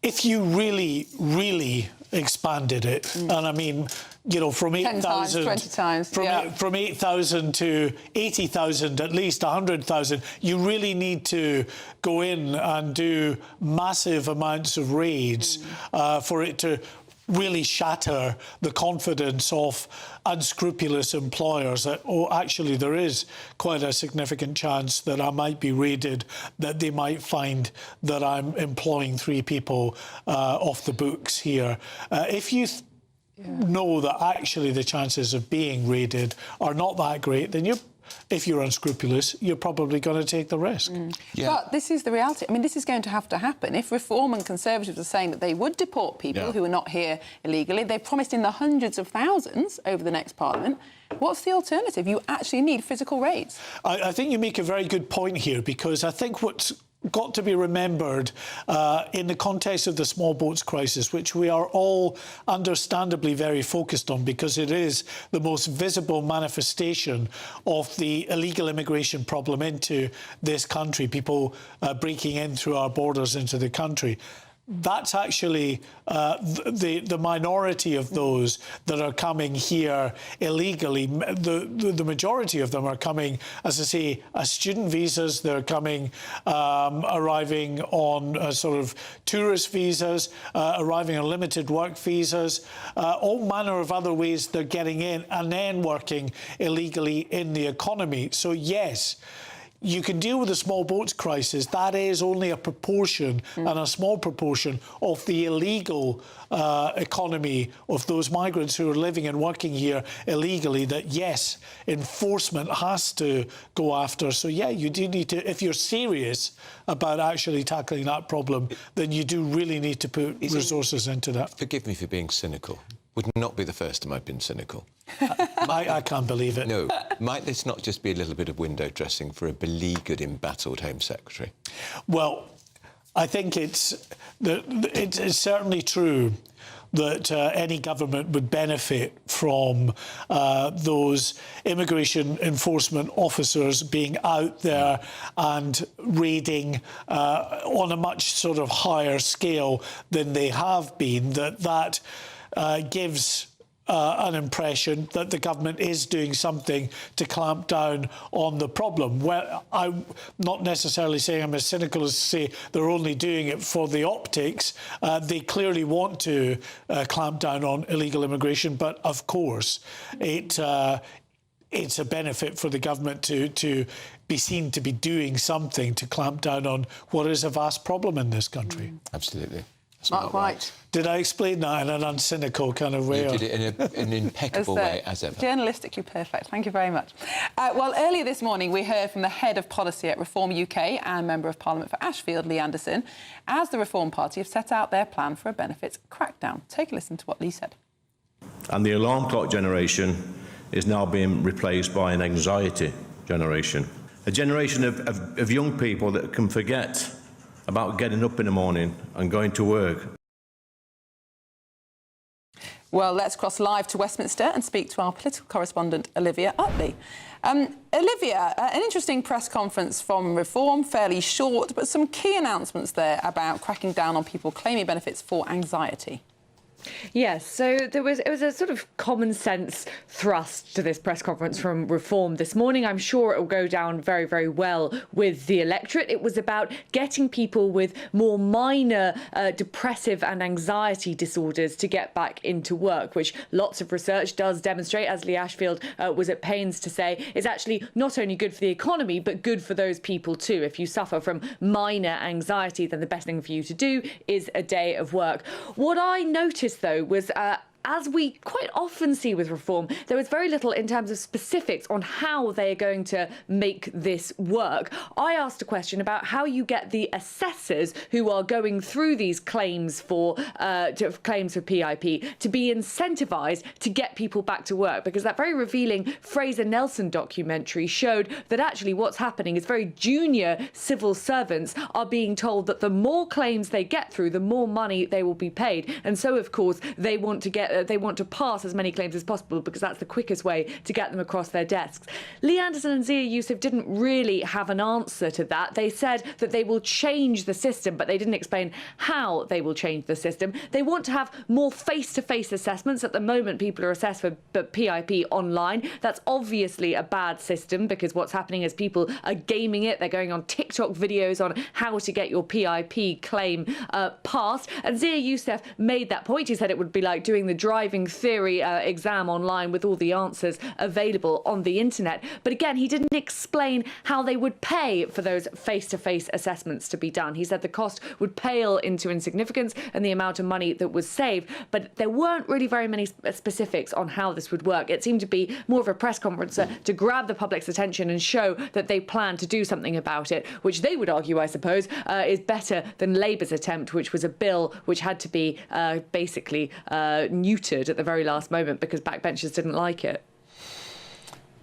If you really, really expanded it, and I mean, you know, from 8,000... 20 times, from 8,000 to 80,000, at least 100,000, you really need to go in and do massive amounts of raids for it to really shatter the confidence of unscrupulous employers that, oh, actually, there is quite a significant chance that I might be raided, that they might find that I'm employing 3 people off the books here. If you know that actually the chances of being raided are not that great, then you're if you're unscrupulous, you're probably going to take the risk. But this is the reality. I mean, this is going to have to happen. If Reform and Conservatives are saying that they would deport people who are not here illegally, they've promised in the hundreds of thousands over the next Parliament. What's the alternative? You actually need physical raids. I think you make a very good point here, because I think what's got to be remembered in the context of the small boats crisis, which we are all understandably very focused on because it is the most visible manifestation of the illegal immigration problem into this country, people breaking in through our borders into the country. That's actually the minority of those that are coming here illegally. The majority of them are coming, as I say, as student visas. They're coming, arriving on sort of tourist visas, arriving on limited work visas, all manner of other ways they're getting in and then working illegally in the economy. So yes, you can deal with the small boats crisis. That is only a proportion and a small proportion of the illegal economy of those migrants who are living and working here illegally that, yes, enforcement has to go after. So, yeah, you do need to, if you're serious about actually tackling that problem, then you do really need to put resources into that. Forgive me for being cynical. Would not be the first time I've been cynical. I can't believe it. No. Might this not just be a little bit of window dressing for a beleaguered, embattled Home Secretary? Well, I think it's certainly true that any government would benefit from those immigration enforcement officers being out there and raiding on a much sort of higher scale than they have been, that gives an impression that the government is doing something to clamp down on the problem. Well, I'm not necessarily saying I'm as cynical as to say they're only doing it for the optics. They clearly want to clamp down on illegal immigration, but of course it's a benefit for the government to be seen to be doing something to clamp down on what is a vast problem in this country. Absolutely. Mark White. Did I explain that in an uncynical kind of way? You did it in an impeccable way, as ever. Journalistically perfect. Thank you very much. Well, earlier this morning, we heard from the head of policy at Reform UK and Member of Parliament for Ashfield, Lee Anderson, as the Reform Party have set out their plan for a benefits crackdown. Take a listen to what Lee said. And the alarm clock generation is now being replaced by an anxiety generation. A generation of young people that can forget about getting up in the morning and going to work. Well, let's cross live to Westminster and speak to our political correspondent, Olivia Utley. Olivia, an interesting press conference from Reform, fairly short, but some key announcements there about cracking down on people claiming benefits for anxiety. Yes, so it was a sort of common sense thrust to this press conference from Reform this morning. I'm sure it will go down very, very well with the electorate. It was about getting people with more minor depressive and anxiety disorders to get back into work, which lots of research does demonstrate, as Lee Ashfield was at pains to say, is actually not only good for the economy, but good for those people too. If you suffer from minor anxiety, then the best thing for you to do is a day of work. What I noticed, though, was as we quite often see with Reform, there was very little in terms of specifics on how they are going to make this work. I asked a question about how you get the assessors who are going through these claims for PIP to be incentivised to get people back to work, because that very revealing Fraser Nelson documentary showed that actually what's happening is very junior civil servants are being told that the more claims they get through, the more money they will be paid. And so, of course, they want to pass as many claims as possible because that's the quickest way to get them across their desks. Lee Anderson and Zia Youssef didn't really have an answer to that. They said that they will change the system, but they didn't explain how they will change the system. They want to have more face-to-face assessments. At the moment, people are assessed for PIP online. That's obviously a bad system because what's happening is people are gaming it. They're going on TikTok videos on how to get your PIP claim passed. And Zia Youssef made that point. He said it would be like doing the driving theory exam online with all the answers available on the internet. But again, he didn't explain how they would pay for those face-to-face assessments to be done. He said the cost would pale into insignificance and the amount of money that was saved, but there weren't really very many specifics on how this would work. It seemed to be more of a press conference to grab the public's attention and show that they plan to do something about it, which they would argue, I suppose, is better than Labour's attempt, which was a bill which had to be basically neutered at the very last moment because backbenchers didn't like it.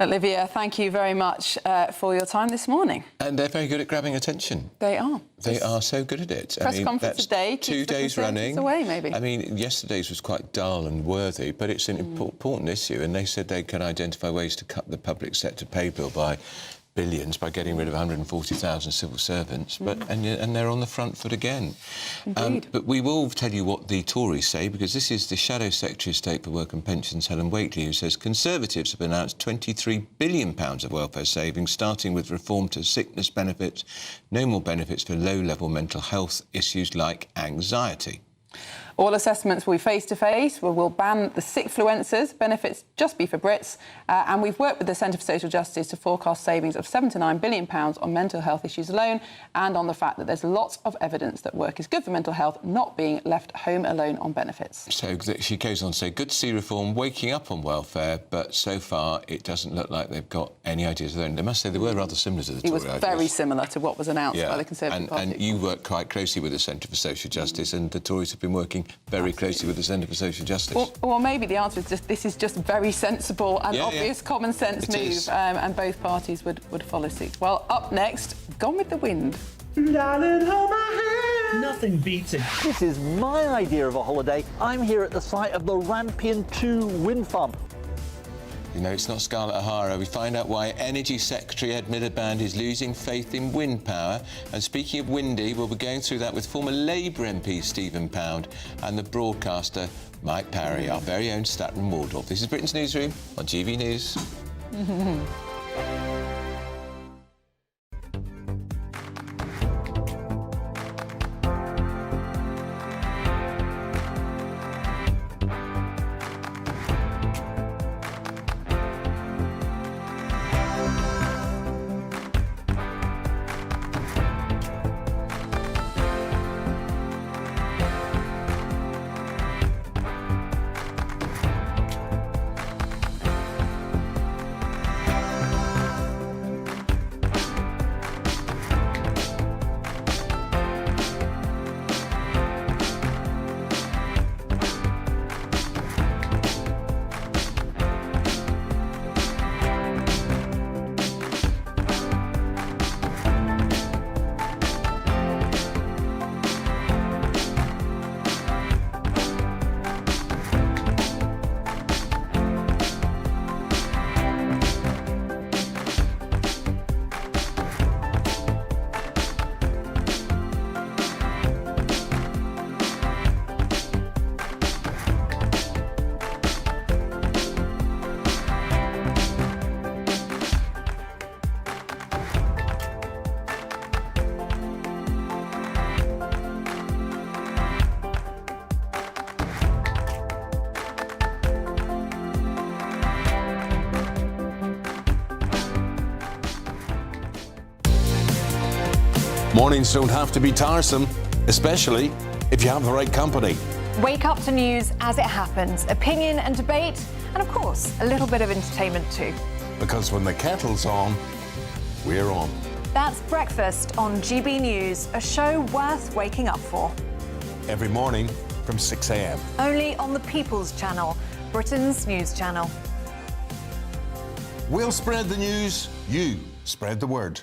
Olivia, thank you very much for your time this morning. And they're very good at grabbing attention. They are. They are so good at it. Press conference a day, 2 days running. Away, maybe. I mean, yesterday's was quite dull and worthy, but it's an important issue, and they said they can identify ways to cut the public sector pay bill by billions by getting rid of 140,000 civil servants, and they're on the front foot again. But we will tell you what the Tories say, because this is the Shadow Secretary of State for Work and Pensions, Helen Whately, who says Conservatives have announced £23 billion of welfare savings, starting with reform to sickness benefits, no more benefits for low-level mental health issues like anxiety. All assessments will be face-to-face. We'll ban the sickfluencers. Benefits just be for Brits. And we've worked with the Centre for Social Justice to forecast savings of £7 to £9 billion on mental health issues alone, and on the fact that there's lots of evidence that work is good for mental health, not being left home alone on benefits. So she goes on to say, good to see reform waking up on welfare, but so far it doesn't look like they've got any ideas of their own. They must say they were rather similar to the Tory ideas. It was very similar to what was announced by the Conservative Party. And you work quite closely with the Centre for Social Justice, and the Tories have been working very closely with the Centre for Social Justice. Well, maybe the answer is just this is just very sensible and obvious common sense move, and both parties would follow suit. Well, up next, Gone with the Wind. Nothing beats it. This is my idea of a holiday. I'm here at the site of the Rampion 2 wind farm. You know, it's not Scarlett O'Hara. We find out why Energy Secretary Ed Miliband is losing faith in wind power. And speaking of windy, we'll be going through that with former Labour MP Stephen Pound and the broadcaster Mike Parry, our very own Statton Waldorf. This is Britain's Newsroom on GB News. Mornings don't have to be tiresome, especially if you have the right company. Wake up to news as it happens, opinion and debate, and of course, a little bit of entertainment too. Because when the kettle's on, we're on. That's Breakfast on GB News, a show worth waking up for. Every morning from 6 a.m. Only on the People's Channel, Britain's news channel. We'll spread the news, you spread the word.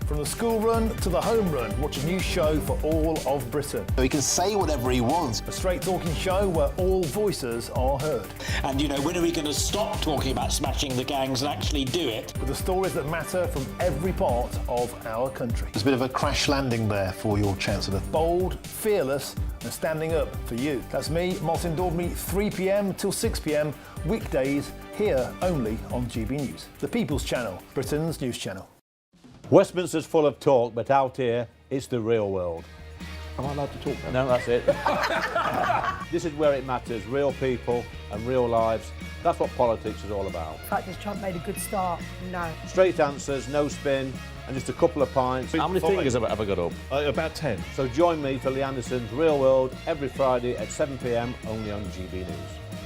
From the school run to the home run, watch a new show for all of Britain. He can say whatever he wants. A straight-talking show where all voices are heard. And, you know, when are we going to stop talking about smashing the gangs and actually do it? With the stories that matter from every part of our country. There's a bit of a crash landing there for your Chancellor. Bold, fearless and standing up for you. That's me, Martin Daubney, 3 p.m. till 6 p.m, weekdays, here only on GB News. The People's Channel, Britain's news channel. Westminster's full of talk, but out here, it's the real world. Am I allowed to talk now? No, that's it. This is where it matters, real people and real lives. That's what politics is all about. The fact that Trump made a good start, no. Straight answers, no spin, and just a couple of pints. How many fingers have I got up? About 10. So join me for Lee Anderson's Real World every Friday at 7 p.m. only on GB News.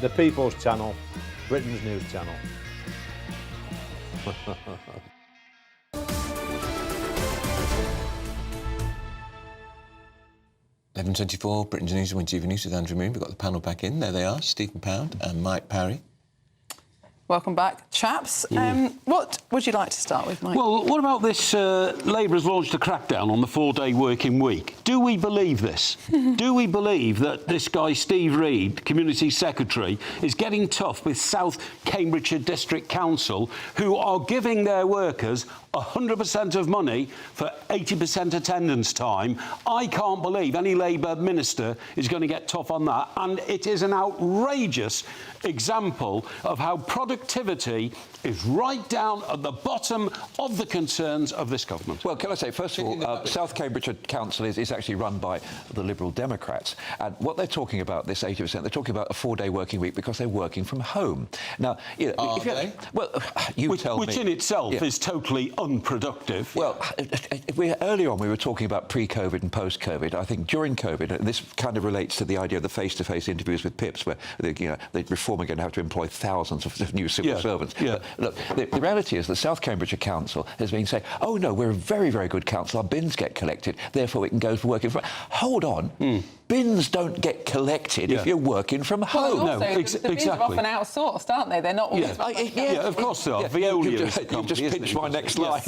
The People's Channel, Britain's news channel. 11:24, Britain's Newsroom and GB News with Andrew Moon. We've got the panel back in. There they are, Stephen Pound and Mike Parry. Welcome back, chaps. What would you like to start with, Mike? Well, what about this? Labour has launched a crackdown on the 4-day working week. Do we believe this? Do we believe that this guy, Steve Reed, Community Secretary, is getting tough with South Cambridgeshire District Council, who are giving their workers 100% of money for 80% attendance time? I can't believe any Labour minister is going to get tough on that. And it is an outrageous example of how productivity is right down at the bottom of the concerns of this government. Well, can I say, first of all, South Cambridgeshire Council is actually run by the Liberal Democrats. And what they're talking about, this 80%, they're talking about a 4-day working week because they're working from home. Now, you know, well, you tell me. Which in itself is totally unproductive. Well, earlier on we were talking about pre-COVID and post-COVID. I think during COVID, and this kind of relates to the idea of the face-to-face interviews with PIPs, where the Reform are going to have to employ thousands of new civil servants. Yeah. But look, the reality is the South Cambridgeshire Council has been saying, oh no, we're a very, very good council, our bins get collected, therefore we can go for working from... Hold on. Bins don't get collected if you're working from home. Well, also, the bins are often outsourced, aren't they? They're not always... Of course they are. Veolia You've just pinched my next line.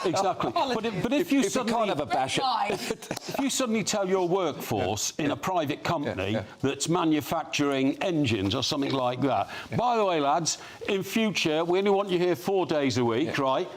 Exactly. But if you suddenly can't have a bash if you suddenly tell your workforce in a private company that's manufacturing engines or something like that, by the way, lads, in future we only want you here 4 days a week, right?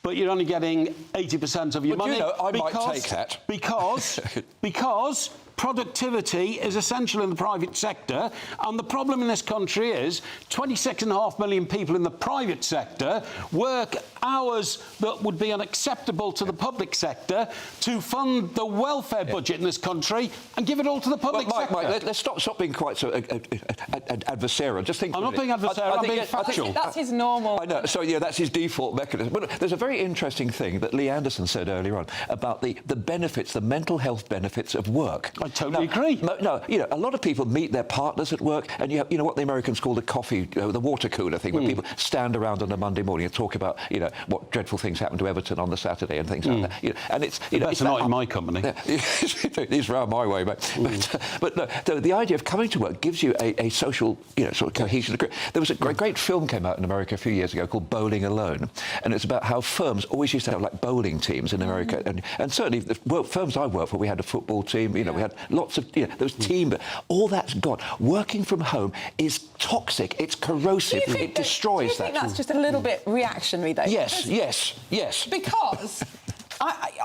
But you're only getting 80% of your money. You know, I might take that. Because productivity is essential in the private sector, and the problem in this country is 26.5 million people in the private sector work hours that would be unacceptable to the public sector to fund the welfare budget in this country and give it all to the public sector. Mike, let's stop being quite so adversarial. Just think. I'm not being adversarial, I'm being factual. That's his normal... I know, so yeah, that's his default mechanism. But there's a very interesting thing that Lee Anderson said earlier on about the benefits, the mental health benefits of work. I totally agree. No, you know, a lot of people meet their partners at work, and you know what the Americans call the water cooler thing, where people stand around on a Monday morning and talk about, you know, what dreadful things happened to Everton on the Saturday and things like that. You know, and it's, you know, that's not in my company. It's round my way, mate. But no, the idea of coming to work gives you a social, you know, sort of cohesion. There was a great film came out in America a few years ago called Bowling Alone, and it's about how firms always used to have like bowling teams in America, and certainly the firms I worked for, we had a football team. You know, we had lots of, you know, there was team, but all that's gone. Working from home is toxic. It's corrosive. It destroys that. Do you think that's just a little bit reactionary, though? Yes. Because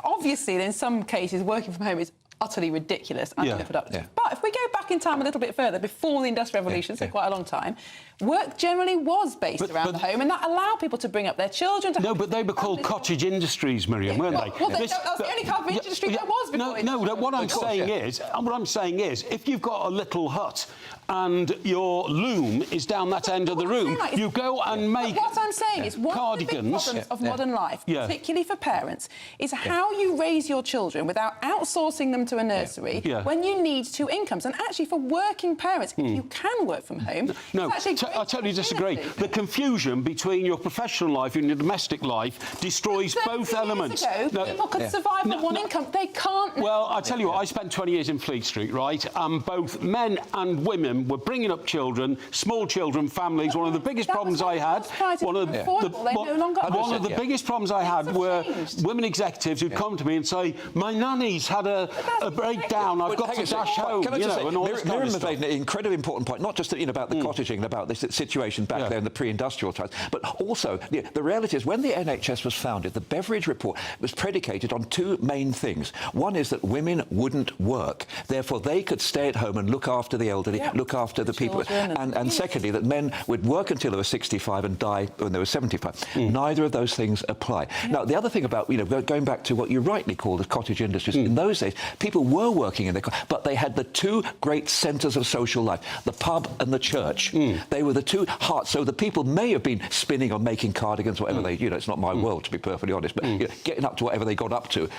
obviously, in some cases, working from home is utterly ridiculous and unproductive. Yeah. But if we go back in time a little bit further, before the Industrial Revolution, so quite a long time, work generally was based around the home, and that allowed people to bring up their children. But they were called cottage industries, Miriam, weren't they? Well, that was the only kind of industry there was before. What I'm saying is, if you've got a little hut and your loom is down that end of the room, you go and make what I'm saying is one cardigans. of the big problems of modern life, particularly for parents, is how you raise your children without outsourcing them to a nursery when you need two incomes. And actually, for working parents, if you can work from home, I totally disagree. The confusion between your professional life and your domestic life destroys both elements. People could survive on one income. They can't. Well, I tell you what, I spent 20 years in Fleet Street, right? And both men and women were bringing up children, small children, families. One of the biggest problems I had, one of the biggest problems I had were women executives who'd come to me and say, "My nanny's had a breakdown. I've got to dash home." Can I just say, and all this kind of Miriam stuff. made an incredibly important point, not just about the cottaging and about this. situation back there in the pre-industrial times. But also, the reality is, when the NHS was founded, the Beveridge report was predicated on two main things. One is that women wouldn't work, therefore they could stay at home and look after the elderly, look after the people. And secondly, that men would work until they were 65 and die when they were 75. Neither of those things apply. Now, the other thing about, going back to what you rightly call the cottage industries, in those days, people were working in their but they had the two great centres of social life, the pub and the church. They were the two hearts. So the people may have been spinning or making cardigans, whatever they, it's not my world, to be perfectly honest, but getting up to whatever they got up to.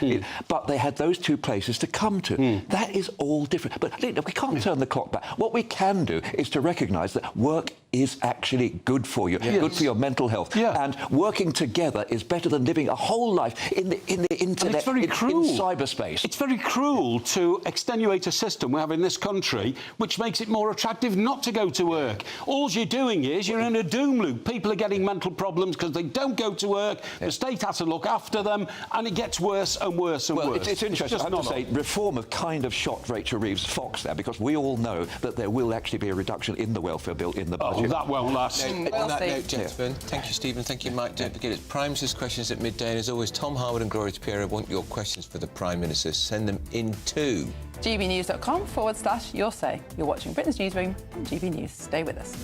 But they had those two places to come to. That is all different. But we can't turn the clock back. What we can do is to recognise that work is actually good for you, good for your mental health. And working together is better than living a whole life in the internet, and it's very cruel. in cyberspace. It's very cruel to extenuate a system we have in this country which makes it more attractive not to go to work. All you're doing is you're in a doom loop. People are getting mental problems because they don't go to work, the state has to look after them, and it gets worse and worse and worse. It's interesting. I have to say, reform have kind of shot Rachel Reeves' fox there, because we all know that there will actually be a reduction in the welfare bill in the budget. Oh, that won't last. On that note, gentlemen, thank you, Stephen, thank you, Mike. Don't forget, it's Prime Minister's Questions at midday, and as always, Tom Harwood and Gloria Tapiero want your questions for the Prime Minister. Send them in to gbnews.com/your say. You're watching Britain's Newsroom on GB News. Stay with us.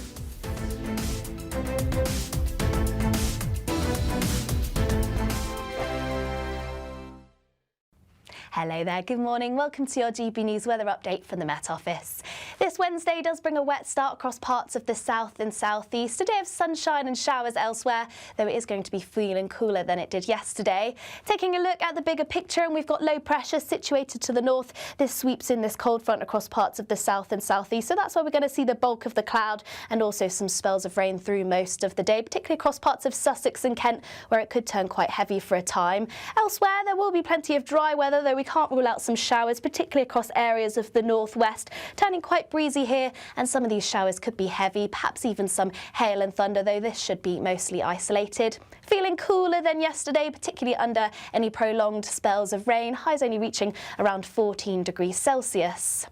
Hello there, good morning. Welcome to your GB News weather update from the Met Office. This Wednesday does bring a wet start across parts of the south and southeast. A day of sunshine and showers elsewhere, though it is going to be feeling cooler than it did yesterday. Taking a look at the bigger picture, and we've got low pressure situated to the north. This sweeps in this cold front across parts of the south and southeast, so that's why we're going to see the bulk of the cloud and also some spells of rain through most of the day, particularly across parts of Sussex and Kent, where it could turn quite heavy for a time. Elsewhere, there will be plenty of dry weather, though we can't rule out some showers, particularly across areas of the northwest, turning quite breezy here, and some of these showers could be heavy, perhaps even some hail and thunder, though this should be mostly isolated. Feeling cooler than yesterday, particularly under any prolonged spells of rain, highs only reaching around 14 degrees Celsius.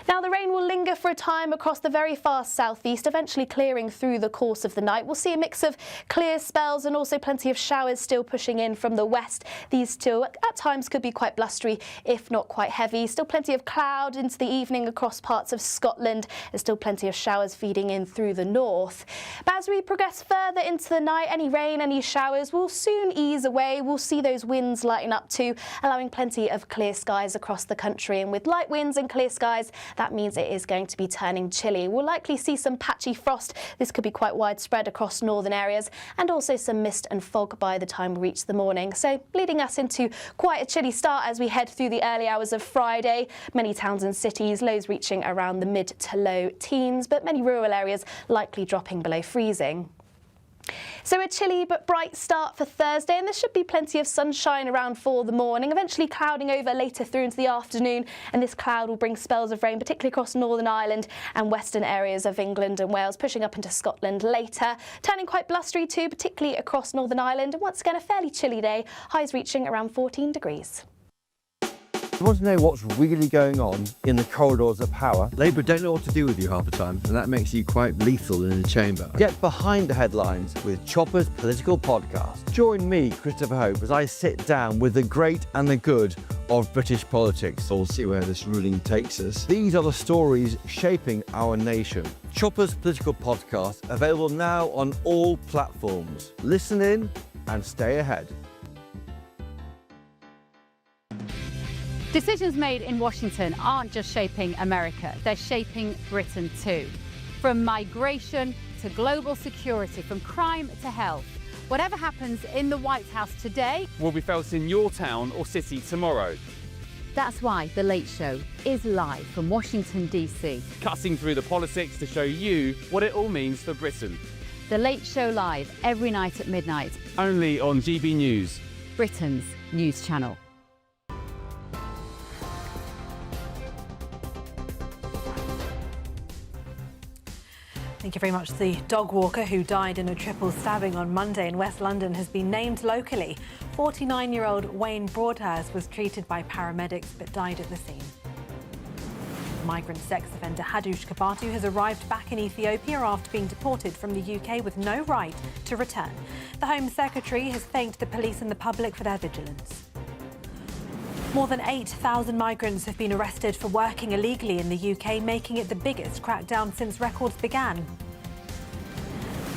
Now, the rain will linger for a time across the very fast southeast, eventually clearing through the course of the night. We'll see a mix of clear spells and also plenty of showers still pushing in from the west. These still at times could be quite blustery, if not quite heavy. Still plenty of cloud into the evening across parts of Scotland. There's still plenty of showers feeding in through the north. But as we progress further into the night, any rain, any showers will soon ease away. We'll see those winds lighten up too, allowing plenty of clear skies across the country. And with light winds and clear skies, that means it is going to be turning chilly. We'll likely see some patchy frost. This could be quite widespread across northern areas, and also some mist and fog by the time we reach the morning. So leading us into quite a chilly start as we head through the early hours of Friday. Many towns and cities, lows reaching around the mid to low teens, but many rural areas likely dropping below freezing. So a chilly but bright start for Thursday, and there should be plenty of sunshine around for the morning, eventually clouding over later through into the afternoon, and this cloud will bring spells of rain, particularly across Northern Ireland and western areas of England and Wales, pushing up into Scotland later, turning quite blustery too, particularly across Northern Ireland, and once again a fairly chilly day, highs reaching around 14 degrees. You want to know what's really going on in the corridors of power? Labour don't know what to do with you half the time, and that makes you quite lethal in the chamber. Get behind the headlines with Chopper's Political Podcast. Join me, Christopher Hope, as I sit down with the great and the good of British politics. We'll see where this ruling takes us. These are the stories shaping our nation. Chopper's Political Podcast, available now on all platforms. Listen in and stay ahead. Decisions made in Washington aren't just shaping America, they're shaping Britain too. From migration to global security, from crime to health. Whatever happens in the White House today will be felt in your town or city tomorrow. That's why The Late Show is live from Washington, D.C. Cutting through the politics to show you what it all means for Britain. The Late Show live every night at midnight. Only on GB News, Britain's news channel. Thank you very much. The dog walker who died in a triple stabbing on Monday in West London has been named locally. 49-year-old Wayne Broadhurst was treated by paramedics but died at the scene. Migrant sex offender Hadush Kabatu has arrived back in Ethiopia after being deported from the UK with no right to return. The Home Secretary has thanked the police and the public for their vigilance. More than 8,000 migrants have been arrested for working illegally in the UK, making it the biggest crackdown since records began.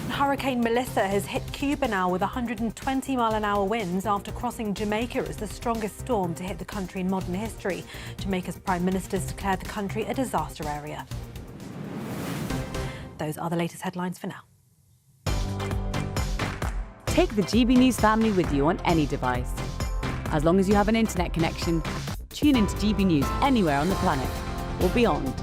Hurricane Melissa has hit Cuba now with 120-mile-an-hour winds after crossing Jamaica as the strongest storm to hit the country in modern history. Jamaica's Prime Minister's declared the country a disaster area. Those are the latest headlines for now. Take the GB News family with you on any device. As long as you have an internet connection, tune into GB News anywhere on the planet or beyond.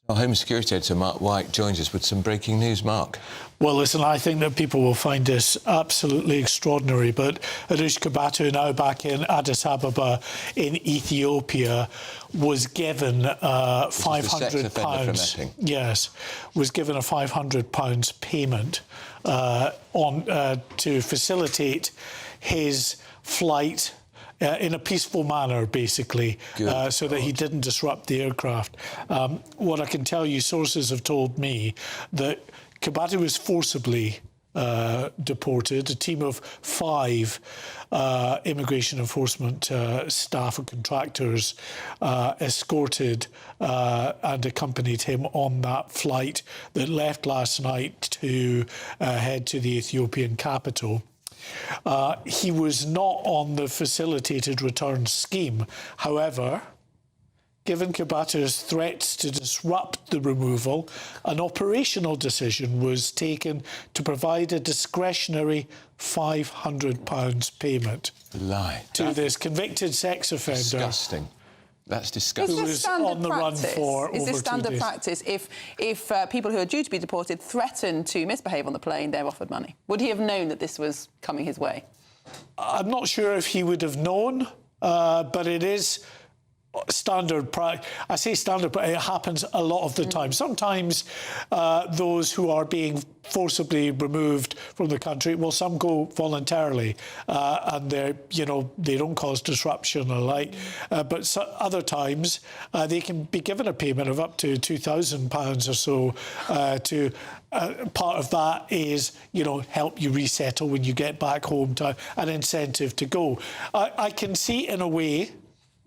Our Home Security Editor, Mark White, joins us with some breaking news. Mark. Well, listen, I think that people will find this absolutely extraordinary, but Hadush Kabatu, now back in Addis Ababa in Ethiopia, was given £500. Yes, was given a £500 payment to facilitate his flight in a peaceful manner, basically, so that he didn't disrupt the aircraft. What I can tell you, sources have told me that Kabatu was forcibly deported. A team of 5 immigration enforcement staff and contractors escorted and accompanied him on that flight that left last night to head to the Ethiopian capital. He was not on the facilitated return scheme. However, given Kabatu's threats to disrupt the removal, an operational decision was taken to provide a discretionary £500 payment to this convicted sex offender. Disgusting. That's disgusting. Is this standard on the practice? run for Is over this 2 standard days. practice? If people who are due to be deported threaten to misbehave on the plane, they're offered money. Would he have known that this was coming his way? I'm not sure if he would have known, but it is standard practice. I say standard, but it happens a lot of the time. Sometimes those who are being forcibly removed from the country, well, some go voluntarily, and they don't cause disruption or but other times they can be given a payment of up to £2,000 or so to. Part of that is, help you resettle when you get back home, to an incentive to go. I can see, in a way,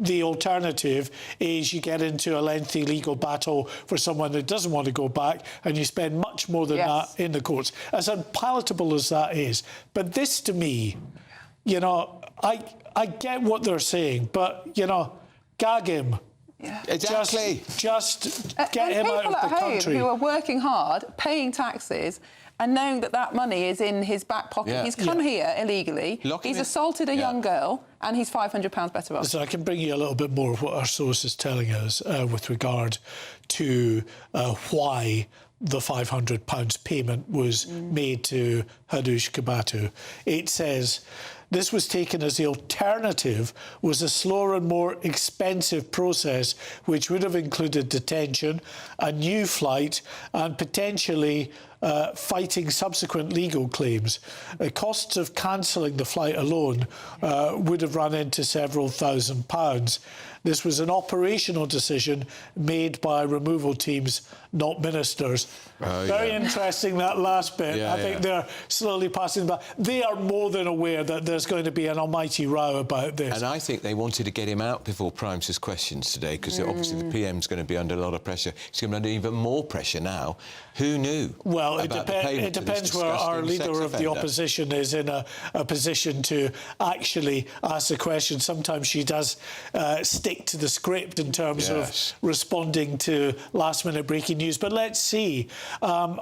the alternative is you get into a lengthy legal battle for someone that doesn't want to go back, and you spend much more than that in the courts. As unpalatable as that is. But this, to me, I get what they're saying, but, gag him. Yeah. Exactly. Just get him out of the country. People at home who are working hard, paying taxes, and knowing that that money is in his back pocket. Yeah. He's come here illegally. He's assaulted a young girl, and he's £500 better off. So I can bring you a little bit more of what our source is telling us with regard to why the £500 payment was made to Hadush Kabatu. It says, this was taken as the alternative was a slower and more expensive process, which would have included detention, a new flight, and potentially fighting subsequent legal claims. The costs of cancelling the flight alone would have run into several £1,000s. This was an operational decision made by removal teams, not ministers. Very interesting, that last bit. I think they're slowly passing that. They are more than aware that there's going to be an almighty row about this. And I think they wanted to get him out before Prime Minister's questions today, because obviously the PM's going to be under a lot of pressure. He's going to be under even more pressure now. Who knew? Well, it depends where our leader of the opposition is in a position to actually ask the question. Sometimes she does stick to the script in terms of responding to last-minute breaking news. But let's see. I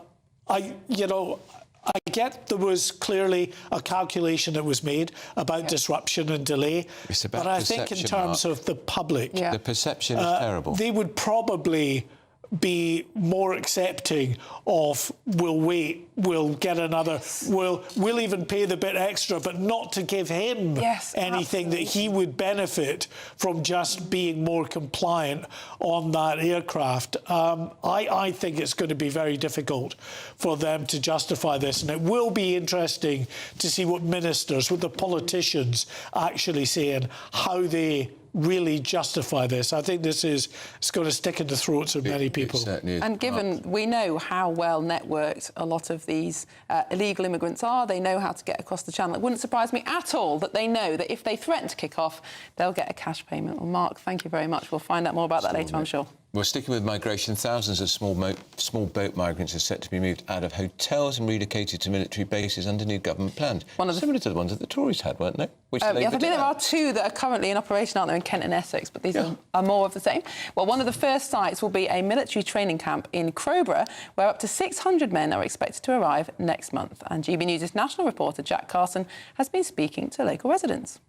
get there was clearly a calculation that was made about disruption and delay. It's about but I think in terms of the public... The perception is terrible. They would probably be more accepting of, we'll wait, we'll get another, we'll even pay the bit extra, but not to give him anything that he would benefit from just being more compliant on that aircraft. I think it's going to be very difficult for them to justify this, and it will be interesting to see what ministers, what the politicians actually say and how they really justify this. I think this is, it's going to stick in the throats of many people. And given we know how well networked a lot of these illegal immigrants are, they know how to get across the channel. It wouldn't surprise me at all that they know that if they threaten to kick off, they'll get a cash payment. Well, Mark, thank you very much. We'll find out more about that later, I'm sure. Well, sticking with migration, thousands of small boat migrants are set to be moved out of hotels and relocated to military bases under new government plans. Similar to the ones that the Tories had, weren't they? Which I think there are two that are currently in operation, aren't there, in Kent and Essex, but these are more of the same. Well, one of the first sites will be a military training camp in Crowborough, where up to 600 men are expected to arrive next month. And GB News' national reporter, Jack Carson, has been speaking to local residents.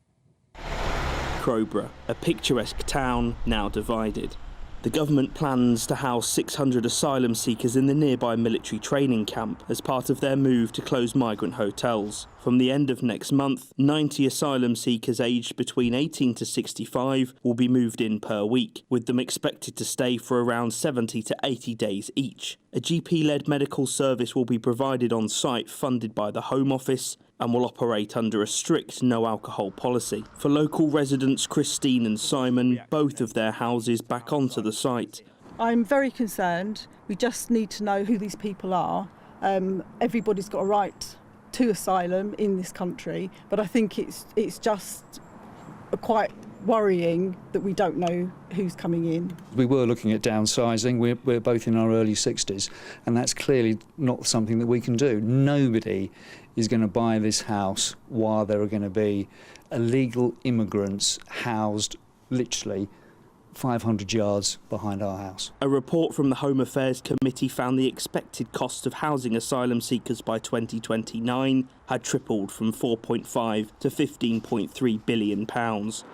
Crowborough, a picturesque town now divided. The government plans to house 600 asylum seekers in the nearby military training camp as part of their move to close migrant hotels. From the end of next month, 90 asylum seekers aged between 18 to 65 will be moved in per week, with them expected to stay for around 70 to 80 days each. A GP-led medical service will be provided on site, funded by the Home Office, and will operate under a strict no-alcohol policy. For local residents Christine and Simon, both of their houses back onto the site. I'm very concerned. We just need to know who these people are. Everybody's got a right to asylum in this country, but I think it's just quite worrying that we don't know who's coming in. We were looking at downsizing. We're both in our early 60s, and that's clearly not something that we can do. Nobody is going to buy this house while there are going to be illegal immigrants housed literally 500 yards behind our house. A report from the Home Affairs Committee found the expected cost of housing asylum seekers by 2029 had tripled from £4.5 to £15.3 billion.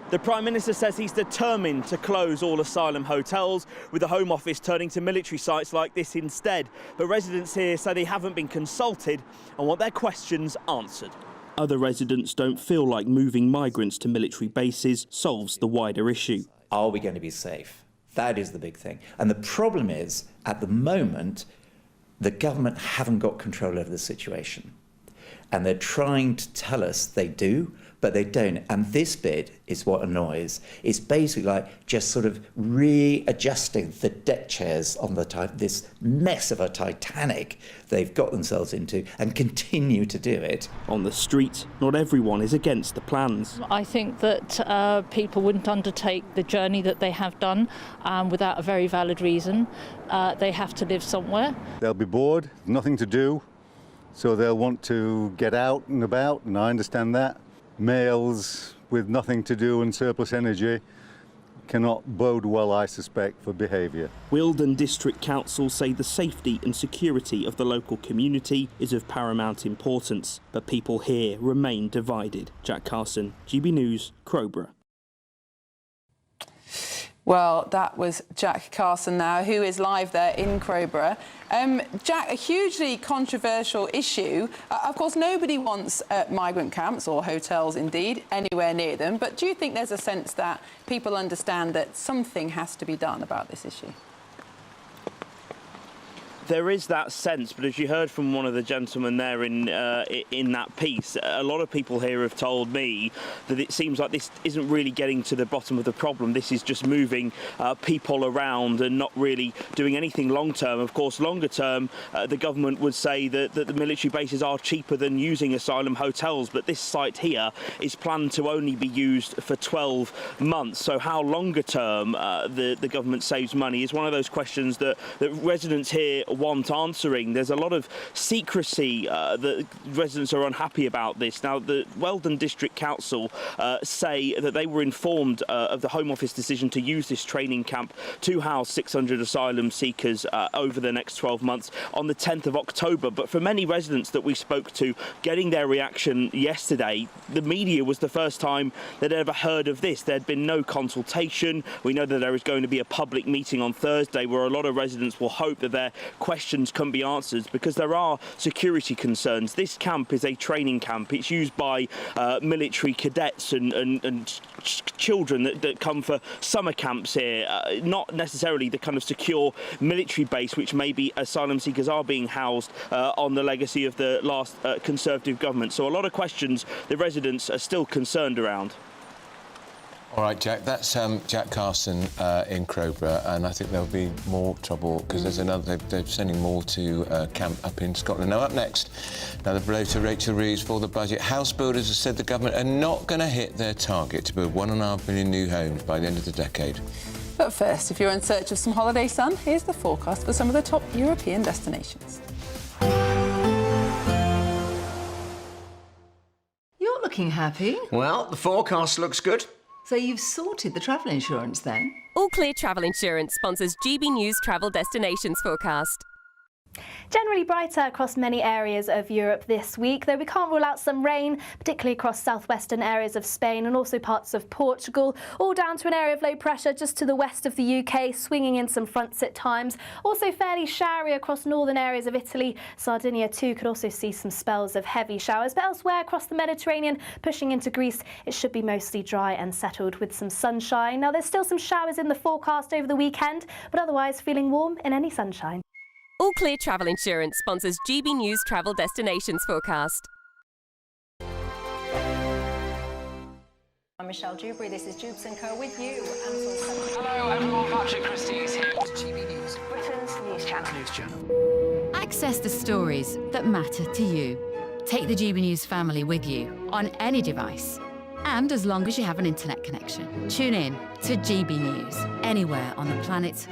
The Prime Minister says he's determined to close all asylum hotels, with the Home Office turning to military sites like this instead. But residents here say they haven't been consulted and want their questions answered. Other residents don't feel like moving migrants to military bases solves the wider issue. Are we going to be safe? That is the big thing. And the problem is, at the moment, the government haven't got control over the situation. And they're trying to tell us they do, but they don't. And this bit is what annoys. It's basically like just sort of readjusting the deck chairs on this mess of a Titanic they've got themselves into and continue to do it. On the street, not everyone is against the plans. I think that people wouldn't undertake the journey that they have done without a very valid reason. They have to live somewhere. They'll be bored, nothing to do, so they'll want to get out and about, and I understand that. Males with nothing to do and surplus energy cannot bode well, I suspect, for behaviour. Wealdon District Council say the safety and security of the local community is of paramount importance, but people here remain divided. Jack Carson, GB News, Crowborough. Well, that was Jack Carson now, who is live there in Crowborough. Jack, a hugely controversial issue. Of course, nobody wants migrant camps, or hotels indeed, anywhere near them. But do you think there's a sense that people understand that something has to be done about this issue? There is that sense, but as you heard from one of the gentlemen there in that piece, a lot of people here have told me that it seems like this isn't really getting to the bottom of the problem. This is just moving people around and not really doing anything long term. Of course, longer term, the government would say that the military bases are cheaper than using asylum hotels, but this site here is planned to only be used for 12 months. So how longer term the government saves money is one of those questions that residents here want answering. There's a lot of secrecy that residents are unhappy about this. Now, the Weldon District Council say that they were informed of the Home Office decision to use this training camp to house 600 asylum seekers over the next 12 months on the 10th of October. But for many residents that we spoke to, getting their reaction yesterday, the media was the first time they'd ever heard of this. There'd been no consultation. We know that there is going to be a public meeting on Thursday where a lot of residents will hope that their questions can be answered, because there are security concerns. This camp is a training camp. It's used by military cadets and children that come for summer camps here, not necessarily the kind of secure military base which maybe asylum seekers are being housed on the legacy of the last Conservative government. So a lot of questions the residents are still concerned around. All right, Jack, that's Jack Carson in Crowborough, and I think there'll be more trouble because there's another. They're sending more to camp up in Scotland. Now, up next, another blow to Rachel Reeves for the budget. House builders have said the government are not going to hit their target to build 1.5 million new homes by the end of the decade. But first, if you're in search of some holiday sun, here's the forecast for some of the top European destinations. You're looking happy. Well, the forecast looks good. So you've sorted the travel insurance then? All Clear Travel Insurance sponsors GB News Travel Destinations Forecast. Generally brighter across many areas of Europe this week, though we can't rule out some rain, particularly across southwestern areas of Spain and also parts of Portugal, all down to an area of low pressure just to the west of the UK, swinging in some fronts at times. Also fairly showery across northern areas of Italy. Sardinia too could also see some spells of heavy showers, but elsewhere across the Mediterranean, pushing into Greece, it should be mostly dry and settled with some sunshine. Now, there's still some showers in the forecast over the weekend, but otherwise feeling warm in any sunshine. All Clear Travel Insurance sponsors GB News Travel Destinations Forecast. I'm Michelle Dewberry, this is Jubes & Co with you. Hello everyone, Patrick Christie is here. GB News, Britain's news channel. Access the stories that matter to you. Take the GB News family with you on any device. And as long as you have an internet connection. Tune in to GB News, anywhere on the planet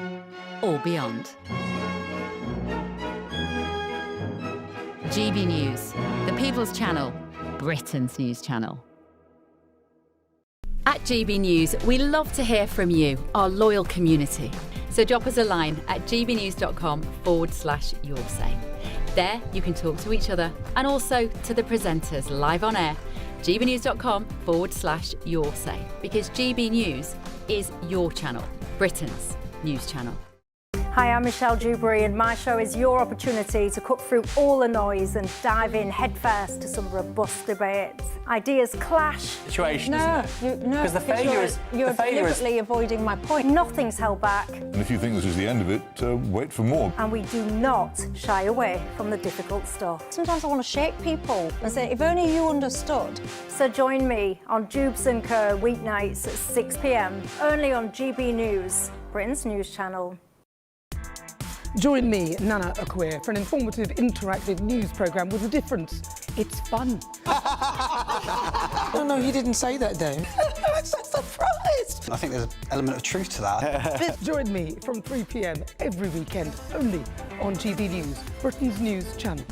or beyond. GB News, the People's Channel, Britain's news channel. At GB News, we love to hear from you, our loyal community. So drop us a line at gbnews.com/yoursay. There you can talk to each other and also to the presenters live on air. gbnews.com/yoursay, because GB News is your channel, Britain's news channel. Hi, I'm Michelle Dewberry and my show is your opportunity to cut through all the noise and dive in headfirst to some robust debates. Ideas clash. Situation, No, Because the failure is... You're deliberately avoiding my point. Nothing's held back. And if you think this is the end of it, wait for more. And we do not shy away from the difficult stuff. Sometimes I want to shake people and say, if only you understood. So join me on Jubes & Co weeknights at 6 p.m, only on GB News, Britain's news channel. Join me, Nana Akwe, for an informative, interactive news programme with a difference. It's fun. No, he didn't say that, Dave. I'm so surprised. I think there's an element of truth to that. Join me from 3 p.m. every weekend, only on GB News, Britain's news channel.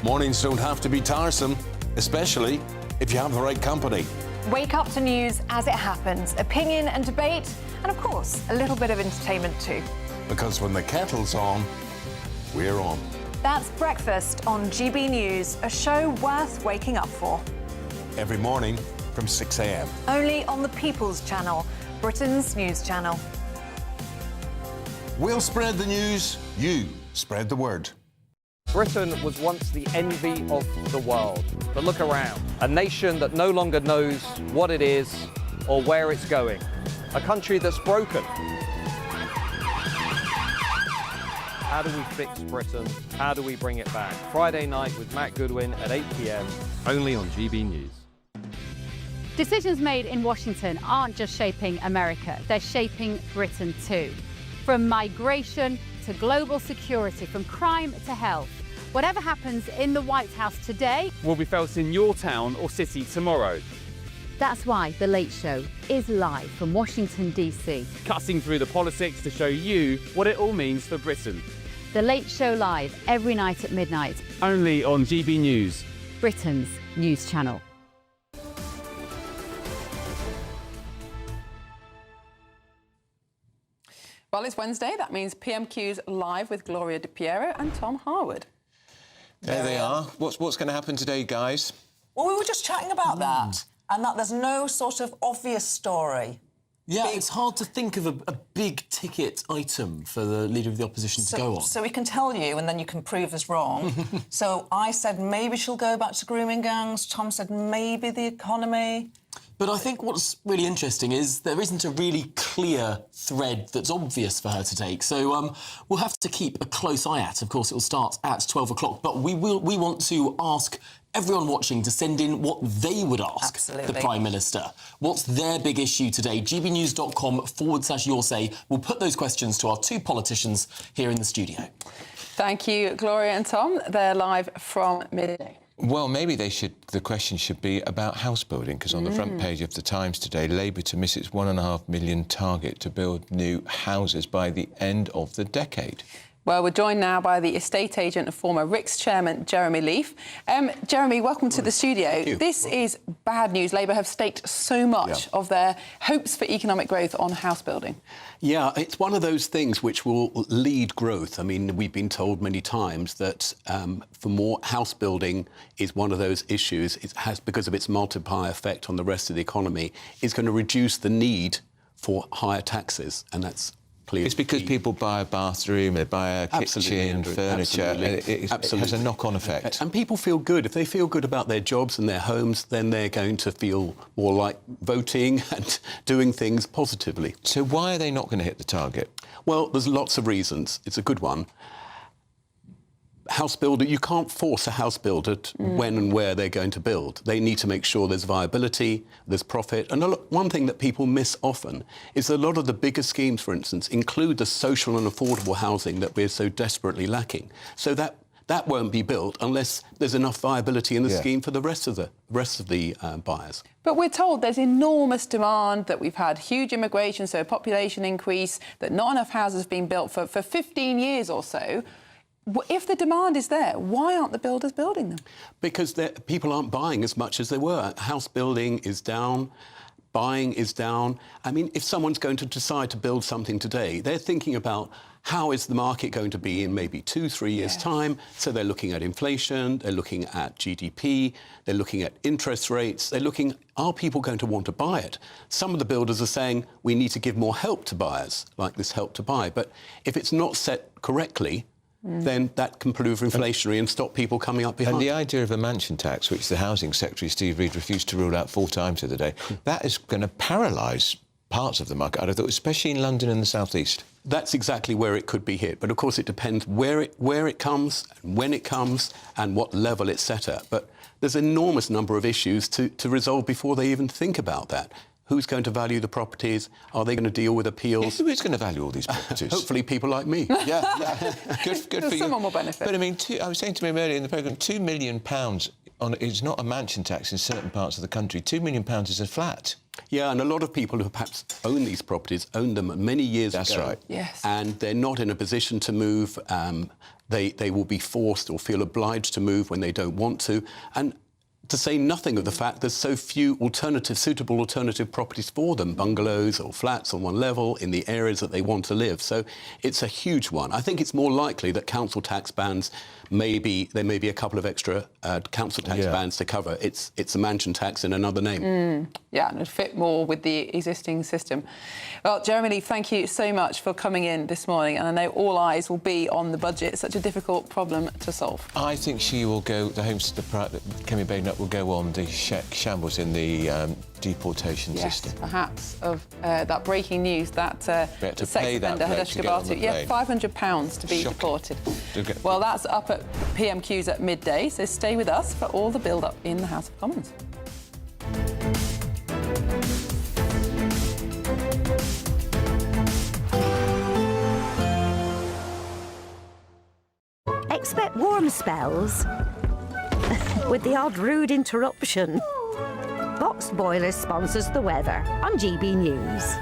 Mornings don't have to be tiresome, especially if you have the right company. Wake up to news as it happens, opinion and debate, and of course, a little bit of entertainment too. Because when the kettle's on, we're on. That's Breakfast on GB News, a show worth waking up for. Every morning from 6 a.m. Only on the People's Channel, Britain's news channel. We'll spread the news, you spread the word. Britain was once the envy of the world, but look around. A nation that no longer knows what it is or where it's going. A country that's broken. How do we fix Britain? How do we bring it back? Friday night with Matt Goodwin at 8 p.m, only on GB News. Decisions made in Washington aren't just shaping America, they're shaping Britain too. From migration to global security, from crime to health. Whatever happens in the White House today will be felt in your town or city tomorrow. That's why The Late Show is live from Washington, D.C. Cutting through the politics to show you what it all means for Britain. The Late Show live every night at midnight. Only on GB News, Britain's news channel. Well, it's Wednesday. That means PMQs live with Gloria Di Piero and Tom Harwood. There they are. What's going to happen today, guys? Well, we were just chatting about that, and that there's no sort of obvious story. Yeah, it's hard to think of a big-ticket item for the Leader of the Opposition to go on. So we can tell you, and then you can prove us wrong. So I said maybe she'll go back to grooming gangs. Tom said maybe the economy. But I think what's really interesting is there isn't a really clear thread that's obvious for her to take. So we'll have to keep a close eye at. Of course, it will start at 12 o'clock. But we want to ask everyone watching to send in what they would ask the Prime Minister. What's their big issue today? gbnews.com/your say. We'll put those questions to our two politicians here in the studio. Thank you, Gloria and Tom. They're live from midday. Well, maybe the question should be about house building, because on the front page of the Times today, Labour to miss its £1.5 million target to build new houses by the end of the decade. Well, we're joined now by the estate agent and former RICS chairman, Jeremy Leaf. Jeremy, welcome to the studio. This is bad news. Labour have staked so much of their hopes for economic growth on house building. Yeah, it's one of those things which will lead growth. I mean, we've been told many times that for more house building is one of those issues. It has, because of its multiplier effect on the rest of the economy, is going to reduce the need for higher taxes, and that's clear. It's because people buy a bathroom, they buy a kitchen, furniture. It has a knock-on effect. And people feel good. If they feel good about their jobs and their homes, then they're going to feel more like voting and doing things positively. So why are they not going to hit the target? Well, there's lots of reasons. It's a good one. House builder, you can't force a house builder when and where they're going to build. They need to make sure there's viability, there's profit. And one thing that people miss often is a lot of the bigger schemes, for instance, include the social and affordable housing that we're so desperately lacking. So that won't be built unless there's enough viability in the scheme for the rest of the buyers. But we're told there's enormous demand, that we've had huge immigration, so a population increase, that not enough houses have been built for 15 years or so. If the demand is there, why aren't the builders building them? Because people aren't buying as much as they were. House building is down, buying is down. I mean, if someone's going to decide to build something today, they're thinking about how is the market going to be in maybe 2-3 years' time. So they're looking at inflation, they're looking at GDP, they're looking at interest rates, they're looking, are people going to want to buy it? Some of the builders are saying we need to give more help to buyers, like this Help to Buy. But if it's not set correctly, then that can prove inflationary and stop people coming up behind. And the idea of a mansion tax, which the Housing Secretary, Steve Reed, refused to rule out 4 times the other day, that is going to paralyse parts of the market, I thought, especially in London and the South East. That's exactly where it could be hit. But, of course, it depends where it comes, and when it comes, and what level it's set at. But there's an enormous number of issues to resolve before they even think about that. Who's going to value the properties? Are they going to deal with appeals? Who is going to value all these properties? Hopefully people like me. Yeah. Good for you. Someone will benefit. But, I mean, I was saying to him earlier in the programme, £2 million is not a mansion tax in certain parts of the country. £2 million is a flat. Yeah, and a lot of people who perhaps own these properties own them many years ago. That's right. Yes. And they're not in a position to move. They will be forced or feel obliged to move when they don't want to. And to say nothing of the fact there's so few suitable alternative properties for them, bungalows or flats on one level in the areas that they want to live. So it's a huge one. I think it's more likely that council tax bans there may be a couple of extra council tax bans to cover. It's a mansion tax in another name. Yeah, and it'd fit more with the existing system. Well, Jeremy Leaf, thank you so much for coming in this morning, and I know all eyes will be on the budget. It's such a difficult problem to solve. I think she will go, the Home Minister, Kemi Badenoch, will go on the shambles in the deportation system. Perhaps of that breaking news that the sex offender Hadesh Gabatu, £500 to be deported. Well, that's up at PMQs at midday, so stay with us for all the build-up in the House of Commons. Expect warm spells with the odd rude interruption. But Box Boiler sponsors the weather on GB News.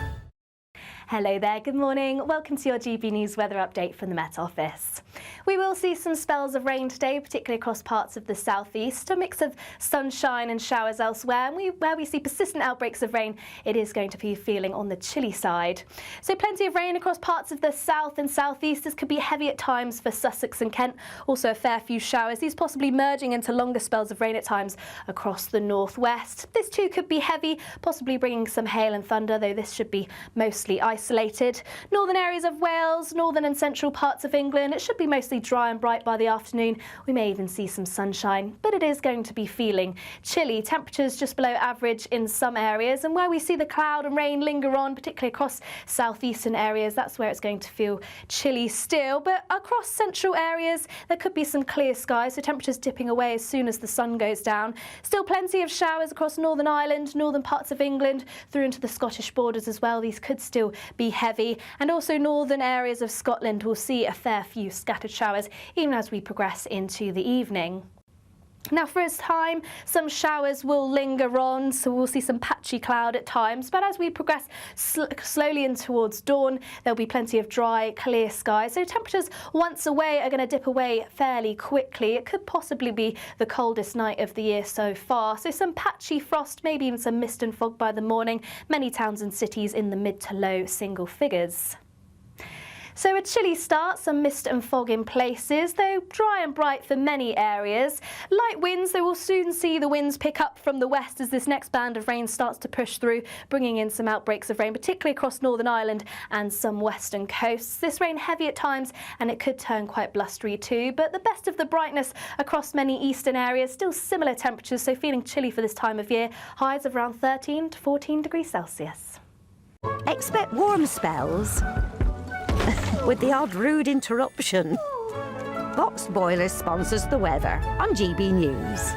Hello there, good morning. Welcome to your GB News weather update from the Met Office. We will see some spells of rain today, particularly across parts of the southeast, a mix of sunshine and showers elsewhere, and where we see persistent outbreaks of rain, it is going to be feeling on the chilly side. So plenty of rain across parts of the south and southeast. This could be heavy at times for Sussex and Kent, also a fair few showers, these possibly merging into longer spells of rain at times across the northwest. This too could be heavy, possibly bringing some hail and thunder, though this should be mostly isolated. Northern areas of Wales, northern and central parts of England, it should be mostly dry and bright by the afternoon. We may even see some sunshine, but it is going to be feeling chilly. Temperatures just below average in some areas, and where we see the cloud and rain linger on, particularly across southeastern areas, that's where it's going to feel chilly still. But across central areas, there could be some clear skies, so temperatures dipping away as soon as the sun goes down. Still plenty of showers across Northern Ireland, northern parts of England, through into the Scottish borders as well. These could still be heavy, and also northern areas of Scotland will see a fair few scattered showers even as we progress into the evening. Now for its time, some showers will linger on, so we'll see some patchy cloud at times, but as we progress slowly in towards dawn, there'll be plenty of dry, clear skies. So temperatures once away are going to dip away fairly quickly. It could possibly be the coldest night of the year so far. So some patchy frost, maybe even some mist and fog by the morning. Many towns and cities in the mid to low single figures. So a chilly start, some mist and fog in places, though dry and bright for many areas. Light winds, though we'll soon see the winds pick up from the west as this next band of rain starts to push through, bringing in some outbreaks of rain, particularly across Northern Ireland and some western coasts. This rain heavy at times, and it could turn quite blustery too, but the best of the brightness across many eastern areas, still similar temperatures, so feeling chilly for this time of year, highs of around 13 to 14 degrees Celsius. Expect warm spells with the odd rude interruption. Box Boiler sponsors the weather on GB News.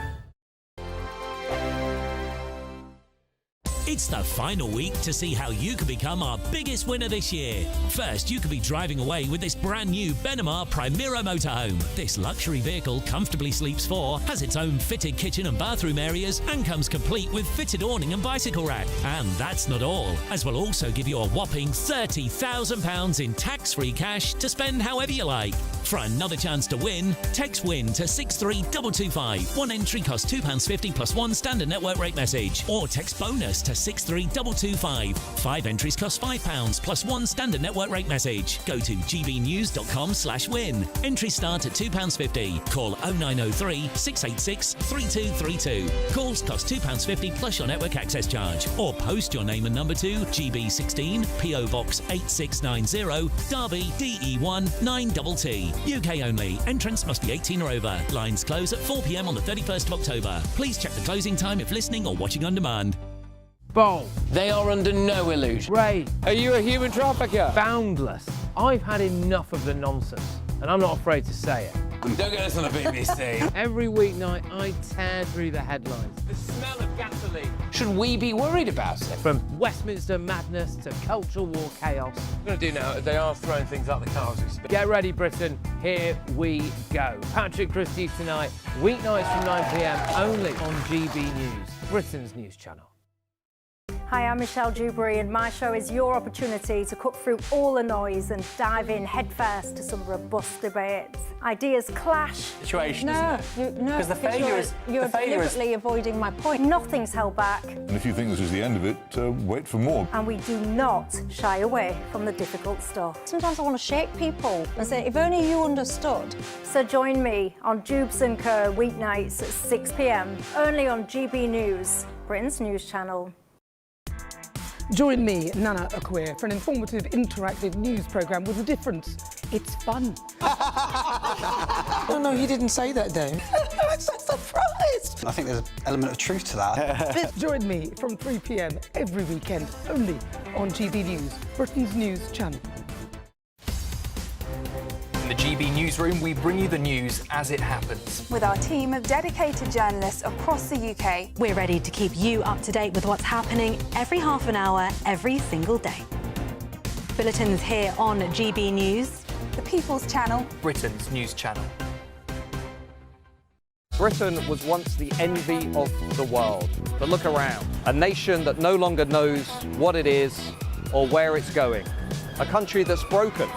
It's the final week to see how you can become our biggest winner this year. First, you could be driving away with this brand new Benamar Primera motorhome. This luxury vehicle comfortably sleeps four, has its own fitted kitchen and bathroom areas, and comes complete with fitted awning and bicycle rack. And that's not all, as we'll also give you a whopping £30,000 in tax-free cash to spend however you like. For another chance to win, text WIN to 63225. One entry costs £2.50 plus one standard network rate message, or text BONUS to 63225. 5 entries cost £5 plus one standard network rate message. Go to gbnews.com/win. Entries start at £2.50. Call 0903 686 3232. Calls cost £2.50 plus your network access charge. Or post your name and number to GB16 PO Box 8690 Derby DE1 9TT. UK only. Entrance must be 18 or over. Lines close at 4 p.m. on the 31st of October. Please check the closing time if listening or watching on demand. Bold. They are under no illusion. Ray. Are you a human trafficker? Boundless. I've had enough of the nonsense, and I'm not afraid to say it. Don't get us on the BBC. Every weeknight, I tear through the headlines. The smell of gasoline. Should we be worried about it? From Westminster madness to cultural war chaos. What we're going to do now is they are throwing things out the car as we speak. Get ready, Britain. Here we go. Patrick Christie tonight, weeknights from 9 p.m. only on GB News, Britain's news channel. Hi, I'm Michelle Dewberry, and my show is your opportunity to cut through all the noise and dive in headfirst to some robust debates. Ideas clash. Situation, isn't it? No, because the failure is you're deliberately avoiding my point. Nothing's held back. And if you think this is the end of it, wait for more. And we do not shy away from the difficult stuff. Sometimes I want to shake people and say, if only you understood. So join me on Jubes and Co weeknights at 6 p.m. only on GB News, Britain's news channel. Join me, Nana Akweer, for an informative, interactive news programme with a difference. It's fun. Oh no, he didn't say that, though. I'm so surprised. I think there's an element of truth to that. Join me from 3 p.m. every weekend, only on GB News, Britain's news channel. In the GB Newsroom, we bring you the news as it happens. With our team of dedicated journalists across the UK, we're ready to keep you up to date with what's happening every half an hour, every single day. Bulletins here on GB News, the People's Channel, Britain's news channel. Britain was once the envy of the world. But look around. A nation that no longer knows what it is or where it's going. A country that's broken.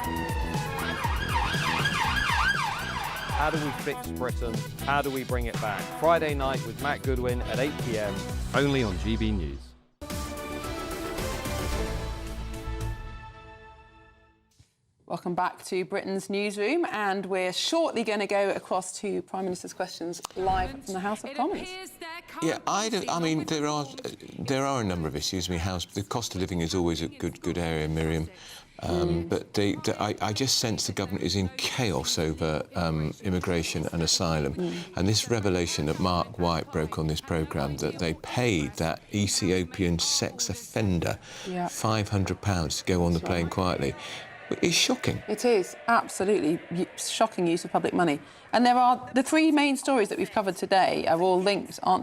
How do we fix Britain? How do we bring it back? Friday night with Matt Goodwin at 8 p.m. only on GB News. Welcome back to Britain's Newsroom, and we're shortly going to go across to Prime Minister's questions live from the House of Commons. Yeah, I mean, there are a number of issues. I mean, the cost of living is always a good area, Miriam. But I just sense the government is in chaos over immigration and asylum. And this revelation that Mark White broke on this programme, that they paid that Ethiopian sex offender £500 to go on the plane quietly, is shocking. It is absolutely shocking use of public money. And there are the three main stories that we've covered today are all linked, aren't